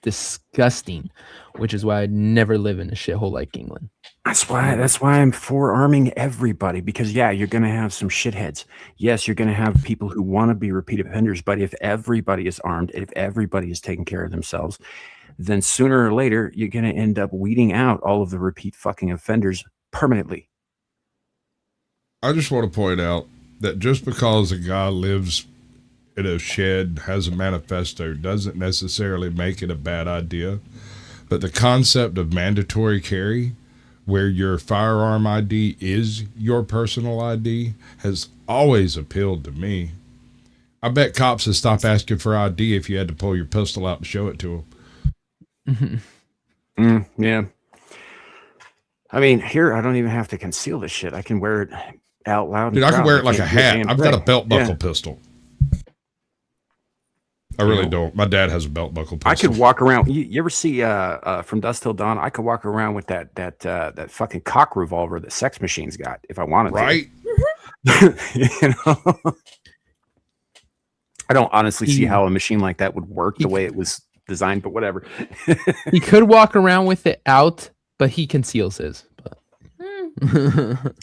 disgusting, which is why I'd never live in a shithole like England. That's why I'm for arming everybody, because yeah, you're going to have some shitheads. Yes, you're going to have people who want to be repeat offenders, but if everybody is armed, if everybody is taking care of themselves, then sooner or later you're going to end up weeding out all of the repeat fucking offenders permanently. I just want to point out that just because a guy lives in a shed, has a manifesto, doesn't necessarily make it a bad idea. But the concept of mandatory carry, where your firearm ID is your personal ID, has always appealed to me. I bet cops would stop asking for ID if you had to pull your pistol out and show it to them. Yeah. I mean, here, I don't even have to conceal this shit. I can wear it out loud. Dude, I can wear it like a hat. I've got a belt buckle pistol. I really don't. My dad has a belt buckle pistol. I could walk around. You ever see From Dusk Till Dawn? I could walk around with that fucking cock revolver that Sex Machine's got if I wanted to. Right? You know? I don't honestly see how a machine like that would work the way it was designed, but whatever. He could walk around with it out, but he conceals his. But.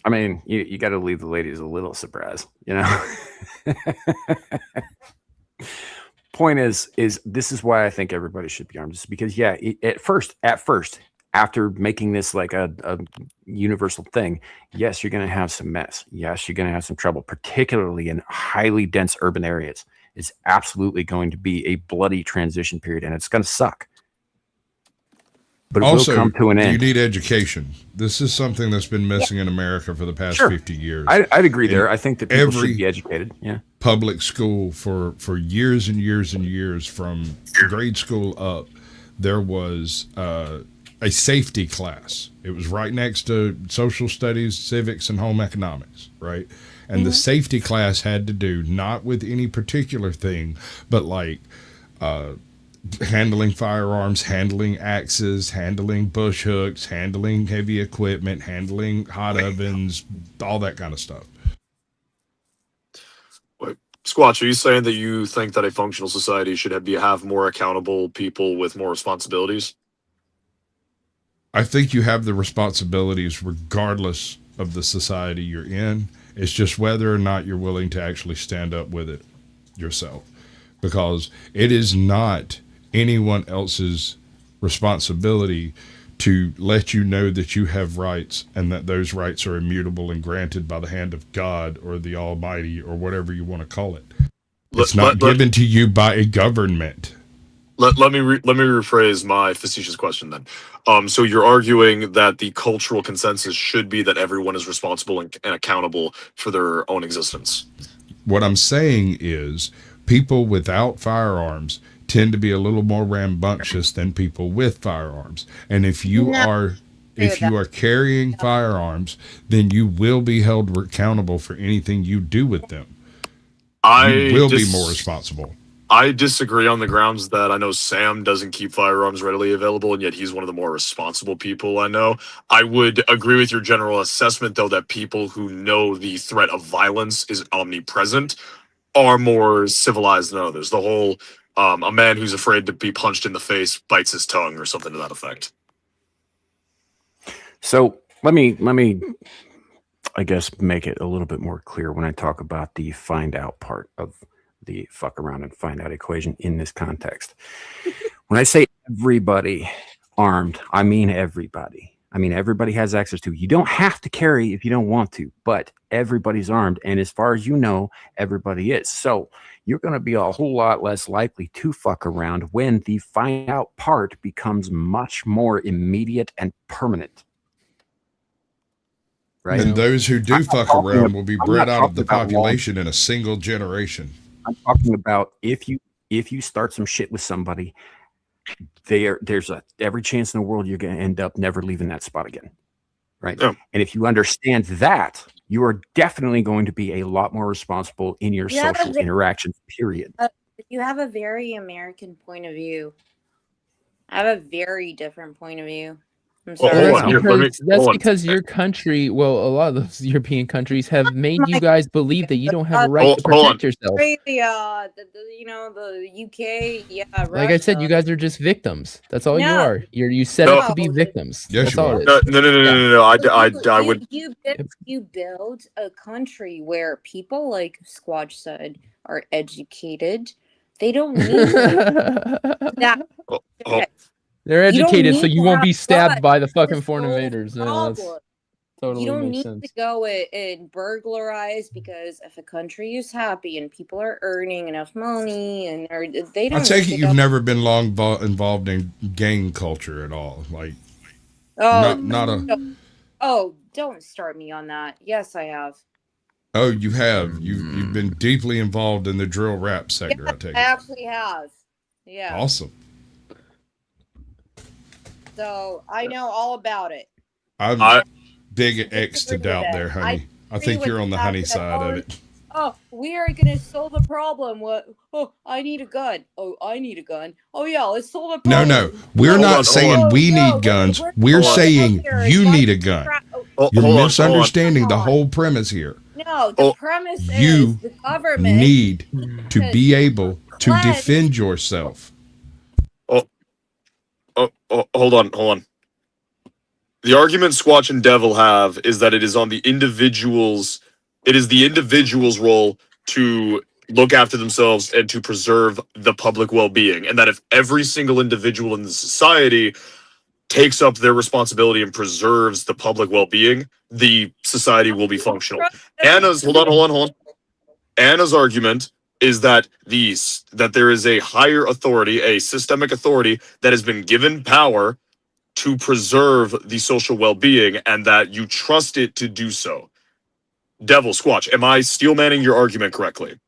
I mean, you got to leave the ladies a little surprised, you know? Point is this is why I think everybody should be armed. Just because, yeah, at first, after making this like a universal thing, yes, you're going to have some mess. Yes, you're going to have some trouble, particularly in highly dense urban areas. It's absolutely going to be a bloody transition period, and it's going to suck. But it will come to an end. You need education. This is something that's been missing in America for the past 50 years. I'd agree there. I think that people should be educated. Yeah. Public school for years and years and years, from grade school up, there was a safety class. It was right next to social studies, civics, and home economics, right? And the safety class had to do not with any particular thing, but like handling firearms, handling axes, handling bush hooks, handling heavy equipment, handling hot ovens, all that kind of stuff. Wait, Squatch, are you saying that you think that a functional society should have more accountable people with more responsibilities? I think you have the responsibilities regardless of the society you're in. It's just whether or not you're willing to actually stand up with it yourself, because it is not anyone else's responsibility to let you know that you have rights and that those rights are immutable and granted by the hand of God or the Almighty or whatever you want to call it. It's not given to you by a government. Let me rephrase my facetious question then. So you're arguing that the cultural consensus should be that everyone is responsible and accountable for their own existence. What I'm saying is people without firearms tend to be a little more rambunctious than people with firearms. And if you are carrying firearms, then you will be held accountable for anything you do with them. You will be more responsible. I disagree on the grounds that I know Sam doesn't keep firearms readily available, and yet he's one of the more responsible people I know. I would agree with your general assessment, though, that people who know the threat of violence is omnipresent are more civilized than others. The whole a man who's afraid to be punched in the face bites his tongue or something to that effect. So let me I guess make it a little bit more clear when I talk about the find out part of the fuck around and find out equation in this context. When I say everybody armed, I mean everybody. I mean everybody has access to. You don't have to carry if you don't want to, but everybody's armed, and as far as you know, everybody is. So you're going to be a whole lot less likely to fuck around when the find out part becomes much more immediate and permanent. Right? And those who do fuck around will be bred out of the population in a single generation. I'm talking about if you start some shit with somebody, there's every chance in the world you're going to end up never leaving that spot again, right? Yeah. And if you understand that, you are definitely going to be a lot more responsible in your social interactions. Period. You have a very American point of view. I have a very different point of view. I'm sorry. That's because your country, well, a lot of those European countries have made you guys believe that you don't have a right to protect yourself. Australia, the UK, yeah. Russia. Like I said, you guys are just victims. That's all you are. You set up to be victims. Yes, that's all it No, is. no. I would. You build a country where people, like Squatch said, are educated. They don't need that. They're educated, so you won't be stabbed by the fucking This foreign whole invaders. problem. Totally You don't makes need sense. to go and burglarize, because if a country is happy and people are earning enough money and they don't. I take it you've never been long involved in gang culture at all, like. Oh, don't start me on that. Yes, I have. Oh, you have. You've been deeply involved in the drill rap sector. I take it. I actually have. Yeah. Awesome. So I know all about it. I'm big X to doubt there, honey. I think you're on the honey side of it. Oh, we are going to solve a problem. What? Oh, I need a gun. Oh, I need a gun. Oh, yeah, let's solve a problem. No. We're not saying we need guns. We're saying you need a gun. You're misunderstanding the whole premise here. No, the premise you is the government need to be able to defend yourself. Hold on. The argument Squatch and Devil have is that it is on the individual's. It is the individual's role to look after themselves and to preserve the public well-being, and that if every single individual in the society takes up their responsibility and preserves the public well-being, the society will be functional. Hold on. Anna's argument is that there is a higher authority, a systemic authority that has been given power to preserve the social well-being, and that you trust it to do so. Devil, Squatch, am I steel-manning your argument correctly?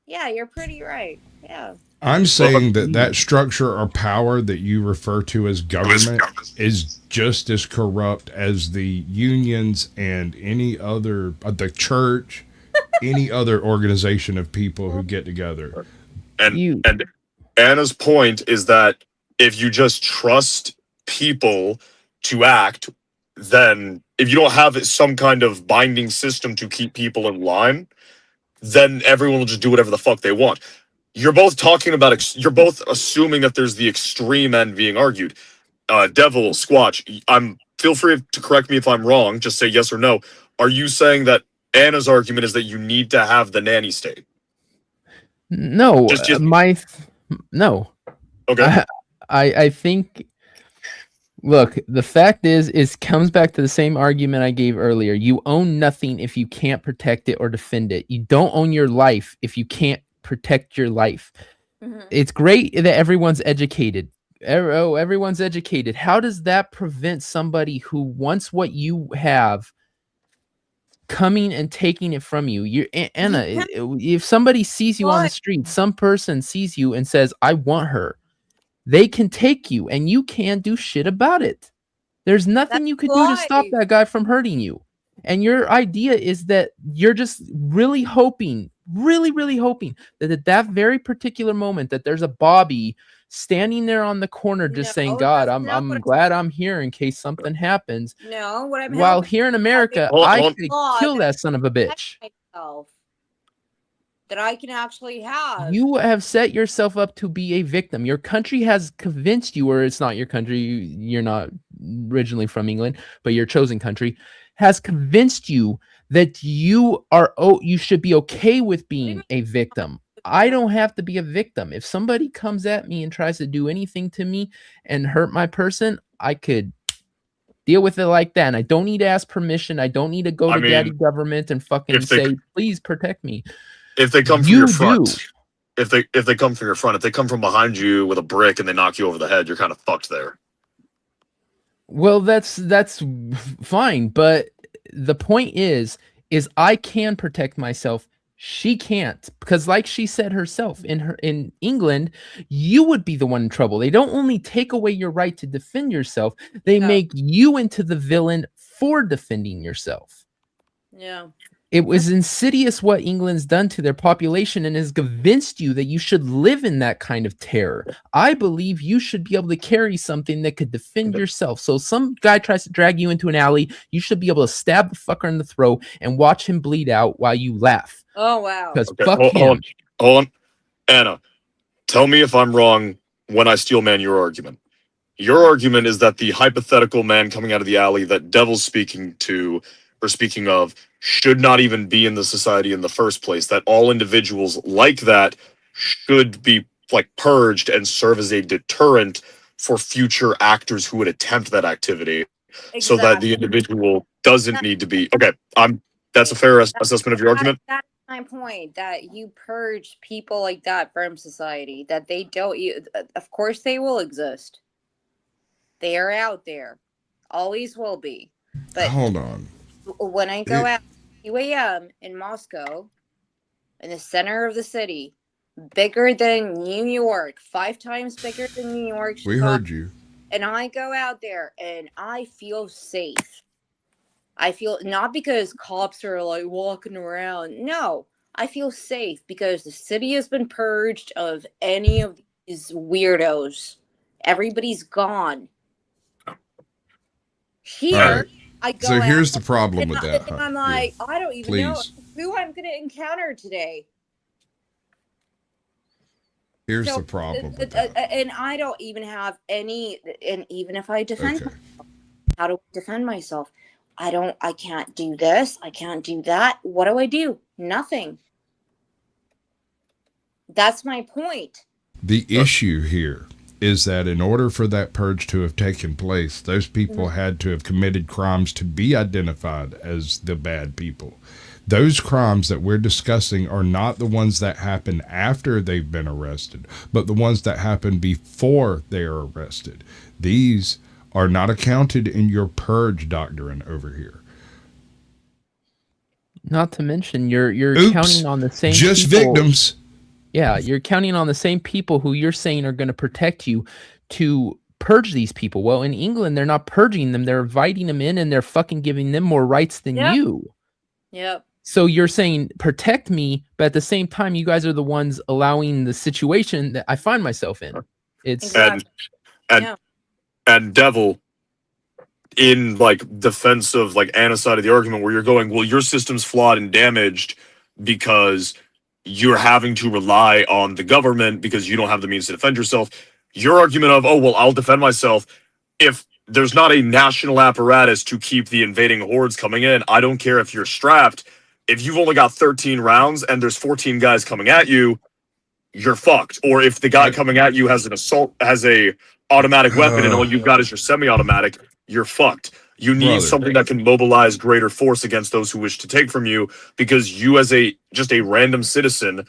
Yeah, you're pretty right. Yeah. I'm saying that structure or power that you refer to as government is just as corrupt as the unions and any other, the church, any other organization of people who get together. And Anna's point is that if you just trust people to act, then if you don't have some kind of binding system to keep people in line, then everyone will just do whatever the fuck they want. You're both you're both assuming that there's the extreme end being argued. Devil, Squatch, feel free to correct me if I'm wrong. Just say yes or no. Are you saying that Anna's argument is that you need to have the nanny state? No, no. Okay. I think. Look, the fact is comes back to the same argument I gave earlier. You own nothing if you can't protect it or defend it. You don't own your life if you can't protect your life. Mm-hmm. It's great that everyone's educated. Everyone's educated. How does that prevent somebody who wants what you have coming and taking it from you? Anna, if somebody sees you on the street, some person sees you and says, I want her. They can take you, and you can't do shit about it. There's nothing you could do to stop that guy from hurting you. And your idea is that you're just really hoping really, really hoping that at that very particular moment that there's a Bobby standing there on the corner just saying, God, I'm glad I'm here in case something happens. No, what I'm While hoping here in America, Hold on, I hold on. could God, kill that son of a bitch. myself, that I can actually have. You have set yourself up to be a victim. Your country has convinced you, or it's not your country, you're not originally from England, but your chosen country has convinced you that you should be okay with being a victim. I don't have to be a victim. If somebody comes at me and tries to do anything to me and hurt my person, I could deal with it like that. And I don't need to ask permission. I don't need to go to daddy government and fucking say, please protect me. If they come from your front, if they come from your front, if they come from behind you with a brick and they knock you over the head, you're kind of fucked there. Well, that's fine, but the point is I can protect myself. She can't, because like she said herself, in England, you would be the one in trouble. They don't only take away your right to defend yourself, they make you into the villain for defending yourself. Yeah. It was insidious what England's done to their population and has convinced you that you should live in that kind of terror. I believe you should be able to carry something that could defend yourself. So some guy tries to drag you into an alley, you should be able to stab the fucker in the throat and watch him bleed out while you laugh. Oh, wow. Because fuck him. Hold on. Anna, tell me if I'm wrong when I steel man your argument. Your argument is that the hypothetical man coming out of the alley that Devil's speaking of should not even be in the society in the first place, that all individuals like that should be like purged and serve as a deterrent for future actors who would attempt that activity. Exactly. So that the individual doesn't need to be that's a fair assessment of your argument. That's my point, that you purge people like that from society, that they don't, of course they will exist. They are out there, always will be. But hold on. When I go out 2 a.m. in Moscow, in the center of the city, bigger than New York, 5 times bigger than New York. We heard you. And I go out there and I feel safe. I feel, not because cops are like walking around. No, I feel safe because the city has been purged of any of these weirdos. Everybody's gone. Here. So here's the problem with that. And I'm like, I don't even know who I'm going to encounter today. Here's the problem with that. And I don't even have any, and even if I defend myself, how do I defend myself? I can't do this. I can't do that. What do I do? Nothing. That's my point. The issue here is that in order for that purge to have taken place, those people had to have committed crimes to be identified as the bad people. Those crimes that we're discussing are not the ones that happen after they've been arrested, but the ones that happen before they are arrested. These are not accounted in your purge doctrine over here. Not to mention, you're counting on the same just people. Victims. Yeah, you're counting on the same people who you're saying are going to protect you to purge these people. Well, in England, they're not purging them. They're inviting them in and they're fucking giving them more rights than you. Yep. So you're saying protect me, but at the same time, you guys are the ones allowing the situation that I find myself in. It's and Devil, in like defense of like Anna's side of the argument, where you're going, well, your system's flawed and damaged because you're having to rely on the government because you don't have the means to defend yourself. Your argument of, oh, well, I'll defend myself. If there's not a national apparatus to keep the invading hordes coming in, I don't care if you're strapped. If you've only got 13 rounds and there's 14 guys coming at you, you're fucked. Or if the guy coming at you has a automatic weapon and all you've got is your semi-automatic, you're fucked. You need something that can mobilize greater force against those who wish to take from you, because you as just a random citizen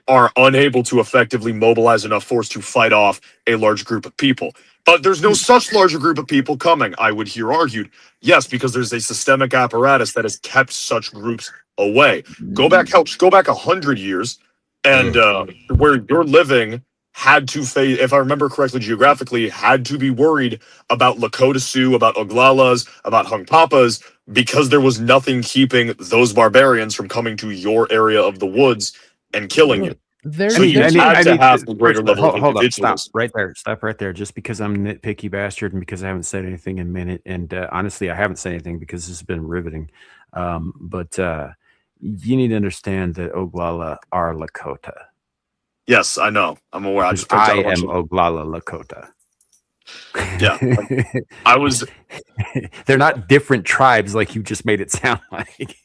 are unable to effectively mobilize enough force to fight off a large group of people. But there's no such larger group of people coming, I would hear argued. Yes, because there's a systemic apparatus that has kept such groups away. Go back 100 years, and where you're living had to face, if I remember correctly, geographically, had to be worried about Lakota Sioux, about Oglalas, about Hung Papas, because there was nothing keeping those barbarians from coming to your area of the woods and killing you. There's, So you had to have a greater level of hold up, stop individualism. right there, stop right there. Just because I'm a nitpicky bastard and because I haven't said anything in a minute, and honestly, I haven't said anything because this has been riveting. But you need to understand that Oglala are Lakota. Yes, I know. I'm aware. I just I am Oglala Lakota. Yeah, I was. They're not different tribes like you just made it sound like.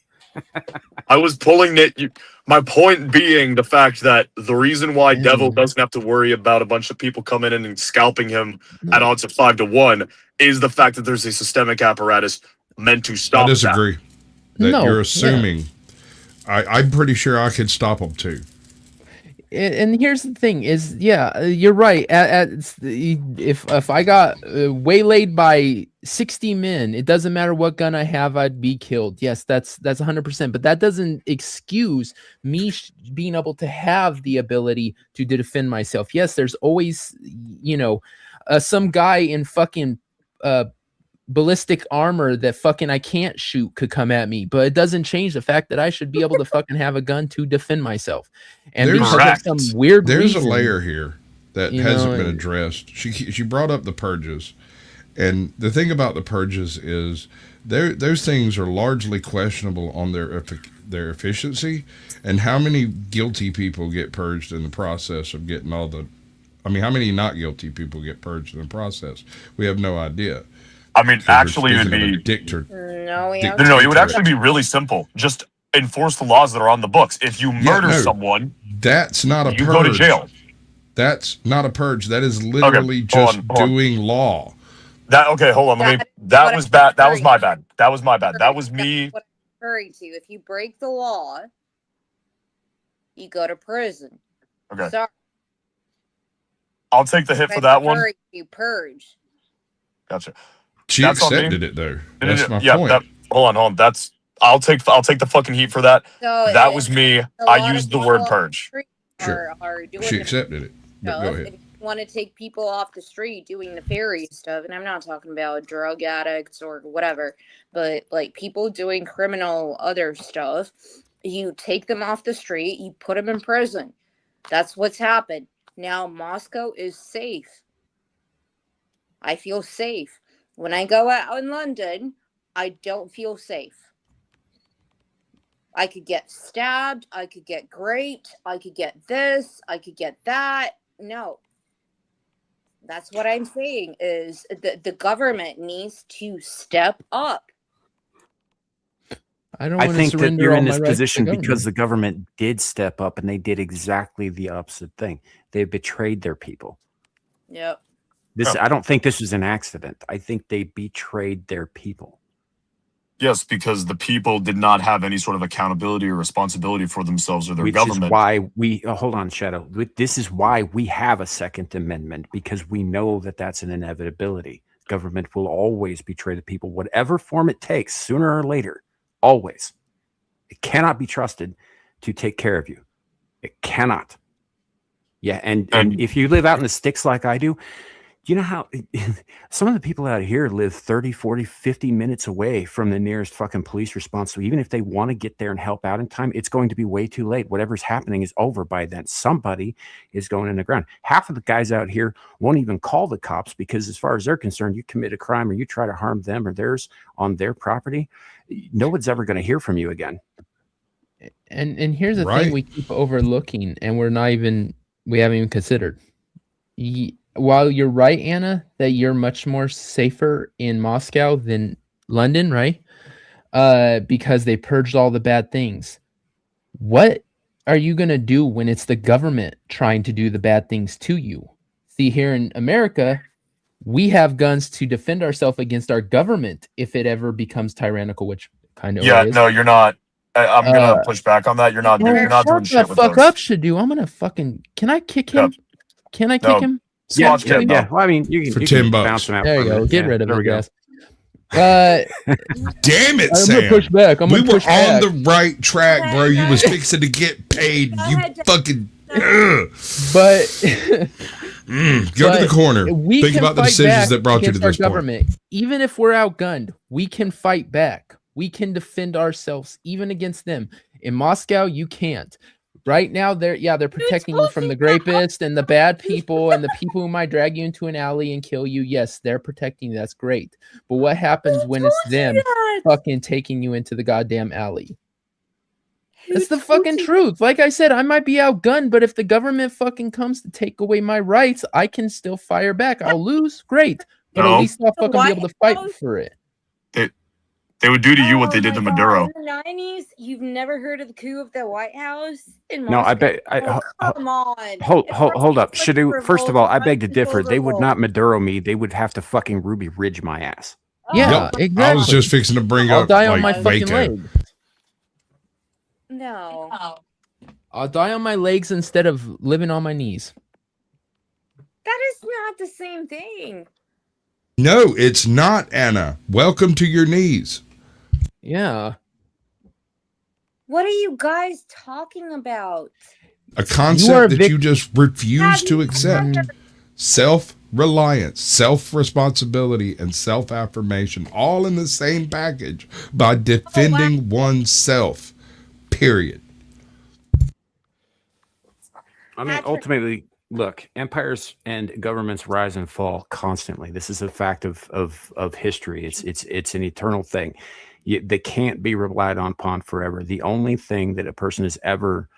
I was pulling it. My point being the fact that the reason why Devil doesn't have to worry about a bunch of people coming in and scalping him at odds of 5-1 is the fact that there's a systemic apparatus meant to stop. I disagree. No, you're assuming. Yeah. I'm pretty sure I could stop them too. And here's the thing: is you're right. If I got waylaid by 60 men, it doesn't matter what gun I have, I'd be killed. Yes, that's 100%. But that doesn't excuse me being able to have the ability to defend myself. Yes, there's always, some guy in fucking ballistic armor that fucking I can't shoot could come at me, but it doesn't change the fact that I should be able to fucking have a gun to defend myself. And because of some weird there's reason, a layer here that hasn't been addressed. She brought up the purges, and the thing about the purges is those things are largely questionable on their efficiency, and how many guilty people get purged in the process of getting all the. I mean, how many not guilty people get purged in the process? We have no idea. I mean, actually, it would be no, it would actually be really simple. Just enforce the laws that are on the books. If you murder someone, that's not a purge. You go to jail. That's not a purge. That is literally just doing law. Hold on. That was bad. That was my bad. That was my bad. That was me. What I'm referring to. If you break the law, you go to prison. Okay. Sorry. I'll take the hit for that one. You purge. Gotcha. She accepted it though. That's my point. Hold on. I'll take the fucking heat for that. So that was me. I used the word purge. Sure. She accepted it. Go ahead. If you want to take people off the street doing nefarious stuff, and I'm not talking about drug addicts or whatever, but like people doing criminal other stuff, you take them off the street, you put them in prison. That's what's happened. Now Moscow is safe. I feel safe. When I go out in London, I don't feel safe. I could get stabbed. I could get raped. I could get this. I could get that. No. That's what I'm saying is the government needs to step up. I think that you're in this position because the government did step up and they did exactly the opposite thing. They betrayed their people. Yep. I don't think this is an accident. I think they betrayed their people. Yes, because the people did not have any sort of accountability or responsibility for themselves or their government. Which is why we hold on, Shadow. This is why we have a Second Amendment, because we know that that's an inevitability. Government will always betray the people, whatever form it takes, sooner or later. Always. It cannot be trusted to take care of you. It cannot. Yeah, and if you live out in the sticks like I do, you know how some of the people out here live 30, 40, 50 minutes away from the nearest fucking police response. So even if they want to get there and help out in time, it's going to be way too late. Whatever's happening is over by then. Somebody is going in the ground. Half of the guys out here won't even call the cops because as far as they're concerned, you commit a crime or you try to harm them or theirs on their property, no one's ever going to hear from you again. And here's the thing we keep overlooking and we haven't even considered. While you're right, Anna, that you're much more safer in Moscow than London, right? Because they purged all the bad things. What are you going to do when it's the government trying to do the bad things to you? See, here in America, we have guns to defend ourselves against our government if it ever becomes tyrannical, which kind of is. No, you're not. I'm going to push back on that. You're not doing shit with fuck up should do. I'm going to fucking... Can I kick him? Can I kick him? Yeah. Well, I mean, you can for you $10. Bounce them out. There you go. Get rid of it, guys. Damn it, Sam. I'm gonna push back. We were on the right track, bro. You was fixing to get paid. You fucking But go to the corner. We Think can about the fight decisions back that brought you to against our this point. government. Even if we're outgunned, we can fight back. We can defend ourselves even against them. In Moscow, you can't. Right now, they're protecting you from the rapists and the bad people and the people who might drag you into an alley and kill you. Yes, they're protecting you. That's great. But what happens when it's them fucking taking you into the goddamn alley? That's the fucking truth. Like I said, I might be outgunned, but if the government fucking comes to take away my rights, I can still fire back. I'll lose, great, but at least I'll fucking be able to fight for it. They would do to you what they did to Maduro. In the 90s, you've never heard of the coup of the White House in No, Moscow? I bet. Come on. Hold up. First of all, I beg to differ. They would not Maduro me. They would have to fucking Ruby Ridge my ass. Yeah, exactly. I was just fixing to bring I'll up die on like my fucking Waco. leg. No. I'll die on my legs instead of living on my knees. That is not the same thing. No, it's not, Anna. Welcome to your knees. Yeah. What are you guys talking about? A concept that you just refuse to accept. Self-reliance, self-responsibility, and self-affirmation, all in the same package by defending oneself. Period. I mean, ultimately, look, empires and governments rise and fall constantly. This is a fact of history. It's an eternal thing. They can't be relied upon forever. The only thing that a person has ever,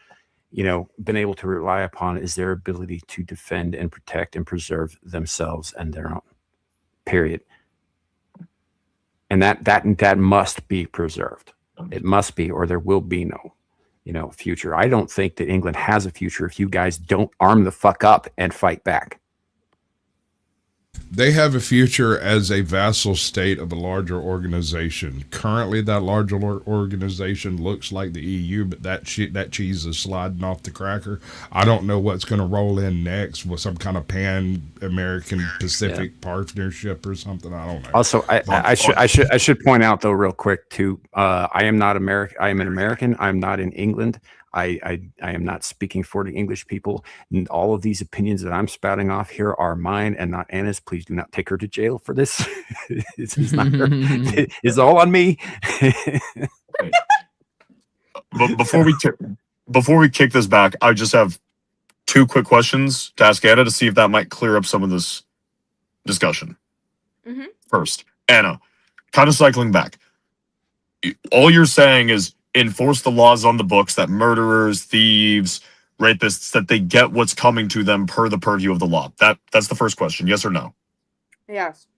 been able to rely upon is their ability to defend and protect and preserve themselves and their own. Period. And that must be preserved. It must be, or there will be no, future. I don't think that England has a future if you guys don't arm the fuck up and fight back. They have a future as a vassal state of a larger organization. Currently, that larger organization looks like the EU, but that cheese is sliding off the cracker. I don't know what's going to roll in next with some kind of Pan-American Pacific partnership or something. I don't know. Also, I should point out though, real quick too. I am not American. I am an American. I'm not in England. I am not speaking for the English people. And all of these opinions that I'm spouting off here are mine and not Anna's. Please do not take her to jail for this. It's not her. It's all on me. But before we kick this back, I just have two quick questions to ask Anna to see if that might clear up some of this discussion. Mm-hmm. First, Anna, kind of cycling back. All you're saying is enforce the laws on the books that murderers, thieves, rapists, that they get what's coming to them per the purview of the law. That's the first question. Yes or no? Yes.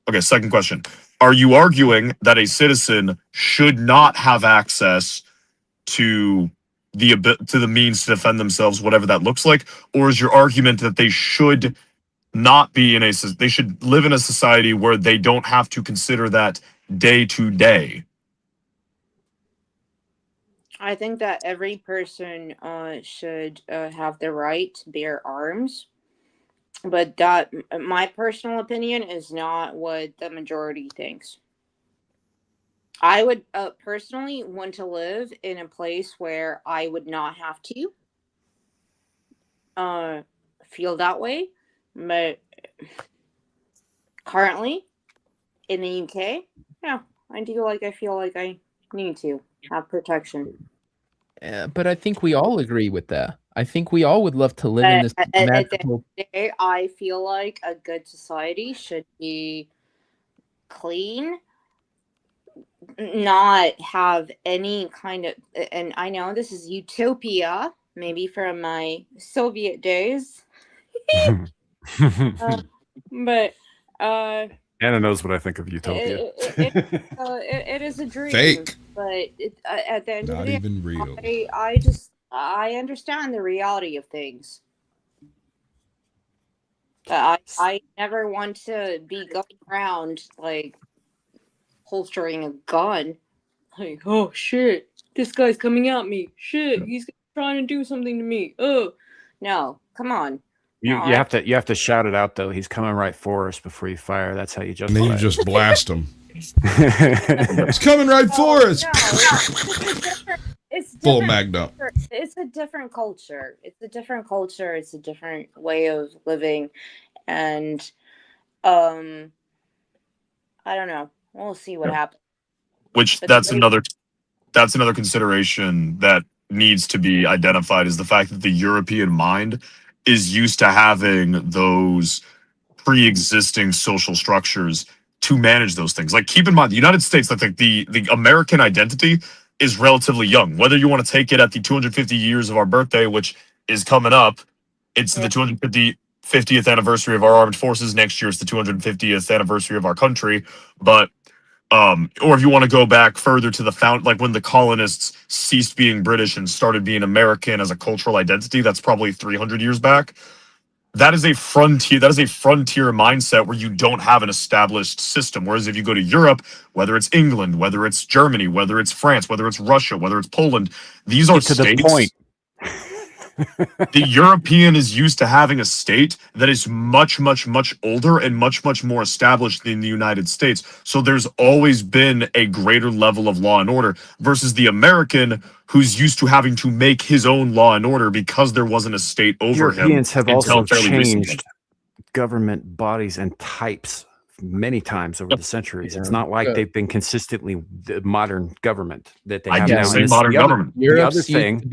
Okay, second question. Are you arguing that a citizen should not have access to the means to defend themselves, whatever that looks like? Or is your argument that they should not be they should live in a society where they don't have to consider that day to day? I think that every person should have the right to bear arms, but that my personal opinion is not what the majority thinks. I would personally want to live in a place where I would not have to feel that way, but currently in the UK, yeah, I feel like I need to have protection. But I think we all agree with that. I think we all would love to live in this magical... At the end of the day, I feel like a good society should be clean, not have any kind of... And I know this is utopia, maybe from my Soviet days. But... Anna knows what I think of utopia. It is a dream. Fake. But at the end of the day, even real. I understand the reality of things. I never want to be going around like holstering a gun. Like, oh shit, this guy's coming at me. Shit, he's trying to do something to me. Oh, no, come on. You have to shout it out though. He's coming right for us before you fire. That's how you just. And then you just blast him. It's coming right for us. it's full different. mag dump. It's a different culture. It's a different culture. It's a different way of living, and I don't know. We'll see what happens. Which But that's another consideration that needs to be identified, is the fact that the European mind is used to having those pre-existing social structures to manage those things. Like, keep in mind, the United States, like the American identity is relatively young. Whether you want to take it at the 250 years of our birthday, which is coming up, it's the 250th anniversary of our armed forces. Next year, it's the 250th anniversary of our country. But or if you want to go back further to the like when the colonists ceased being British and started being American as a cultural identity, that's probably 300 years back. That is a frontier mindset where you don't have an established system. Whereas if you go to Europe, whether it's England, whether it's Germany, whether it's France, whether it's Russia, whether it's Poland, these are states. To the point. The European is used to having a state that is much, much, much older and much, much more established than the United States. So there's always been a greater level of law and order versus the American, who's used to having to make his own law and order because there wasn't a state over him. Europeans have also fairly changed recently. Government bodies and types many times over the centuries. It's not like they've been consistently the modern government that they have now. Say modern government. The other thing,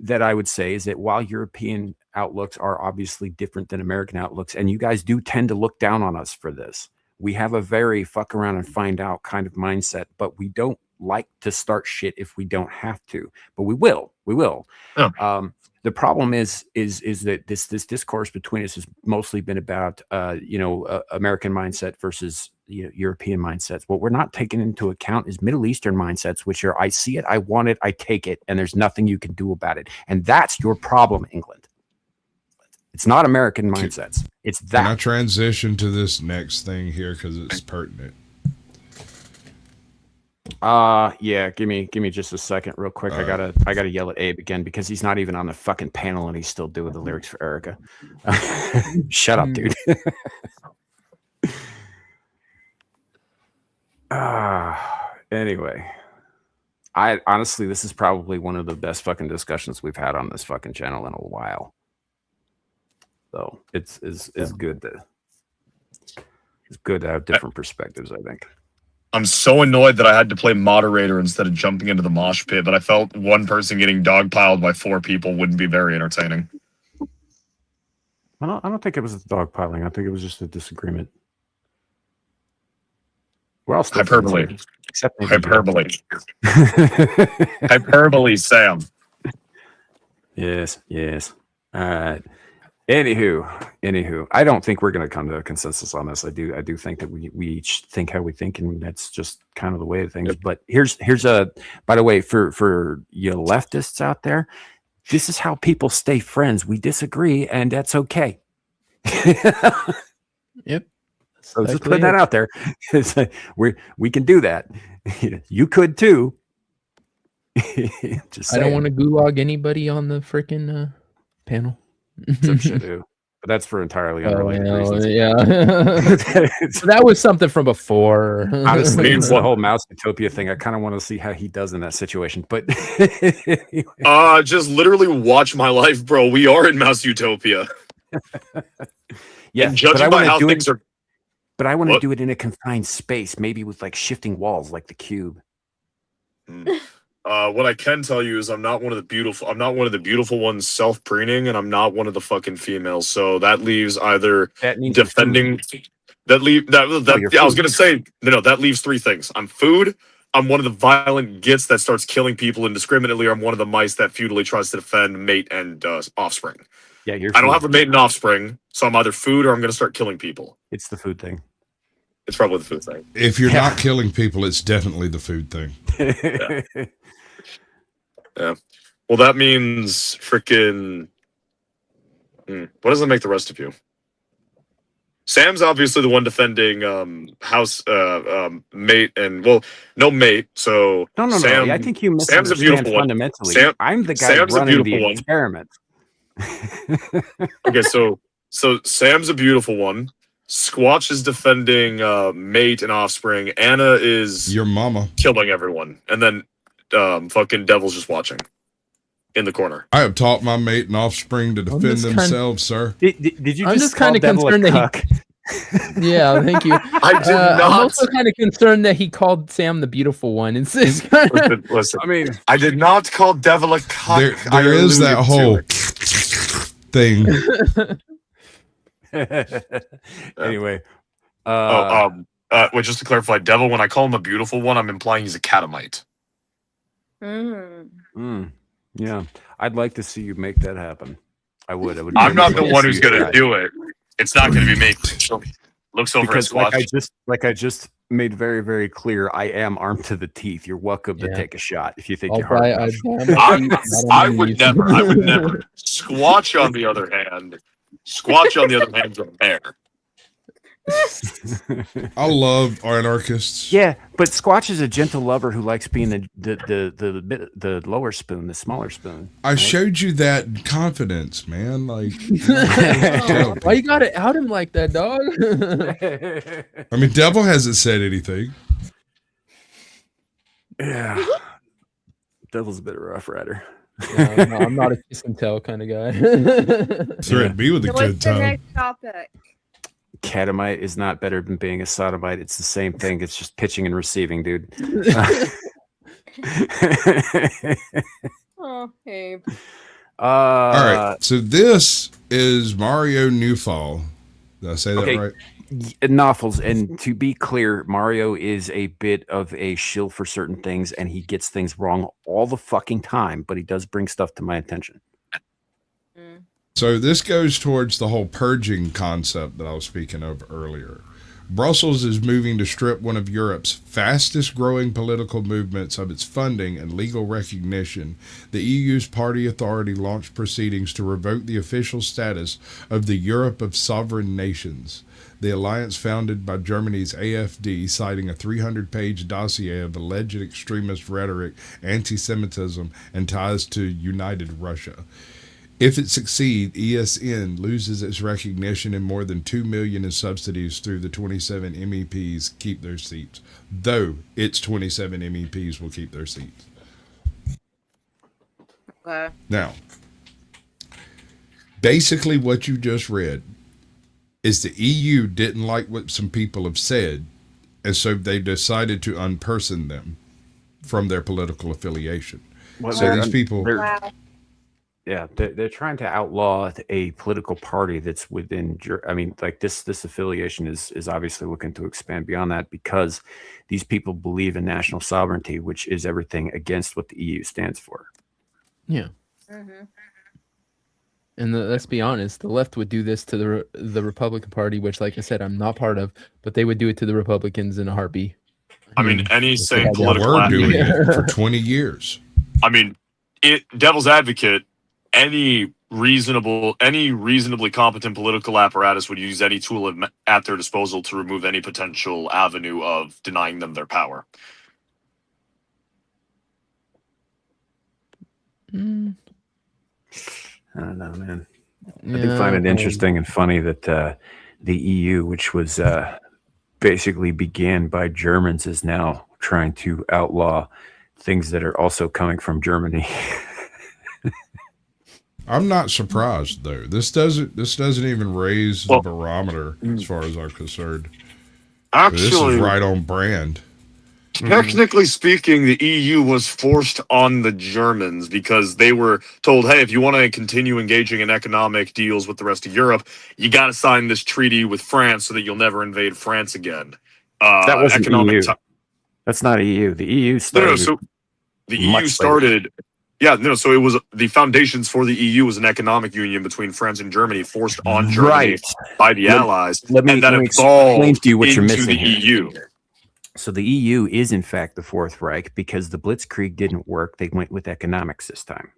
that I would say is that while European outlooks are obviously different than American outlooks, and you guys do tend to look down on us for this, we have a very fuck around and find out kind of mindset, but we don't like to start shit if we don't have to, but we will. Oh. The problem is that this discourse between us has mostly been about American mindset versus European mindsets. What we're not taking into account is Middle Eastern mindsets, which are I see it, I want it, I take it, and there's nothing you can do about it. And that's your problem, England. It's not American mindsets. It's that. Can I transition to this next thing here because it's pertinent? Yeah, give me just a second real quick. I gotta yell at Abe again because he's not even on the fucking panel and he's still doing the lyrics for Erica. Shut up, dude. Anyway, I honestly, this is probably one of the best fucking discussions we've had on this fucking channel in a while. So it's good to have different perspectives, I think. I'm so annoyed that I had to play moderator instead of jumping into the mosh pit, but I felt one person getting dogpiled by 4 people wouldn't be very entertaining. I don't think it was dogpiling. I think it was just a disagreement. We're all still hyperbole. Except hyperbole. Hyperbole, Sam. Yes. All right. Anywho, I don't think we're going to come to a consensus on this. I do think that we each think how we think, and that's just kind of the way of things. But here's a, by the way, for you leftists out there, this is how people stay friends. We disagree, and that's okay. Yep. So just put that out there. We can do that. You could too. I don't want to gulag anybody on the freaking panel. But that's for entirely unrelated reasons. Yeah. So that was something from before. Honestly, it's the whole Mouse Utopia thing. I kind of want to see how he does in that situation. But anyway. Just literally watch my life, bro. We are in Mouse Utopia. Yeah, and judging by how things are. But I want to do it in a confined space, maybe with like shifting walls, like the cube. What I can tell you is I'm not one of the beautiful ones self-preening, and I'm not one of the fucking females. So that leaves either defending. I was gonna say that leaves 3 things. I'm food. I'm one of the violent gits that starts killing people indiscriminately, or I'm one of the mice that futilely tries to defend mate and offspring. Yeah, I don't have a mate and offspring, so I'm either food or I'm gonna start killing people. It's the food thing. It's probably the food thing. If you're not killing people, it's definitely the food thing. Yeah. Well, that means freaking. What does that make the rest of you? Sam's obviously the one defending house mate and no mate. So no. Sam, I think you misunderstand. Sam's a beautiful fundamentally. One. I'm the guy running the experiment. Okay, so Sam's a beautiful one. Squatch is defending mate and offspring. Anna is your mama killing everyone, and then fucking Devil's just watching in the corner. I have taught my mate and offspring to defend themselves, sir. Did you I'm just just kind of Devil a concerned that cuck? Yeah, thank you. I did not. I'm also kind of concerned that he called Sam the beautiful one. It's Listen, I mean, I did not call Devil a cuck. There is that whole thing. Anyway. Wait, just to clarify, Devil, when I call him a beautiful one, I'm implying he's a catamite. Yeah, I'd like to see you make that happen. I would. I'm not the one who's going to do it. It's not going to be me. Looks over because at Squatch. like I just made very, very clear, I am armed to the teeth. You're welcome to take a shot if you think you're hard enough. I would never. Squatch, on the other hand, is a bear. I love anarchists. Yeah, but Squatch is a gentle lover who likes being the lower spoon, the smaller spoon. I showed you that confidence, man. Like, why you gotta out him like that, dog? I mean, Devil hasn't said anything. Yeah, Devil's a bit of a rough rider. No, I'm not a kiss and tell kind of guy. Threaten me with a good time. Next topic. Catamite is not better than being a sodomite. It's the same thing. It's just pitching and receiving, dude. Oh, hey. All right. So this is Mario Newfall. Did I say that right? Novels. And to be clear, Mario is a bit of a shill for certain things, and he gets things wrong all the fucking time, but he does bring stuff to my attention. So this goes towards the whole purging concept that I was speaking of earlier. Brussels is moving to strip one of Europe's fastest growing political movements of its funding and legal recognition. The EU's party authority launched proceedings to revoke the official status of the Europe of Sovereign Nations. The alliance, founded by Germany's AfD, citing a 300-page dossier of alleged extremist rhetoric, anti-Semitism, and ties to United Russia. If it succeeds, ESN loses its recognition and more than $2 million in subsidies through the 27 MEPs keep their seats. Though its 27 MEPs will keep their seats. Okay. Now, basically what you just read is the EU didn't like what some people have said, and so they decided to unperson them from their political affiliation. Well, so these people... Yeah, they're trying to outlaw a political party that's within. I mean, like this affiliation is obviously looking to expand beyond that because these people believe in national sovereignty, which is everything against what the EU stands for. Yeah. And let's be honest, the left would do this to the Republican Party, which, like I said, I'm not part of, but they would do it to the Republicans in a heartbeat. I mean, any sane political... We're doing it for 20 years. I mean, Devil's Advocate... Any reasonably competent political apparatus would use any tool at their disposal to remove any potential avenue of denying them their power. I don't know, man. I do find it interesting and funny that the EU, which was basically began by Germans, is now trying to outlaw things that are also coming from Germany. I'm not surprised though. This doesn't even raise the barometer as far as I'm concerned. Actually, this is right on brand. Technically speaking, the EU was forced on the Germans because they were told, hey, if you want to continue engaging in economic deals with the rest of Europe, you got to sign this treaty with France so that you'll never invade France again. That wasn't EU. That's not EU. The EU started. No, so the EU started. Later. Yeah, no, so it was the foundations for the EU was an economic union between France and Germany forced on Germany by the Allies, and that evolved into the EU. So the EU is, in fact, the Fourth Reich because the Blitzkrieg didn't work. They went with economics this time.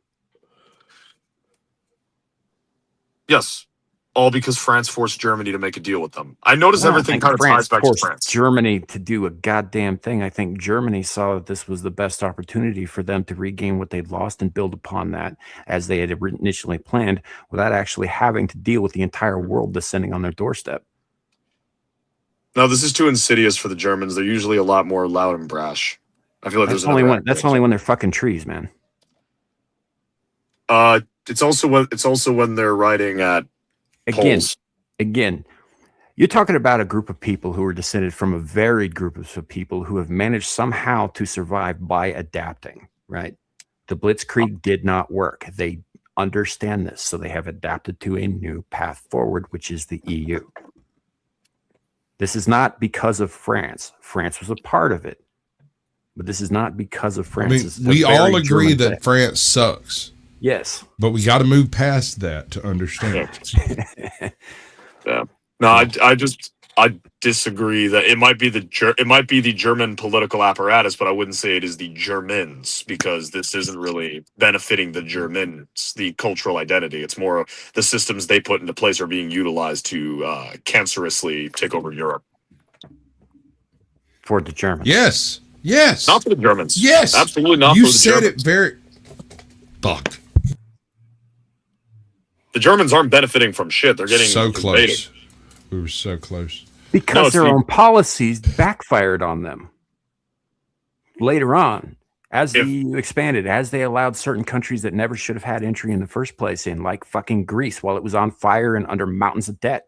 Yes. All because France forced Germany to make a deal with them. I notice everything kind of ties back to France. Germany to do a goddamn thing. I think Germany saw that this was the best opportunity for them to regain what they'd lost and build upon that as they had initially planned without actually having to deal with the entire world descending on their doorstep. No, this is too insidious for the Germans. They're usually a lot more loud and brash. I feel like That's there's only another when that's only when they're fucking trees, man. It's also when they're riding at poles. Again, you're talking about a group of people who are descended from a varied group of people who have managed somehow to survive by adapting, right? The Blitzkrieg did not work. They understand this, so they have adapted to a new path forward, which is the EU. This is not because of France. France was a part of it, but this is not because of France. I mean, we all agree that France sucks. Yes, but we got to move past that to understand. Yeah. No, I disagree that it might be the German political apparatus, but I wouldn't say it is the Germans, because this isn't really benefiting the Germans, the cultural identity. It's more the systems they put into place are being utilized to cancerously take over Europe. For the Germans. Yes. Yes. Not for the Germans. Yes. Absolutely not you for the said Germans. It very... Fuck. The Germans aren't benefiting from shit. They're getting so invaded. Close. We were so close. Because their own policies backfired on them. Later on, as the EU expanded, as they allowed certain countries that never should have had entry in the first place in, like fucking Greece, while it was on fire and under mountains of debt.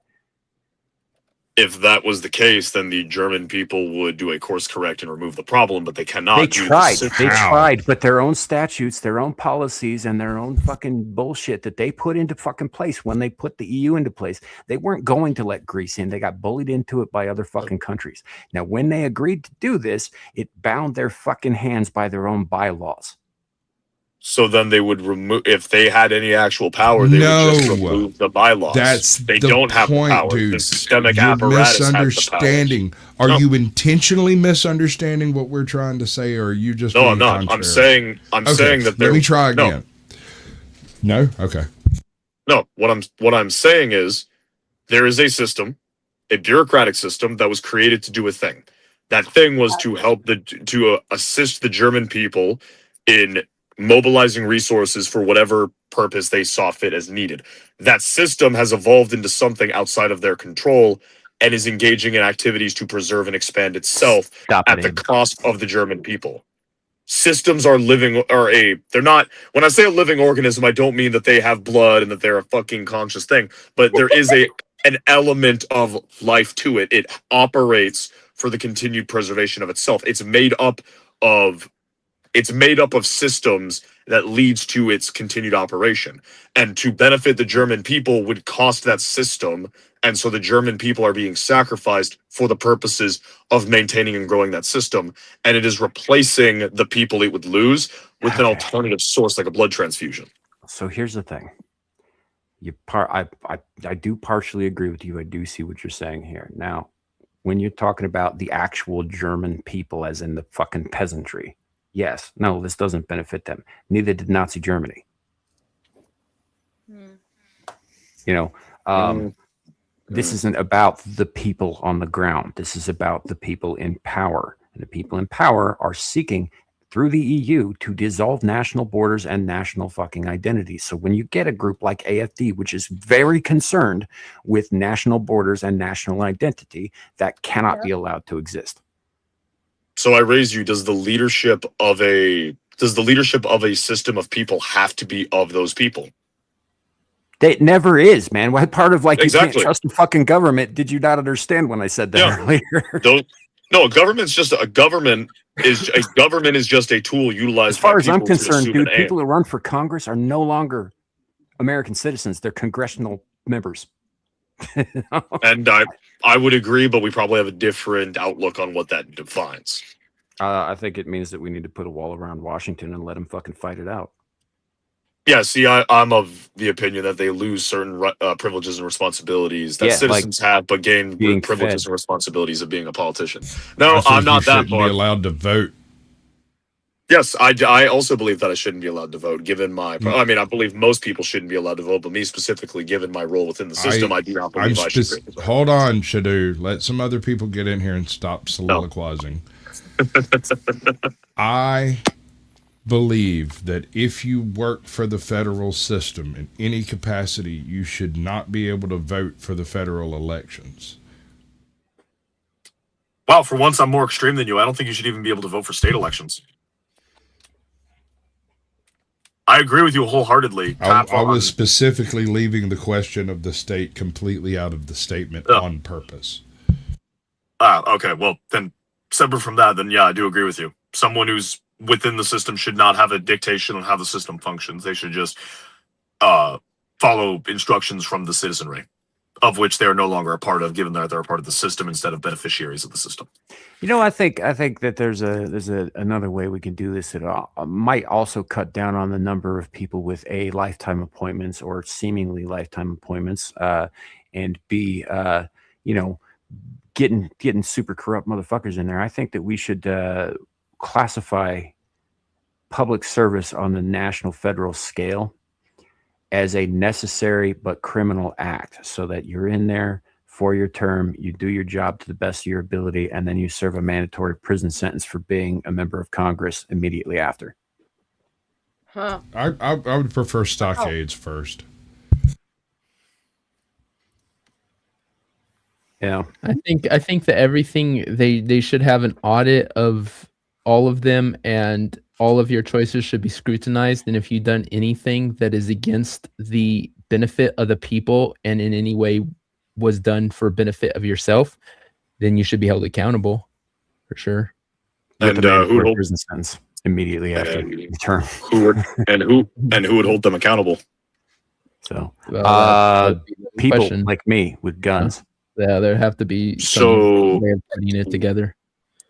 If that was the case, then the German people would do a course correct and remove the problem, but they cannot. They tried, but their own statutes, their own policies, and their own fucking bullshit that they put into fucking place when they put the EU into place, they weren't going to let Greece in. They got bullied into it by other fucking countries. Now, when they agreed to do this, it bound their fucking hands by their own bylaws. So then they would remove, if they had any actual power, they would just remove the bylaws. They don't have the power. Dude. The systemic You're apparatus misunderstanding. Are you intentionally misunderstanding what we're trying to say, or are you just No, I'm not. Contrary? I'm saying that let me try again. No? Okay. No, what I'm saying is there is a system, a bureaucratic system that was created to do a thing. That thing was to help assist the German people in mobilizing resources for whatever purpose they saw fit as needed. That system has evolved into something outside of their control and is engaging in activities to preserve and expand itself at the cost of the German people. Systems are they're not, when I say a living organism, I don't mean that they have blood and that they're a fucking conscious thing, but there is an element of life to it. It operates for the continued preservation of itself. It's made up of systems that leads to its continued operation. And to benefit the German people would cost that system. And so the German people are being sacrificed for the purposes of maintaining and growing that system. And it is replacing the people it would lose with an alternative source like a blood transfusion. So here's the thing. I do partially agree with you. I do see what you're saying here. Now, when you're talking about the actual German people, as in the fucking peasantry, yes, no, this doesn't benefit them. Neither did Nazi Germany. You know, this isn't about the people on the ground. This is about the people in power. And the people in power are seeking, through the EU, to dissolve national borders and national fucking identities. So when you get a group like AfD, which is very concerned with national borders and national identity, that cannot be allowed to exist. So I raise you, does the leadership of a system of people have to be of those people? It never is, man. What part of you Exactly. can't trust the fucking government did you not understand when I said that earlier? No, a government is just a tool utilized. As far by as I'm people to concerned, assume dude, an aim. people who run for Congress are no longer American citizens. They're congressional members. And I would agree, but we probably have a different outlook on what that defines. I think it means that we need to put a wall around Washington and let them fucking fight it out. Yeah, see, I'm of the opinion that they lose certain privileges and responsibilities that citizens have, but gain privileges and responsibilities of being a politician. No, I'm not that far. Be allowed to vote. Yes, I also believe that I shouldn't be allowed to vote, given my... I mean, I believe most people shouldn't be allowed to vote, but me specifically, given my role within the system, I do not believe I should be. Hold on, Shadu. Let some other people get in here and stop soliloquizing. I believe that if you work for the federal system in any capacity, you should not be able to vote for the federal elections. Wow, for once I'm more extreme than you. I don't think you should even be able to vote for state elections. I agree with you wholeheartedly. I was specifically leaving the question of the state completely out of the statement on purpose. Okay. Well, then separate from that, then yeah, I do agree with you. Someone who's within the system should not have a dictation on how the system functions. They should just follow instructions from the citizenry, of which they are no longer a part of, given that they're a part of the system instead of beneficiaries of the system. You know, I think that there's another way we can do this. It might also cut down on the number of people with A, lifetime appointments or seemingly lifetime appointments, and B, you know, getting super corrupt motherfuckers in there. I think that we should classify public service on the national federal scale as a necessary but criminal act, so that you're in there for your term, you do your job to the best of your ability, and then you serve a mandatory prison sentence for being a member of Congress immediately after. Huh. I would prefer stockades first. Yeah, I think that everything they should have an audit of all of them, and all of your choices should be scrutinized. And if you've done anything that is against the benefit of the people and in any way was done for benefit of yourself, then you should be held accountable for sure. And who would prison sentence immediately after the term? Who would hold them accountable? So Well, people question. like me with guns. Yeah, there have to be some So way of putting it together.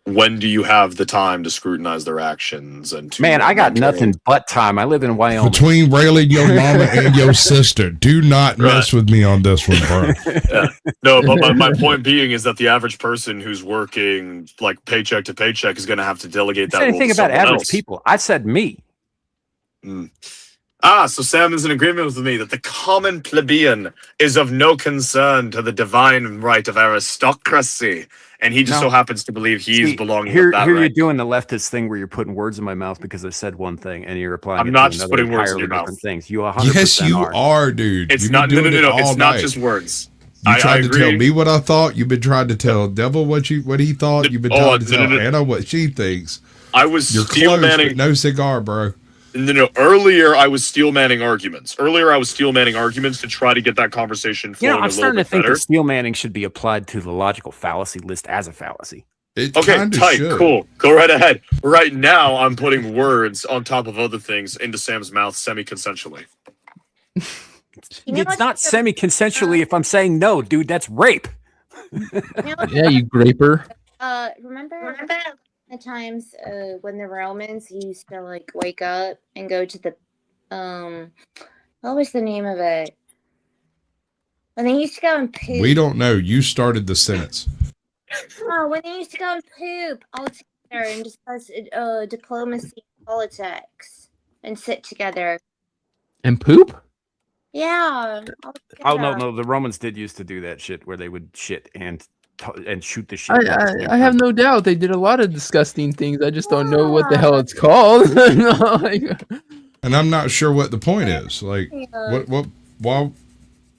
when do you have the time to scrutinize their actions? And to Man, I got mentor- nothing but time. I live in Wyoming. Between railing your mama and your sister, do not mess with me on this one, bro. Yeah. No, but my point being is that the average person who's working like paycheck to paycheck is going to have to delegate that. I didn't role think to about someone average else. people. I said me. So Sam is in agreement with me that the common plebeian is of no concern to the divine right of aristocracy, and he just No. so happens to believe he's belonging Here with that you're right. doing the leftist thing where you're putting words in my mouth because I said one thing and you're replying. I'm it not to just another putting words in entirely your different mouth. things. You 100% Yes, you are, dude. It's You've not. been No, doing it all It's not night. just words. You I tried to agree. tell me what I thought. You've been trying to tell Devil what he thought. You've been trying to tell Anna what she thinks. I was You're steel close, manning. but no cigar, bro. No. Earlier, I was steel manning arguments. To try to get that conversation You flowing know, I'm a little starting to bit think better. that steel manning should be applied to the logical fallacy list as a fallacy. It Okay, kinda tight, should. cool. Go right ahead. Right now, I'm putting words on top of other things into Sam's mouth semi-consensually. You know It's what's not the- semi-consensually if I'm saying no, dude. That's rape. You know what's Yeah, you graper. remember the times when the Romans used to like wake up and go to the what was the name of it? When they used to go and poop. We don't know. You started the sentence. Oh, when they used to go and poop all together and discuss diplomacy and politics and sit together. And poop? Yeah. all Oh no, together. no, the Romans did used to do that shit where they would shit and shoot the shit. I have no doubt they did a lot of disgusting things. I just don't know what the hell it's called. No, like, And I'm not sure what the point is. Like, Yeah.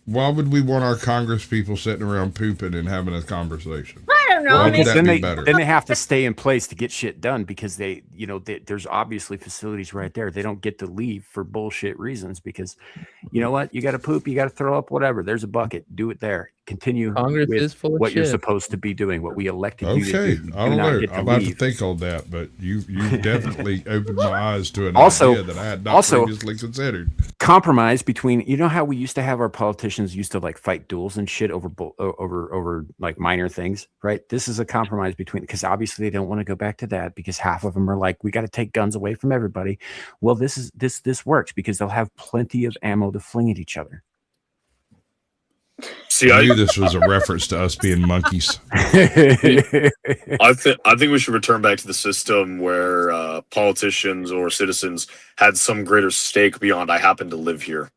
why would we want our Congress people sitting around pooping and having a conversation? I don't know. Why would maybe- that be better? Then they have to stay in place to get shit done because there's obviously facilities right there. They don't get to leave for bullshit reasons because, you know what? You got to poop, you got to throw up, whatever. There's a bucket. Do it there. Continue Congress with is full of what you're shit. supposed to be doing, what we elected you to Okay, do. You I do don't not know. get to I'm about to leave. think on that, but you definitely opened my eyes to an Also- idea that I had not also- previously considered. Compromise between, you know how we used to have our politicians used to like fight duels and shit over like minor things, right? This is a compromise between, because obviously they don't want to go back to that because half of them are like, we got to take guns away from everybody. Well, this works because they'll have plenty of ammo to fling at each other. See, I I knew this was a reference to us being monkeys. I think we should return back to the system where politicians or citizens had some greater stake beyond I happen to live here.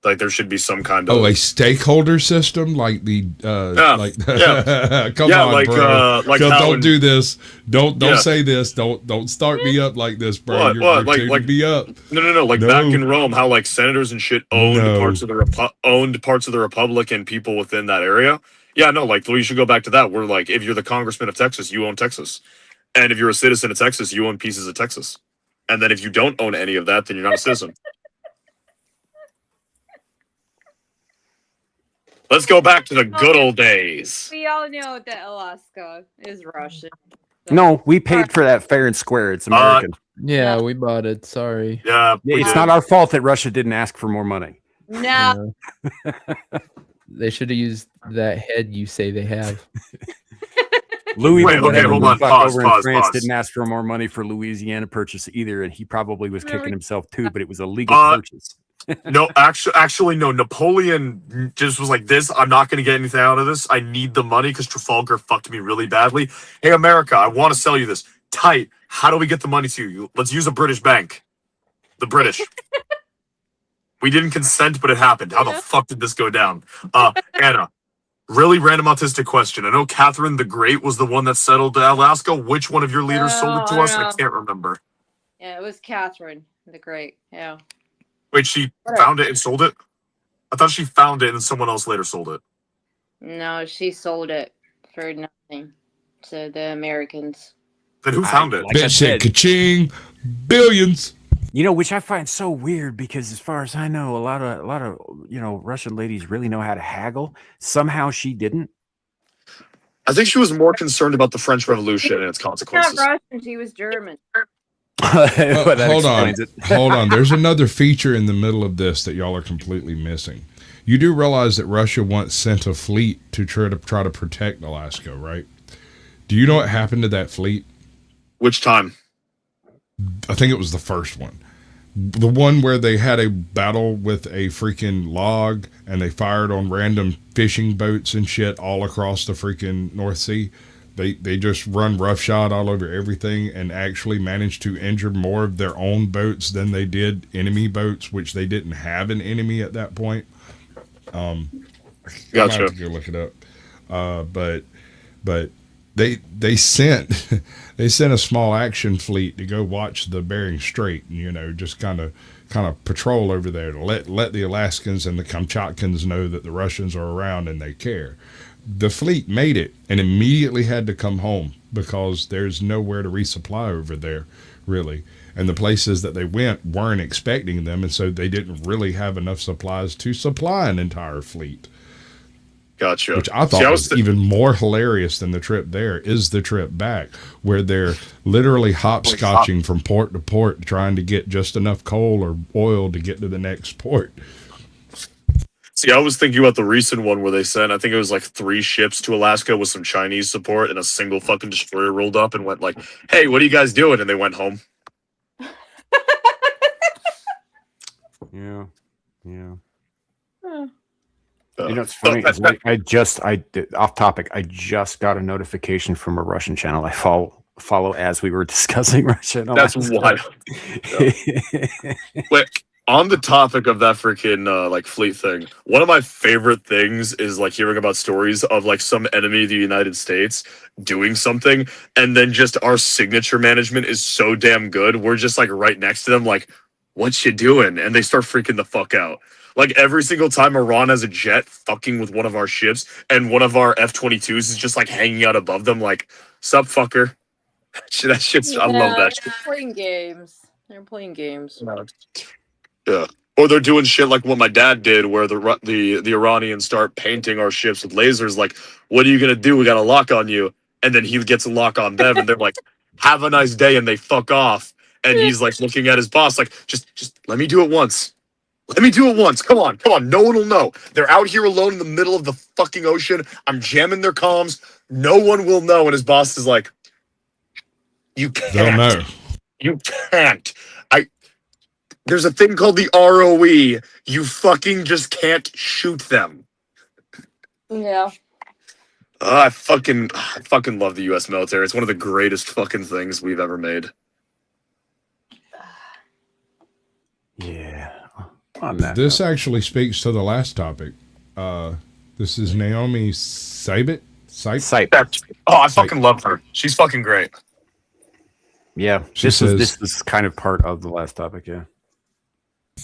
Like there should be some kind of Oh, a stakeholder system like the come on, like bro. how Don't in- do this. Don't Yeah. say this. Don't start me up like this, bro. What? You're Like- tuning me up. No. Like No. back in Rome, how like senators and shit owned No. parts of the republic and people within that area. Yeah, no, like we should go back to that. Where like if you're the congressman of Texas, you own Texas, and if you're a citizen of Texas, you own pieces of Texas. And then if you don't own any of that, then you're not a citizen. Let's go back to the good old days. We all know that Alaska is Russian. So. No, we paid for that fair and square. It's American. Yeah, we bought it. Sorry. Yeah, it's not our fault that Russia didn't ask for more money. No. They should have used that head you say they have. Louis, Wait, okay, hold on. Pause, in France pause. didn't ask for more money for Louisiana purchase either, and he probably was kicking himself too. But it was a legal purchase. No, actually, no. Napoleon just was like, "This, I'm not going to get anything out of this. I need the money because Trafalgar fucked me really badly. Hey, America, I want to sell you this. Tight. How do we get the money to you? Let's use a British bank. The British." We didn't consent, but it happened. How the fuck did this go down? Anna, really random autistic question. I know Catherine the Great was the one that settled Alaska. Which one of your leaders sold it to us? I can't remember. Yeah, it was Catherine the Great. Yeah. Wait, she found it and sold it? I thought she found it and someone else later sold it. No, she sold it for nothing to the Americans. Then who found it? Bitch said ka-ching, billions. You know, which I find so weird because, as far as I know, a lot of Russian ladies really know how to haggle. Somehow she didn't. I think she was more concerned about the French Revolution and its She's consequences. not Russian. She was German. Hold on. There's another feature in the middle of this that y'all are completely missing. You do realize that Russia once sent a fleet to try to protect Alaska, right? Do you know what happened to that fleet? Which time? I think it was the first one. The one where they had a battle with a freaking log and they fired on random fishing boats and shit all across the freaking North Sea. They just run roughshod all over everything and actually managed to injure more of their own boats than they did enemy boats, which they didn't have an enemy at that point. Gotcha. I have to go look it up. But they sent they sent a small action fleet to go watch the Bering Strait and just kind of patrol over there to let the Alaskans and the Kamchatkans know that the Russians are around and they care. The fleet made it and immediately had to come home because there's nowhere to resupply over there, really. And the places that they went weren't expecting them, and so they didn't really have enough supplies to supply an entire fleet. Gotcha. Which I thought was even more hilarious than the trip there is the trip back, where they're literally hopscotching from port to port trying to get just enough coal or oil to get to the next port. See, I was thinking about the recent one where they sent, I think it was like 3 ships to Alaska with some Chinese support, and a single fucking destroyer rolled up and went like, "Hey, what are you guys doing?" And they went home. Yeah. Huh. It's funny. Off topic. I just got a notification from a Russian channel I follow as we were discussing Russia. That's wild. Wait, on the topic of that freaking like fleet thing, one of my favorite things is like hearing about stories of like some enemy of the United States doing something, and then just our signature management is so damn good. We're just like right next to them, like, "What you doing?" And they start freaking the fuck out. Like every single time Iran has a jet fucking with one of our ships, and one of our F-22s is just like hanging out above them, like, "Sup, fucker." That shit's, I love that shit. They're playing games. They're playing games. Yeah. Or they're doing shit like what my dad did, where the Iranians start painting our ships with lasers. Like, "What are you gonna do? We got a lock on you." And then he gets a lock on them, and they're like, "Have a nice day," and they fuck off. And he's like looking at his boss, like, just let me do it once. Let me do it once. Come on. No one will know. They're out here alone in the middle of the fucking ocean. I'm jamming their comms. No one will know. And his boss is like, "You can't. They'll know. You can't. There's a thing called the ROE. You fucking just can't shoot them." Yeah. I fucking love the U.S. military. It's one of the greatest fucking things we've ever made. Yeah. This actually speaks to the last topic. This is Naomi Seibt. Oh, I fucking love her. She's fucking great. Yeah. This is kind of part of the last topic, yeah.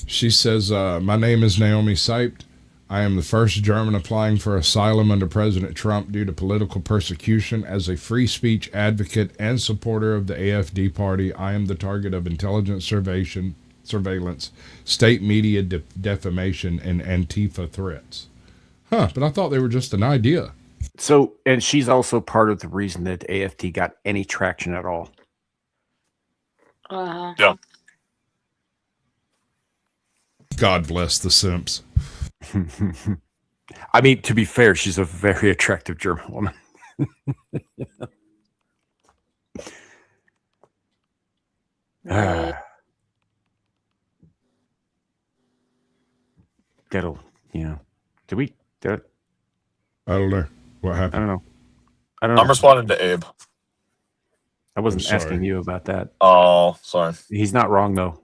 She says, "My name is Naomi Seibt. I am the first German applying for asylum under President Trump due to political persecution. As a free speech advocate and supporter of the AfD party, I am the target of intelligence surveillance, state media defamation, and Antifa threats. Huh, but I thought they were just an idea. So, and she's also part of the reason that AFD got any traction at all. Yeah. God bless the simps. I mean, to be fair, she's a very attractive German woman. That'll, did we? I don't know. What happened? I don't know. I'm responding to Abe. I wasn't asking you about that. Oh, sorry. He's not wrong, though.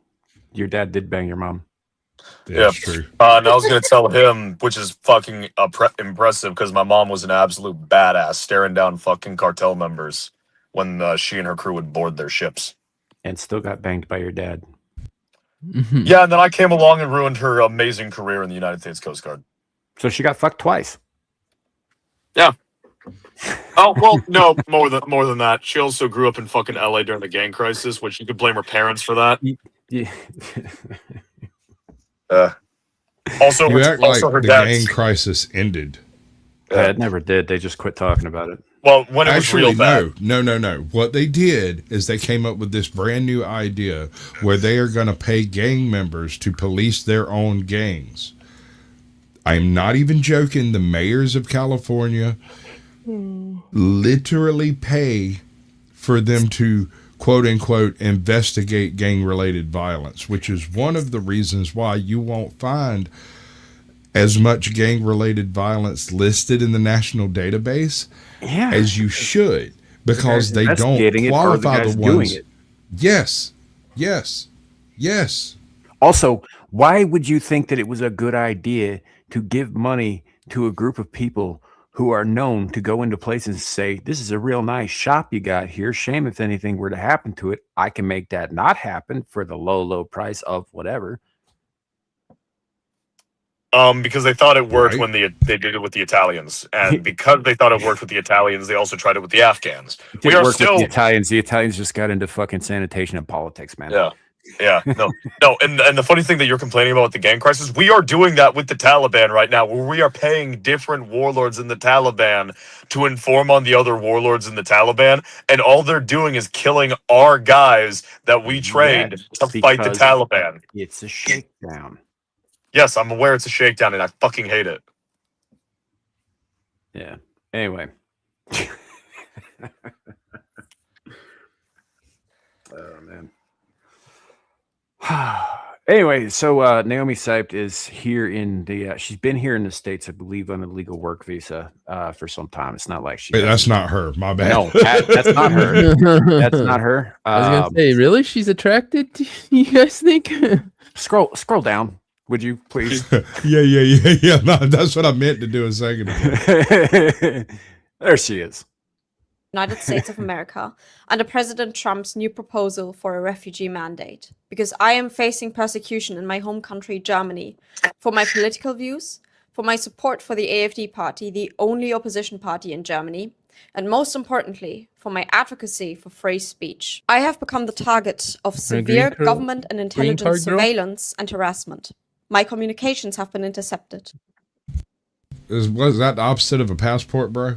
Your dad did bang your mom. Yeah, that's true. And I was going to tell him, which is fucking impressive, because my mom was an absolute badass staring down fucking cartel members when she and her crew would board their ships. And still got banged by your dad. Yeah, and then I came along and ruined her amazing career in the United States Coast Guard. So she got fucked twice. Yeah. Oh, well, no, more than that. She also grew up in fucking LA during the gang crisis, which you could blame her parents for that. Yeah. Also, You act like her the dad's gang crisis ended. It never did. They just quit talking about it. Well, when it was real bad. No. What they did is they came up with this brand new idea where they are going to pay gang members to police their own gangs. I'm not even joking. The mayors of California literally pay for them to, quote unquote, investigate gang-related violence, which is one of the reasons why you won't find as much gang-related violence listed in the national database as you should, because they don't qualify the ones. Yes. Also, why would you think that it was a good idea to give money to a group of people who are known to go into places and say, this is a real nice shop you got here. Shame if anything were to happen to it. I can make that not happen for the low price of whatever. Because they thought it worked when they did it with the Italians, and because they thought it worked with the Italians, they also tried it with the Afghans. We are still with the Italians. The Italians just got into fucking sanitation and politics, man. Yeah, no. And the funny thing that you're complaining about with the gang crisis, we are doing that with the Taliban right now, where we are paying different warlords in the Taliban to inform on the other warlords in the Taliban, and all they're doing is killing our guys that we trained to fight the Taliban. It's a shakedown. Yes, I'm aware it's a shakedown, and I fucking hate it. Yeah. Anyway. Oh, man. Anyway, so Naomi Siped is here in the she's been here in the States, I believe, on a legal work visa for some time. It's not like that's not her. My bad. No, that's not her. That's not her. I was gonna say, really? She's attracted to you guys think? Scroll down, would you please? Yeah. No, that's what I meant to do a second ago. There she is. United States of America under President Trump's new proposal for a refugee mandate, because I am facing persecution in my home country, Germany, for my political views, for my support for the AfD party, the only opposition party in Germany, and most importantly, for my advocacy for free speech. I have become the target of severe government and intelligence surveillance and harassment. My communications have been intercepted. Was that the opposite of a passport, bro?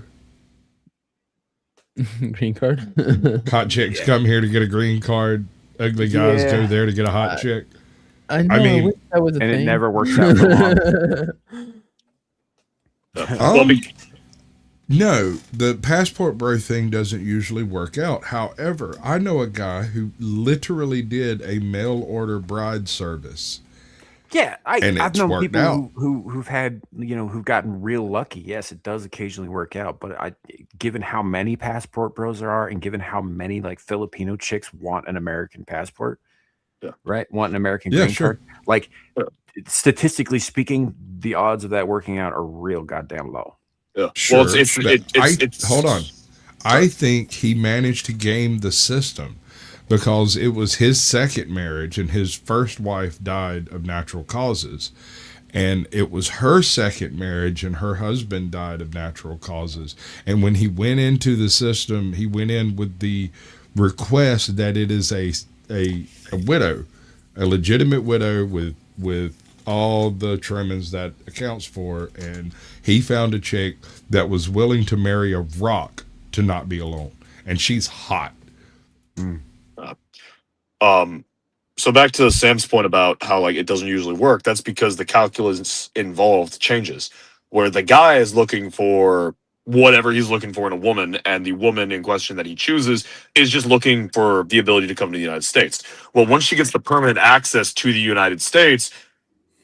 Green card. Hot chicks come here to get a green card. Ugly guys go there to get a hot chick. I mean, that was a thing. It never works out for long. No, the passport bro thing doesn't usually work out. However, I know a guy who literally did a mail order bride service. Yeah, I've known people who've had, who've gotten real lucky. Yes, it does occasionally work out, but given how many passport bros there are, and given how many like Filipino chicks want an American passport, right? Want an American green card. Like, statistically speaking, the odds of that working out are real goddamn low. Yeah. Sure. Well, it's hold on. I think he managed to game the system, because it was his second marriage and his first wife died of natural causes. and it was her second marriage, and her husband died of natural causes. And when he went into the system, he went in with the request that it is a widow, a legitimate widow with all the trimmings that accounts for, and he found a chick that was willing to marry a rock to not be alone, and she's hot. So back to Sam's point about how like it doesn't usually work. That's because the calculus involved changes, where the guy is looking for whatever he's looking for in a woman, and the woman in question that he chooses is just looking for the ability to come to the United States. Well, once she gets the permanent access to the United States,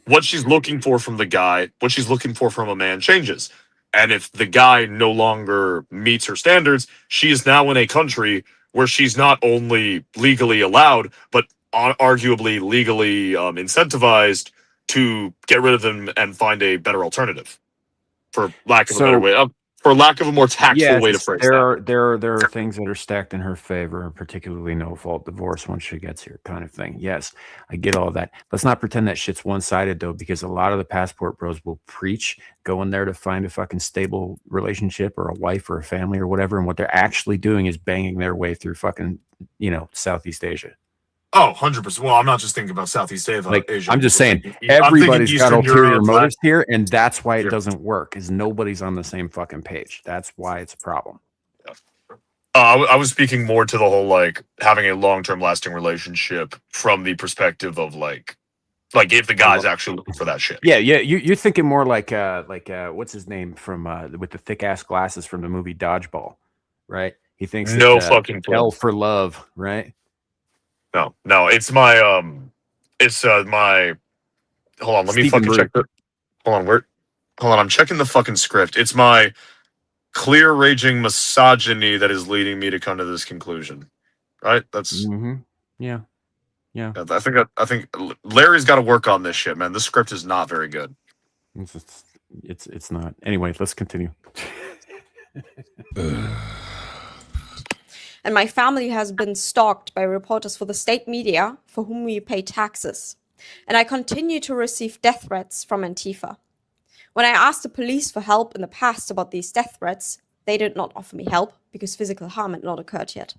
what she's looking for from the guy, what she's looking for from a man changes. And if the guy no longer meets her standards, she is now in a country where she's not only legally allowed, but arguably legally incentivized to get rid of them and find a better alternative, for lack of a better way, for lack of a more tactful way to phrase that. There are things that are stacked in her favor, particularly no fault divorce once she gets here, kind of thing. Yes, I get all that. Let's not pretend that shit's one sided though, because a lot of the passport bros will preach going there to find a fucking stable relationship or a wife or a family or whatever, and what they're actually doing is banging their way through fucking Southeast Asia. Oh, 100%. Well, I'm not just thinking about Southeast Asia. I'm just saying, everybody's got ulterior motives here, and that's why it doesn't work, is nobody's on the same fucking page. That's why it's a problem. I was speaking more to the whole, like, having a long-term lasting relationship from the perspective of, like if the guy's actually looking for that shit. Yeah, you're thinking more like what's his name from with the thick-ass glasses from the movie Dodgeball, right? He thinks no fucking hell for love, right? No, it's my my. Hold on, let me fucking check. Hold on, I'm checking the fucking script. It's my clear raging misogyny that is leading me to come to this conclusion. Right? That's yeah. I think Larry's got to work on this shit, man. This script is not very good. It's not. Anyway, let's continue. And my family has been stalked by reporters for the state media for whom we pay taxes. And I continue to receive death threats from Antifa. When I asked the police for help in the past about these death threats, they did not offer me help because physical harm had not occurred yet.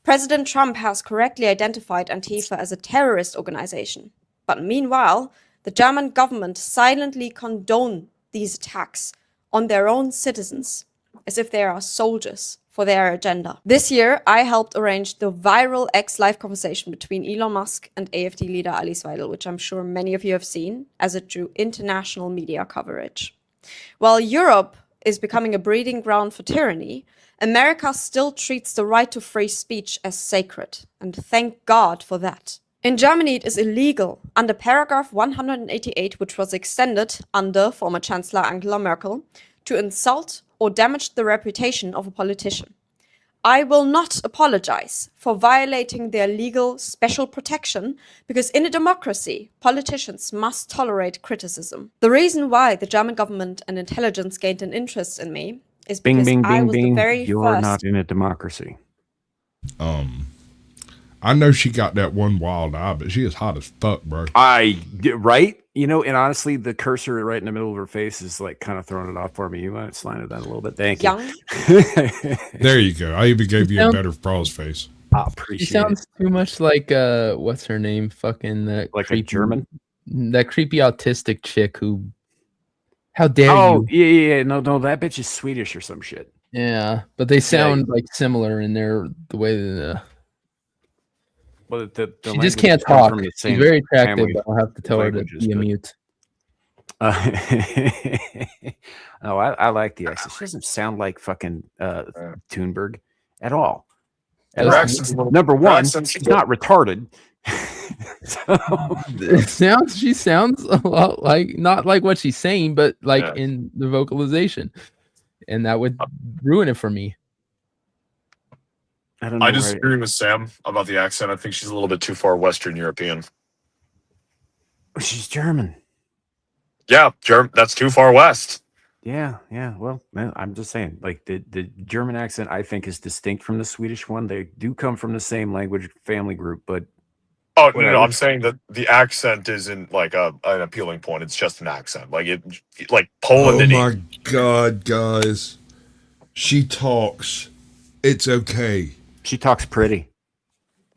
President Trump has correctly identified Antifa as a terrorist organization. But meanwhile, the German government silently condoned these attacks on their own citizens, as if they are soldiers for their agenda. This year, I helped arrange the viral X live conversation between Elon Musk and AfD leader Alice Weidel, which I'm sure many of you have seen, as it drew international media coverage. While Europe is becoming a breeding ground for tyranny, America still treats the right to free speech as sacred, and thank God for that. In Germany, it is illegal under paragraph 188, which was extended under former Chancellor Angela Merkel, to insult or damage the reputation of a politician. I will not apologize for violating their legal special protection, because in a democracy, politicians must tolerate criticism. The reason why the German government and intelligence gained an interest in me is because I was the very You're first. not in a democracy. I know she got that one wild eye, but she is hot as fuck, bro. Right? And honestly, the cursor right in the middle of her face is like kind of throwing it off for me. You might slide it down a little bit. Thank you. There you go. I even gave you a better Frost's face. I appreciate She sounds too much like what's her name? Fucking that like creepy, a German. That creepy autistic chick who. How dare you? Oh yeah. No, that bitch is Swedish or some shit. Yeah, but they sound like similar in the way that. Well, she just can't talk. She's very attractive, but I'll have to tell her to be a mute. Oh, I like the accent. She doesn't sound like fucking Thunberg at all. Number one, she's not retarded. She sounds a lot like, not like what she's saying, but like in the vocalization, and that would ruin it for me. I disagree with Sam about the accent. I think she's a little bit too far Western European. She's German. Yeah, that's too far west. Yeah. Well, man, I'm just saying, like the German accent, I think, is distinct from the Swedish one. They do come from the same language family group, but Oh no, Whatever. I'm saying that the accent isn't like an appealing point. It's just an accent, like Poland. Oh my God, guys. She talks. It's okay. She talks pretty.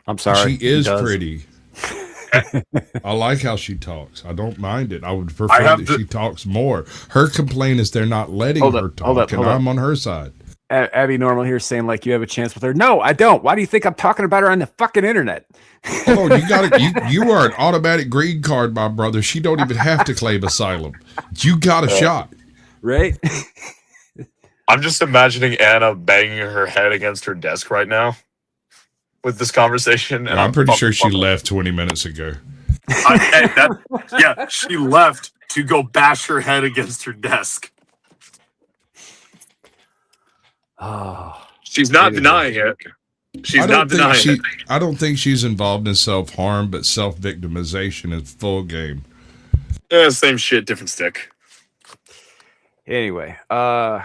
I'm sorry. She is does. pretty. I like how she talks. I don't mind it. I would prefer that she talks more. Her complaint is they're not letting her talk, and I'm on her side. Abby Normal here saying like you have a chance with her. No, I don't. Why do you think I'm talking about her on the fucking internet? Oh, you are an automatic green card, my brother. She don't even have to claim asylum. You got a shot. Right? I'm just imagining Anna banging her head against her desk right now with this conversation. And I'm pretty sure she left 20 minutes ago. Yeah, she left to go bash her head against her desk. Oh, she's not denying it. She's not denying it. I don't think she's involved in self-harm, but self-victimization is full game. Yeah, same shit, different stick. Anyway, I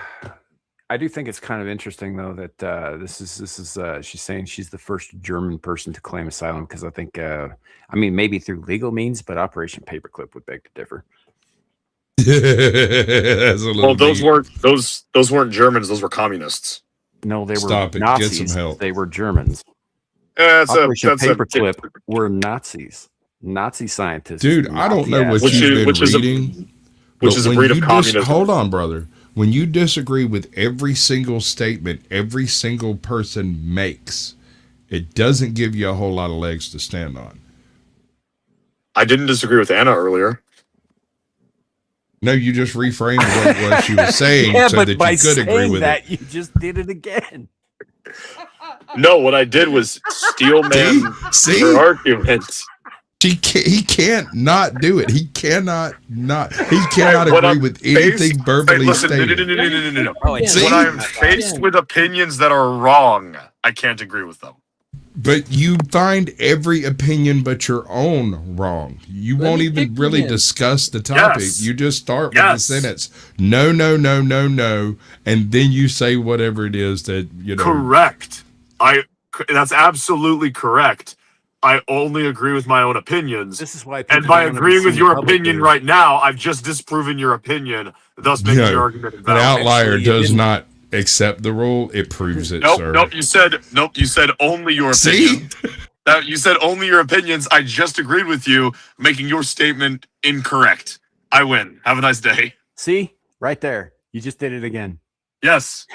do think it's kind of interesting though that this is she's saying she's the first German person to claim asylum because I think I mean maybe through legal means, but Operation Paperclip would beg to differ. Well, those weren't Germans; those were communists. No, they were Nazis. Get some help. They were Germans. Operation Paperclip were Nazis, Nazi scientists. Dude, I don't know what you've been reading. Which is a breed of communism. Hold on, brother. When you disagree with every single statement every single person makes, it doesn't give you a whole lot of legs to stand on. I didn't disagree with Anna earlier. No, you just reframed what she was saying so that you could agree with it. You just did it again. No, what I did was steel man her arguments. He can't not do it. He cannot agree with anything verbally stated. No. When I am faced with opinions that are wrong, I can't agree with them. But you find every opinion but your own wrong. You won't even really discuss the topic. Yes. You just start with the sentence, no, and then you say whatever it is that, you know. Correct. That's absolutely correct. I only agree with my own opinions. This is why. And by agreeing with your opinion right now, I've just disproven your opinion, thus making your argument invalid. An outlier does not accept the rule; it proves it. Nope, sir. nope. You said only your opinion. You said only your opinions. I just agreed with you, making your statement incorrect. I win. Have a nice day. See, right there, you just did it again. Yes.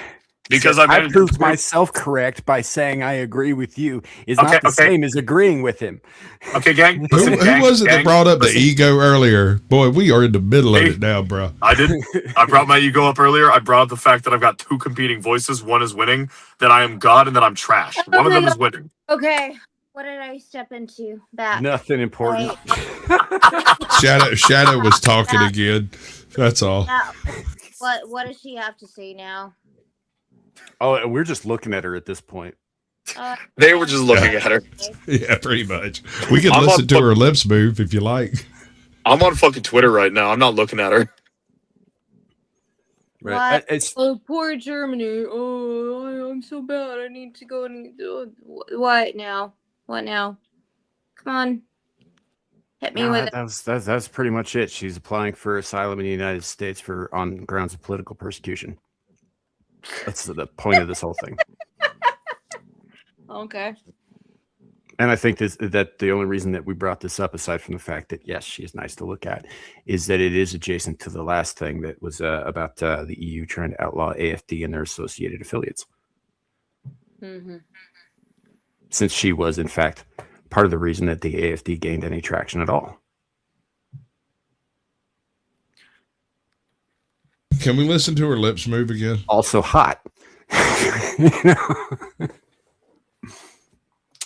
Because I proved myself correct by saying I agree with you is not the same as agreeing with him. Okay, gang. Who was it that brought up the ego earlier? Boy, we are in the middle of it now, bro. I didn't. I brought my ego up earlier. I brought up the fact that I've got two competing voices. One is winning, that I am God, and that I'm trash. One of them is winning. Okay. What did I step into back? Nothing important. Shadow was talking again. That's all. What does she have to say now? Oh, we're just looking at her at this point. They were just looking at her. Yeah, pretty much. We can listen to her lips move if you like. I'm on fucking Twitter right now. I'm not looking at her. Right. Oh, poor Germany. Oh, I'm so bad. I need to go and what now? What now? Come on. Hit me with it. That's pretty much it. She's applying for asylum in the United States on grounds of political persecution. That's the point of this whole thing. Okay. And I think that the only reason that we brought this up, aside from the fact that, yes, she is nice to look at, is that it is adjacent to the last thing that was about the EU trying to outlaw AFD and their associated affiliates. Mm-hmm. Since she was, in fact, part of the reason that the AFD gained any traction at all. Can we listen to her lips move again? Also hot.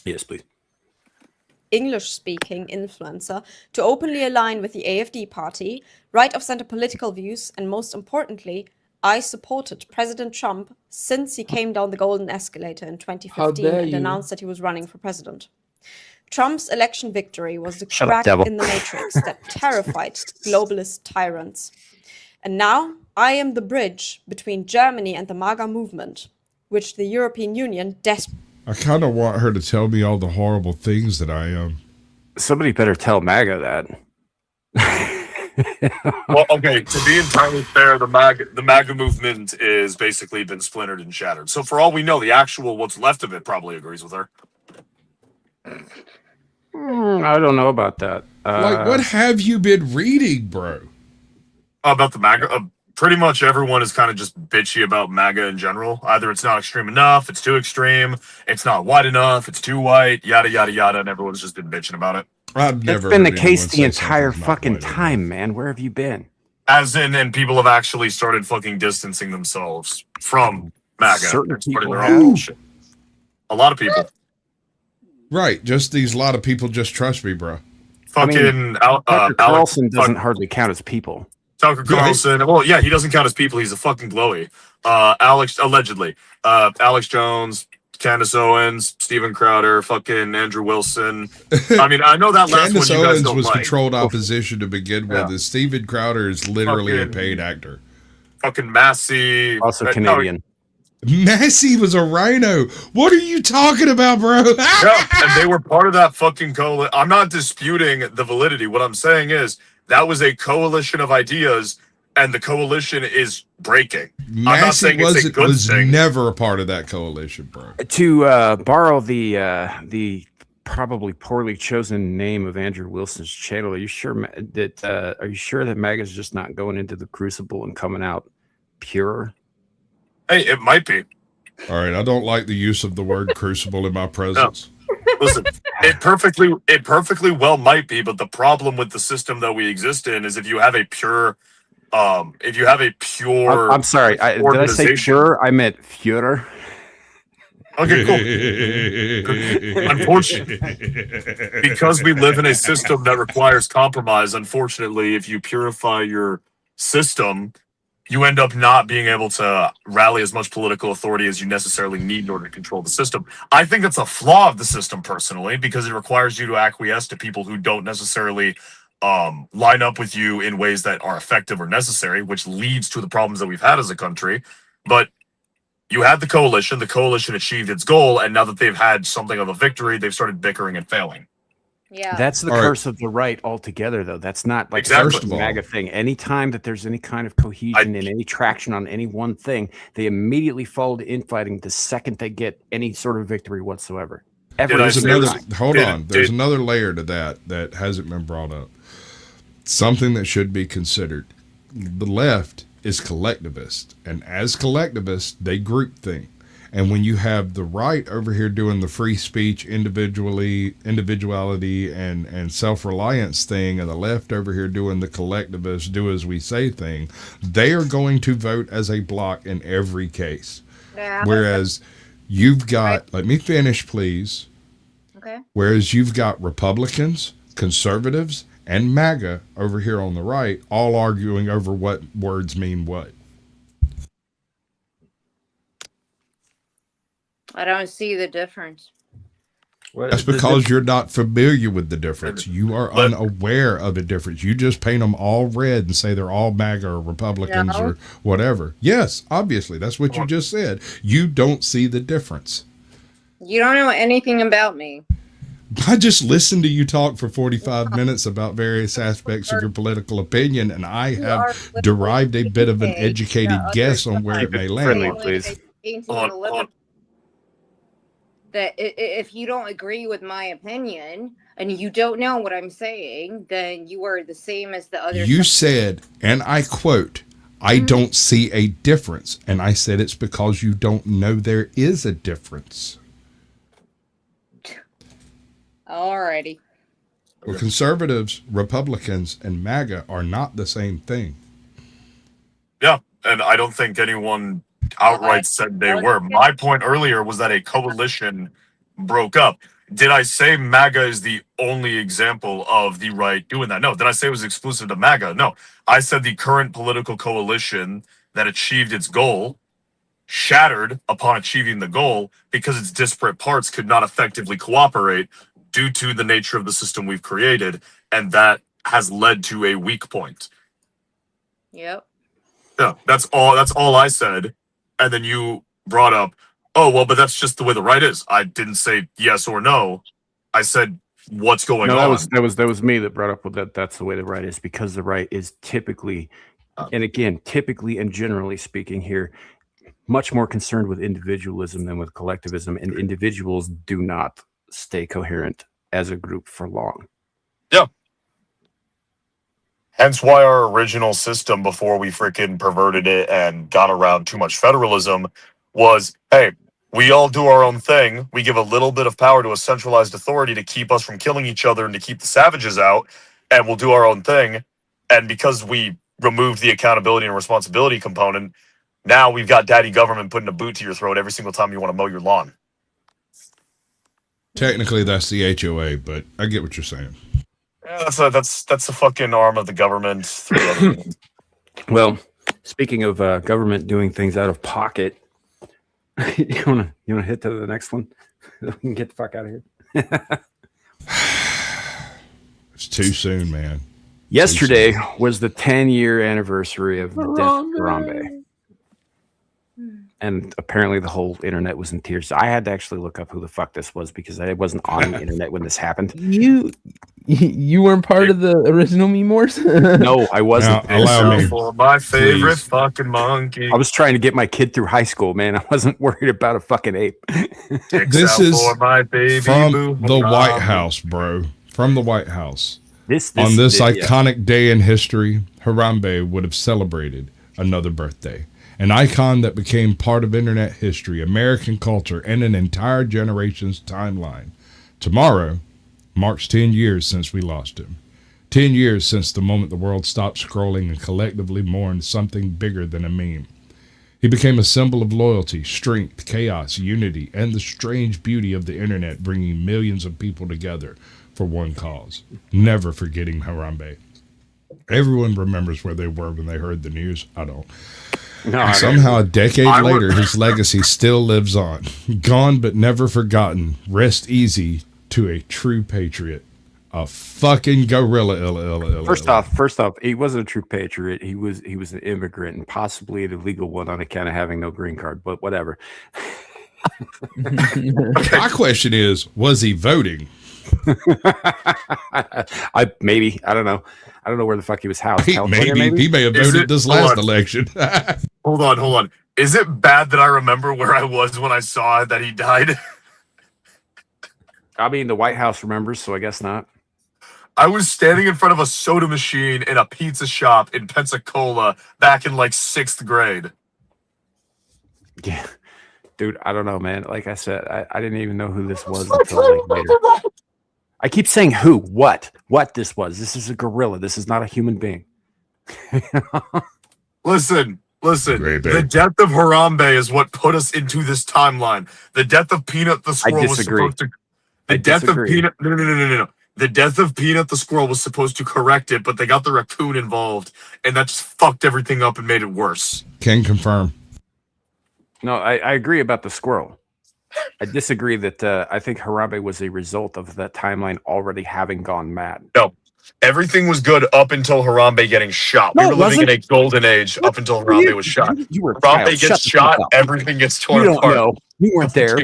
Yes, please. English-speaking influencer to openly align with the AfD party, right-of-center political views, and most importantly, I supported President Trump since he came down the golden escalator in 2015 and announced that he was running for president. Trump's election victory was the crack in the matrix that terrified globalist tyrants. And now I am the bridge between Germany and the MAGA movement, which the European Union desperately... I kind of want her to tell me all the horrible things that I am. Somebody better tell MAGA that. Well, okay, to be entirely fair, the MAGA movement is basically been splintered and shattered. So for all we know, the actual what's left of it probably agrees with her. I don't know about that. Like, what have you been reading, bro? About the MAGA? Pretty much everyone is kind of just bitchy about MAGA in general. Either it's not extreme enough, it's too extreme, it's not white enough, it's too white, yada, yada, yada, and everyone's just been bitching about it. I've never That's been the case the entire fucking time, man. Where have you been? As in, and people have actually started fucking distancing themselves from MAGA. Certain and supporting people their own bullshit. A lot of people. Right, just these lot of people just trust me, bro. Fucking Tucker Carlson doesn't hardly count as people. Tucker Carlson. Well, yeah, he doesn't count as people. He's a fucking glowy. Alex, allegedly. Alex Jones, Candace Owens, Steven Crowder, fucking Andrew Wilson. I mean, I know that last Candace one you guys Owens don't was like. controlled opposition to begin with. Yeah. Steven Crowder is literally a paid actor. Fucking Massey. Also Canadian. Massey was a rhino. What are you talking about, bro? Yeah, and they were part of that fucking coalition. I'm not disputing the validity. What I'm saying is that was a coalition of ideas, and the coalition is breaking. I'm not saying it's a good was thing. never a part of that coalition, bro. To borrow the probably poorly chosen name of Andrew Wilson's channel, are you sure that MAGA is just not going into the crucible and coming out pure? Hey, it might be. All right, I don't like the use of the word crucible in my presence. No. Listen, it perfectly well might be, but the problem with the system that we exist in is if you have a pure I'm sorry. Did I say pure? I meant Führer. Okay, cool. Unfortunately, because we live in a system that requires compromise, unfortunately, if you purify your system, you end up not being able to rally as much political authority as you necessarily need in order to control the system. I think that's a flaw of the system, personally, because it requires you to acquiesce to people who don't necessarily line up with you in ways that are effective or necessary, which leads to the problems that we've had as a country. But you had the coalition achieved its goal, and now that they've had something of a victory, they've started bickering and failing. Yeah. That's the curse of the right altogether, though. That's not like Exactly. the MAGA thing. Anytime that there's any kind of cohesion and any traction on any one thing, they immediately fall to infighting the second they get any sort of victory whatsoever. There's another layer to that hasn't been brought up. Something that should be considered. The left is collectivist, and as collectivists, they groupthink. And when you have the right over here doing the free speech, individuality, and self-reliance thing, and the left over here doing the collectivist, do as we say thing, they are going to vote as a block in every case. Yeah. Whereas you've got, let me finish, please. Okay. Whereas you've got Republicans, conservatives, and MAGA over here on the right, all arguing over what words mean what. I don't see the difference. That's because you're not familiar with the difference. You are unaware of a difference. You just paint them all red and say they're all MAGA or Republicans or whatever. Yes, obviously. That's what you just said. You don't see the difference. You don't know anything about me. I just listened to you talk for 45 minutes about various aspects of your political opinion, and I have derived a bit of an educated guess on where it may land. Please. That if you don't agree with my opinion and you don't know what I'm saying, then you are the same as the other. You said, and I quote, I don't see a difference. And I said it's because you don't know there is a difference. Alrighty. Well, conservatives, Republicans, and MAGA are not the same thing. Yeah, and I don't think anyone outright said they were. My point earlier was that a coalition broke up. Did I say MAGA is the only example of the right doing that? No. Did I say it was exclusive to MAGA? No. I said the current political coalition that achieved its goal shattered upon achieving the goal because its disparate parts could not effectively cooperate due to the nature of the system we've created, and that has led to a weak point. Yep. Yeah, that's all I said. And then you brought up, oh, well, but that's just the way the right is. I didn't say yes or no. I said what's going No, on. that was me that brought up with that. That's the way the right is, because the right is typically, and again, typically and generally speaking here, much more concerned with individualism than with collectivism, and individuals do not stay coherent as a group for long. Yeah. Hence why our original system, before we freaking perverted it and got around too much federalism, was, hey, we all do our own thing. We give a little bit of power to a centralized authority to keep us from killing each other and to keep the savages out, and we'll do our own thing. And because we removed the accountability and responsibility component, now we've got daddy government putting a boot to your throat every single time you want to mow your lawn. Technically, that's the HOA, but I get what you're saying. Yeah, that's a fucking arm of the government. Well, speaking of government doing things out of pocket, you wanna hit to the next one? We can get the fuck out of here. It's too soon, man. Yesterday was the 10-year anniversary of the death of Harambe. And apparently the whole internet was in tears. I had to actually look up who the fuck this was, because I wasn't on the internet when this happened. You weren't part of the original meme wars? No, I wasn't. Now, allow me. For my favorite Please. fucking monkey. I was trying to get my kid through high school, man. I wasn't worried about a fucking ape. This is for my baby from boo the White Harambe. House, bro. From the White House. On this iconic day in history, Harambe would have celebrated another birthday. An icon that became part of internet history, American culture, and an entire generation's timeline. Tomorrow marks 10 years since we lost him. 10 years since the moment the world stopped scrolling and collectively mourned something bigger than a meme. He became a symbol of loyalty, strength, chaos, unity, and the strange beauty of the internet, bringing millions of people together for one cause. Never forgetting Harambe. Everyone remembers where they were when they heard the news. I don't. No, Somehow a decade later, his legacy still lives on. Gone but never forgotten. Rest easy to a true patriot. A fucking gorilla. First off, he wasn't a true patriot. He was an immigrant, and possibly an illegal one on account of having no green card, but whatever. My question is, was he voting? I don't know. I don't know where the fuck he was housed. He may have voted this last election. Hold on. Is it bad that I remember where I was when I saw that he died? I mean, the White House remembers, so I guess not. I was standing in front of a soda machine in a pizza shop in Pensacola back in like 6th grade. Yeah. Dude, I don't know, man. Like I said, I didn't even know who this was until like later. I keep saying who, what this was. This is a gorilla. This is not a human being. Listen. The death of Harambe is what put us into this timeline. The death of Peanut the squirrel was supposed to. The death of Peanut. No. The death of Peanut the squirrel was supposed to correct it, but they got the raccoon involved, and that just fucked everything up and made it worse. Can confirm. No, I agree about the squirrel. I disagree that I think Harambe was a result of that timeline already having gone mad. No, everything was good up until Harambe getting shot. No, we were living in a golden age up until Harambe was shot. You were Harambe gets shot, everything gets torn apart. You don't know. You weren't there.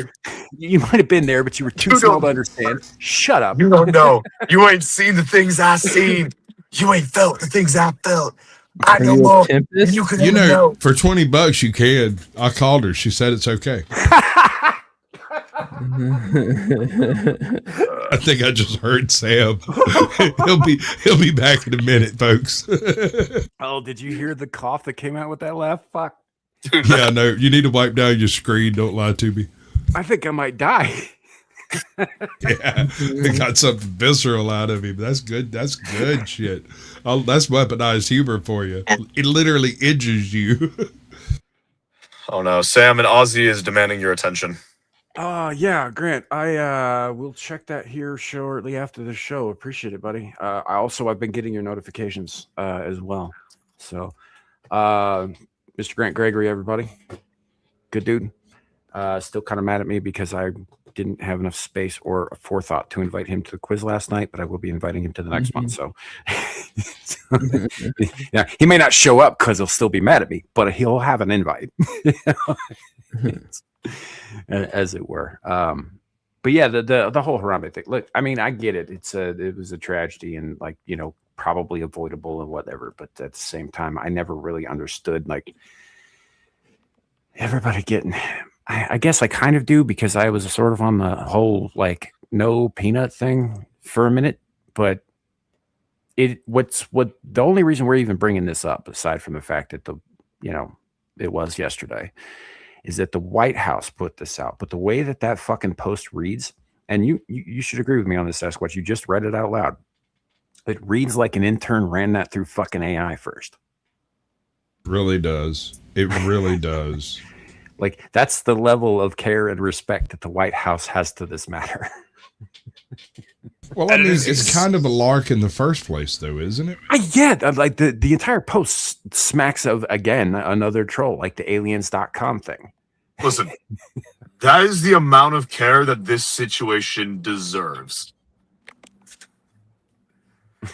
You might have been there, but you were too small to understand. Shut up. You don't know. You ain't seen the things I seen. You ain't felt the things I felt. I know more than you could ever know. For $20 you can. I called her. She said it's okay. I think I just heard Sam. he'll be back in a minute, folks. Oh, did you hear the cough that came out with that laugh? Fuck. Yeah, no. You need to wipe down your screen. Don't lie to me. I think I might die. Yeah, I got something visceral out of him. That's good. That's good shit. That's weaponized humor for you. It literally injures you. Oh no, Sam and Ozzy is demanding your attention. Yeah, Grant. I will check that here shortly after the show. Appreciate it, buddy. I've been getting your notifications as well. So, Mr. Grant Gregory, everybody, good dude. Still kind of mad at me because I didn't have enough space or forethought to invite him to the quiz last night, but I will be inviting him to the next one. So, yeah, he may not show up because he'll still be mad at me, but he'll have an invite, as it were. But yeah, the whole Harambe thing. Look, I mean, I get it. It was a tragedy and like, you know, probably avoidable and whatever. But at the same time, I never really understood like everybody getting. I guess I kind of do because I was sort of on the whole like no peanut thing for a minute. But the only reason we're even bringing this up, aside from the fact that it was yesterday, is that the White House put this out. But the way that fucking post reads, and you should agree with me on this, Sasquatch, you just read it out loud. It reads like an intern ran that through fucking AI first. Really does. It really does. Like, that's the level of care and respect that the White House has to this matter. Well, I mean, it's kind of a lark in the first place, though, isn't it? Yeah, like the entire post smacks of, again, another troll, like the aliens.com thing. Listen, that is the amount of care that this situation deserves.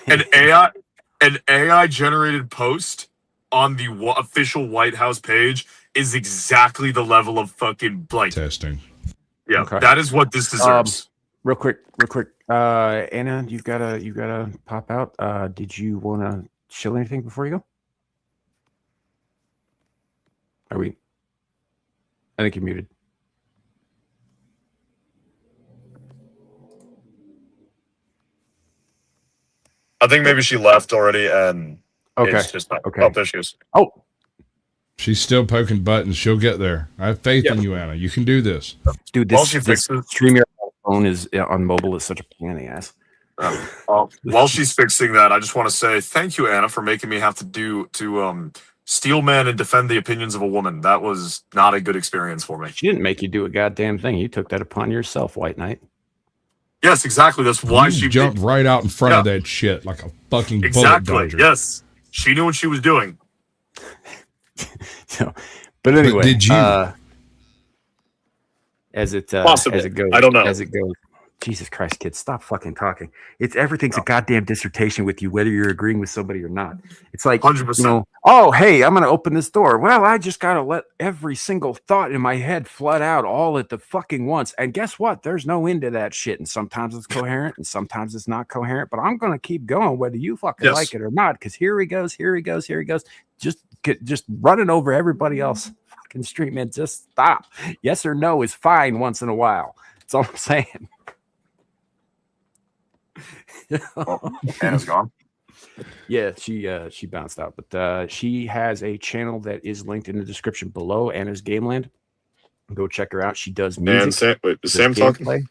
An AI generated post on the official White House page is exactly the level of fucking like testing. Yeah, Okay. that is what this deserves. Real quick. Anna, you've gotta pop out. Did you want to chill anything before you go? I think you're muted. I think maybe she left already, and okay, it's just not. Okay. Oh, there she is. Oh, she's still poking buttons. She'll get there. I have faith in you, Anna. You can do this, dude. This StreamYard phone is on mobile is such a pain in the ass. While she's fixing that, I just want to say thank you, Anna, for making me have to steelman and defend the opinions of a woman. That was not a good experience for me. She didn't make you do a goddamn thing. You took that upon yourself, White Knight. Yes, exactly. That's why she jumped right out in front of that shit like a fucking bullet dodger. Yes, she knew what she was doing. But anyway, did you? As it goes, I don't know. As it goes. Jesus Christ, kids, stop fucking talking. Everything's a goddamn dissertation with you, whether you're agreeing with somebody or not. It's like 100%. Oh, hey, I'm gonna open this door. Well, I just gotta let every single thought in my head flood out all at the fucking once. And guess what? There's no end to that shit. And sometimes it's coherent, and sometimes it's not coherent. But I'm gonna keep going, whether you fucking like it or not. Because here he goes. Just running over everybody else. Fucking street, man. Just stop. Yes or no is fine once in a while. That's all I'm saying. Anna's gone. Yeah, she bounced out, but she has a channel that is linked in the description below. Anna's Gameland. Go check her out. She does music. And is Sam talking?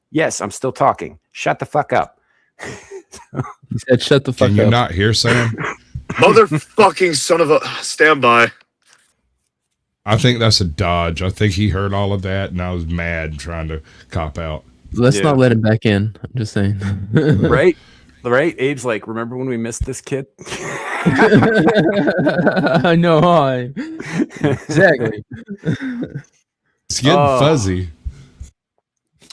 Yes, I'm still talking. Shut the fuck up. He said, "Shut the fuck up." Can you not hear Sam? Motherfucking son of a standby. I think that's a dodge. I think he heard all of that, and I was mad trying to cop out. Let's not let him back in. I'm just saying. Right? Abe's like, remember when we missed this kid? I know. Exactly. It's getting fuzzy.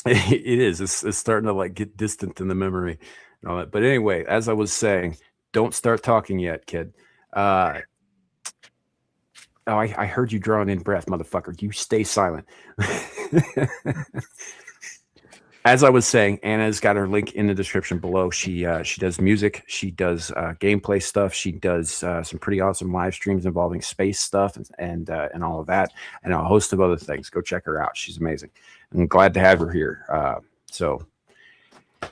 It is. It's starting to like get distant in the memory and all that. But anyway, as I was saying, don't start talking yet, kid. I heard you drawing in breath, motherfucker. You stay silent. As I was saying, Anna's got her link in the description below. She does music. She does gameplay stuff. She does some pretty awesome live streams involving space stuff and all of that, and a host of other things. Go check her out. She's amazing. I'm glad to have her here.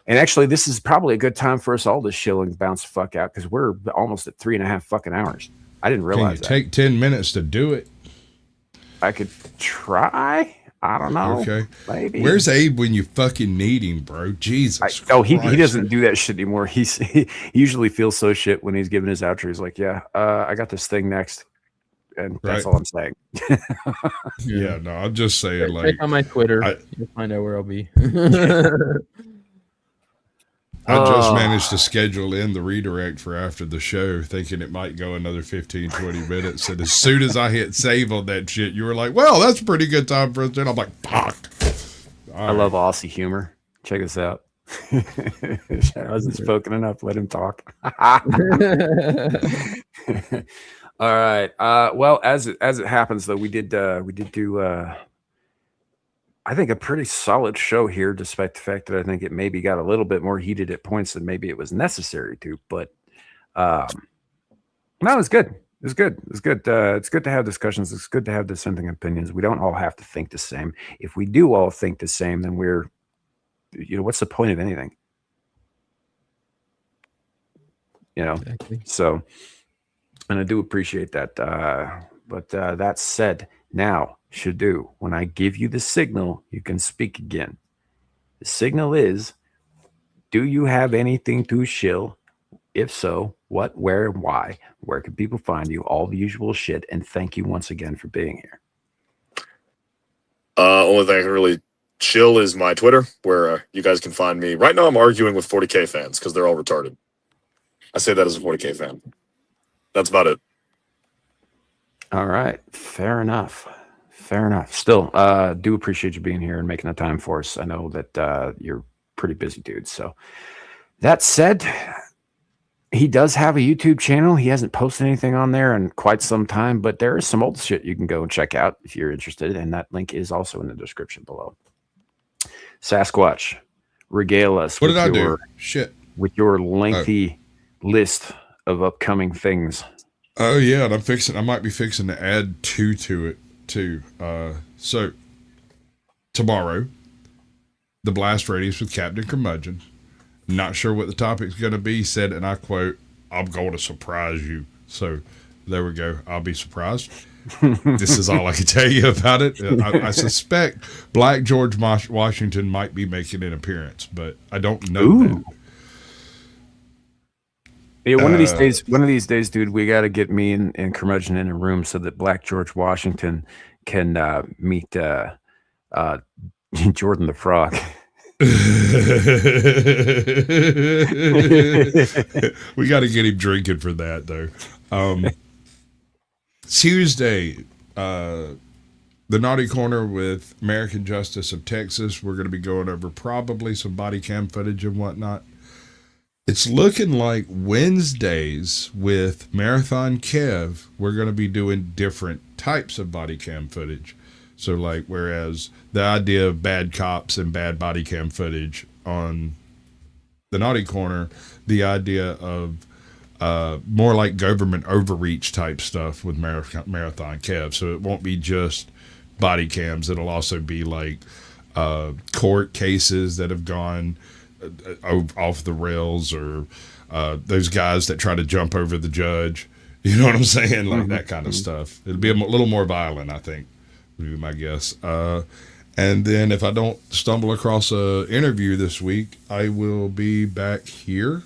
And actually, this is probably a good time for us all to chill and bounce the fuck out because we're almost at 3.5 fucking hours. I didn't realize that. Take 10 minutes to do it. I could try. I don't know. Okay. Maybe. Where's Abe when you fucking need him, bro? Jesus. He doesn't do that shit anymore. He usually feels so shit when he's giving his outro. He's like, yeah, I got this thing next. And that's all I'm saying. Yeah, no, I'm just saying. Check on my Twitter. You'll find out where I'll be. I just managed to schedule in the redirect for after the show, thinking it might go another 15, 20 minutes. And as soon as I hit save on that shit, you were like, well, that's a pretty good time for us. And I'm like, fuck. I love Aussie humor. Check us out. I wasn't spoken enough. Let him talk. All right. Well, as it happens, though, we did do I think a pretty solid show here, despite the fact that I think it maybe got a little bit more heated at points than maybe it was necessary to. But no, it was good. It was good. It was good. It's good to have discussions. It's good to have dissenting opinions. We don't all have to think the same. If we do all think the same, then we're, what's the point of anything? Exactly. So, and I do appreciate that. But that said, now, Shadu, when I give you the signal, you can speak again. The signal is, do you have anything to shill? If so, what, where, and why? Where can people find you? All the usual shit. And thank you once again for being here. Only thing I can really chill is my Twitter, where you guys can find me. Right now, I'm arguing with 40K fans because they're all retarded. I say that as a 40K fan. That's about it. All right. Fair enough. Fair enough. Still, do appreciate you being here and making the time for us. I know that you're pretty busy, dude. So that said, he does have a YouTube channel. He hasn't posted anything on there in quite some time, but there is some old shit you can go and check out if you're interested. And that link is also in the description below. Sasquatch, regale us. What did I do? Shit. With your lengthy list of upcoming things. Oh yeah, and I might be fixing to add 2 to it too. So tomorrow, the blast radius with Captain Curmudgeon. Not sure what the topic's going to be. Said, and I quote, "I'm going to surprise you." So there we go. I'll be surprised. This is all I can tell you about it. I suspect Black George Washington might be making an appearance, but I don't know that. Yeah, one of these days, dude, we got to get me and Curmudgeon in a room so that Black George Washington can meet Jordan the Frog. We got to get him drinking for that, though. Tuesday, the Naughty Corner with American Justice of Texas. We're going to be going over probably some body cam footage and whatnot. It's looking like Wednesdays with Marathon Kev, we're going to be doing different types of body cam footage. So, like, whereas the idea of bad cops and bad body cam footage on the Naughty Corner, the idea of more like government overreach type stuff with Marathon Kev. So it won't be just body cams. It'll also be like court cases that have gone off the rails, or those guys that try to jump over the judge. You know what I'm saying? Like that kind of stuff. It'll be a little more violent, I think, would be my guess. And then if I don't stumble across a interview this week, I will be back here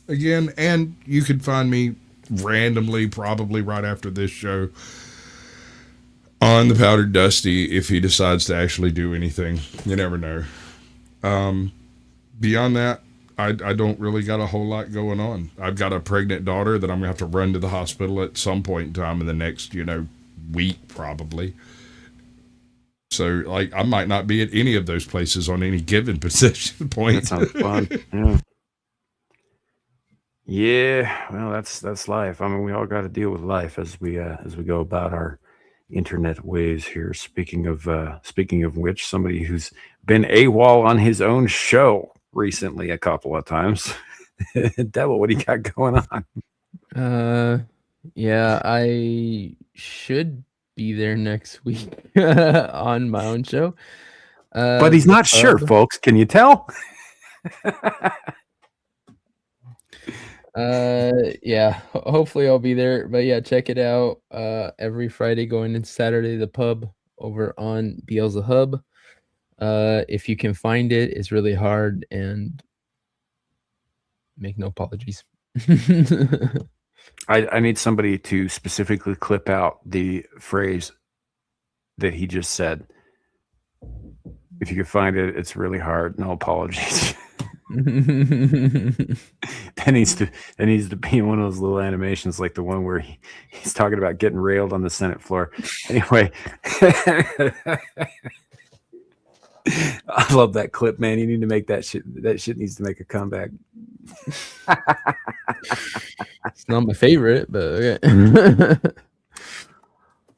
again. And you can find me randomly, probably right after this show, on the Powdered Dusty if he decides to actually do anything. You never know. Beyond that, I don't really got a whole lot going on. I've got a pregnant daughter that I'm going to have to run to the hospital at some point in time in the next, week probably. So, like, I might not be at any of those places on any given position point. That sounds fun. Yeah. Yeah, well, that's life. I mean, we all got to deal with life as we go about our internet ways here. Speaking of which, somebody who's been AWOL on his own show recently a couple of times. Devil, what do you got going on? Yeah, I should be there next week on my own show. But he's not sure, folks. Can you tell? Yeah, hopefully I'll be there. But yeah, check it out. Every Friday going into Saturday, the pub over on Beelzehub. If you can find it, it's really hard, and make no apologies. I need somebody to specifically clip out the phrase that he just said. If you can find it, it's really hard. No apologies. That needs to be in one of those little animations, like the one where he's talking about getting railed on the Senate floor. Anyway. I love that clip, man. You need to make that shit. That shit needs to make a comeback. It's not my favorite, but okay.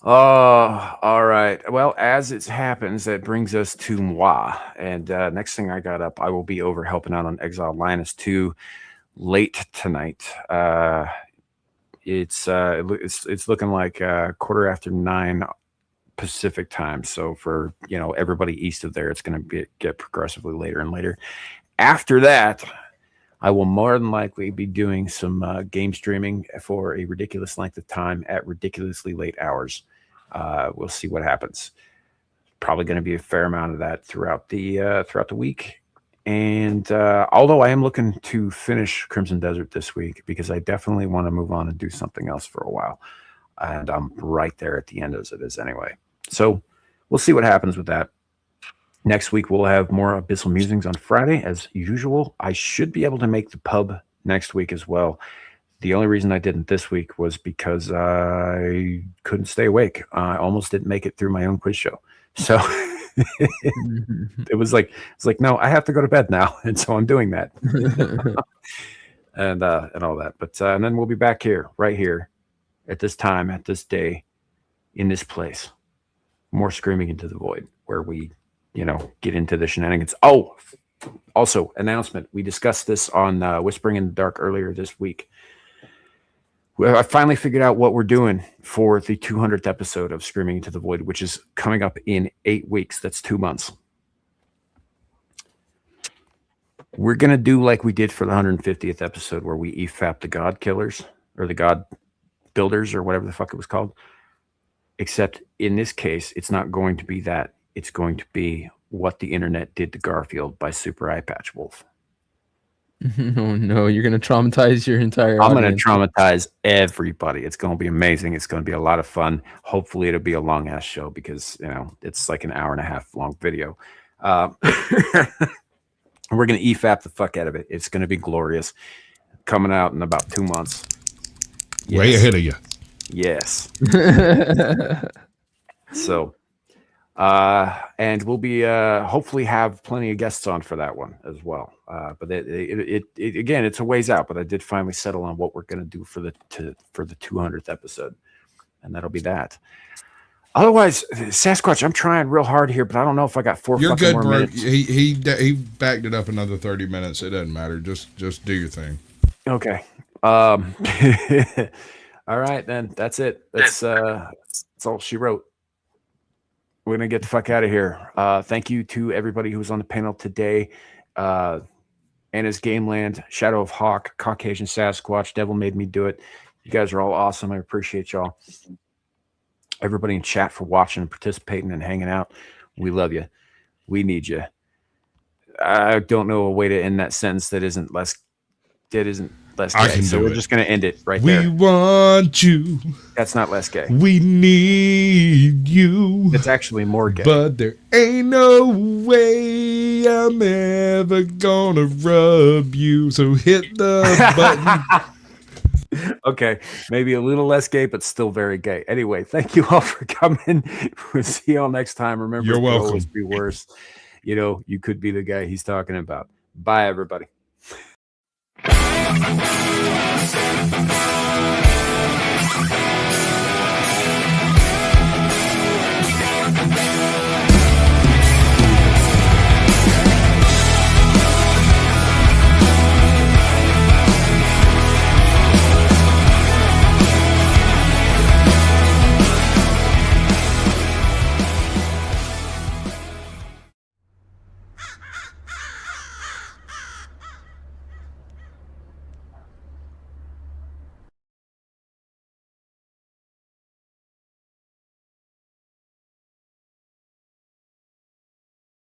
Oh, all right. Well, as it happens, that brings us to moi. And next thing I got up, I will be over helping out on Exile Linus 2 late tonight. It's looking like 9:15 Pacific time. So for everybody east of there, it's going to get progressively later and later. After that, I will more than likely be doing some game streaming for a ridiculous length of time at ridiculously late hours. We'll see what happens. Probably going to be a fair amount of that throughout the week. And although I am looking to finish Crimson Desert this week because I definitely want to move on and do something else for a while. And I'm right there at the end as it is anyway. So we'll see what happens with that. Next week, we'll have more Abyssal Musings on Friday, as usual. I should be able to make the pub next week as well. The only reason I didn't this week was because I couldn't stay awake. I almost didn't make it through my own quiz show. So it's like, no, I have to go to bed now. And so I'm doing that. and all that. But and then we'll be back here, right here, at this time, at this day, in this place. More Screaming into the Void, where we get into the shenanigans. Oh, also, announcement. We discussed this on Whispering in the Dark earlier this week. I finally figured out what we're doing for the 200th episode of Screaming into the Void, which is coming up in 8 weeks. That's 2 months. We're going to do like we did for the 150th episode, where we EFAP the God Killers, or the God Builders, or whatever the fuck it was called. Except in this case, it's not going to be that. It's going to be What the Internet Did to Garfield by Super Eye Patch Wolf. Oh no, you're going to traumatize your entire I'm audience. going to traumatize everybody. It's going to be amazing. It's going to be a lot of fun. Hopefully it'll be a long ass show because, it's like an hour and a half long video. We're going to EFAP the fuck out of it. It's going to be glorious. Coming out in about 2 months. Yes. Way ahead of you. Yes. So, and we'll be hopefully have plenty of guests on for that one as well. But it again, it's a ways out. But I did finally settle on what we're going to do for the 200th episode, and that'll be that. Otherwise, Sasquatch, I'm trying real hard here, but I don't know if I got You're fucking good, more bro. minutes. He backed it up another 30 minutes. It doesn't matter. Just do your thing. Okay. All right, then. That's it. That's all she wrote. We're going to get the fuck out of here. Thank you to everybody who was on the panel today. Anna's Gameland, Shadow of Hawk, Caucasian Sasquatch, Devil Made Me Do It. You guys are all awesome. I appreciate y'all. Everybody in chat for watching and participating and hanging out. We love you. We need you. I don't know a way to end that sentence that isn't less gay. So we're just going to end it right there. We want you. That's not less gay. We need you. It's actually more gay. But there ain't no way I'm ever gonna rub you. So hit the button. Okay, maybe a little less gay, but still very gay. Anyway, thank you all for coming. We'll see y'all next time. Remember, You're it could welcome. always be worse. You could be the guy he's talking about. Bye, everybody.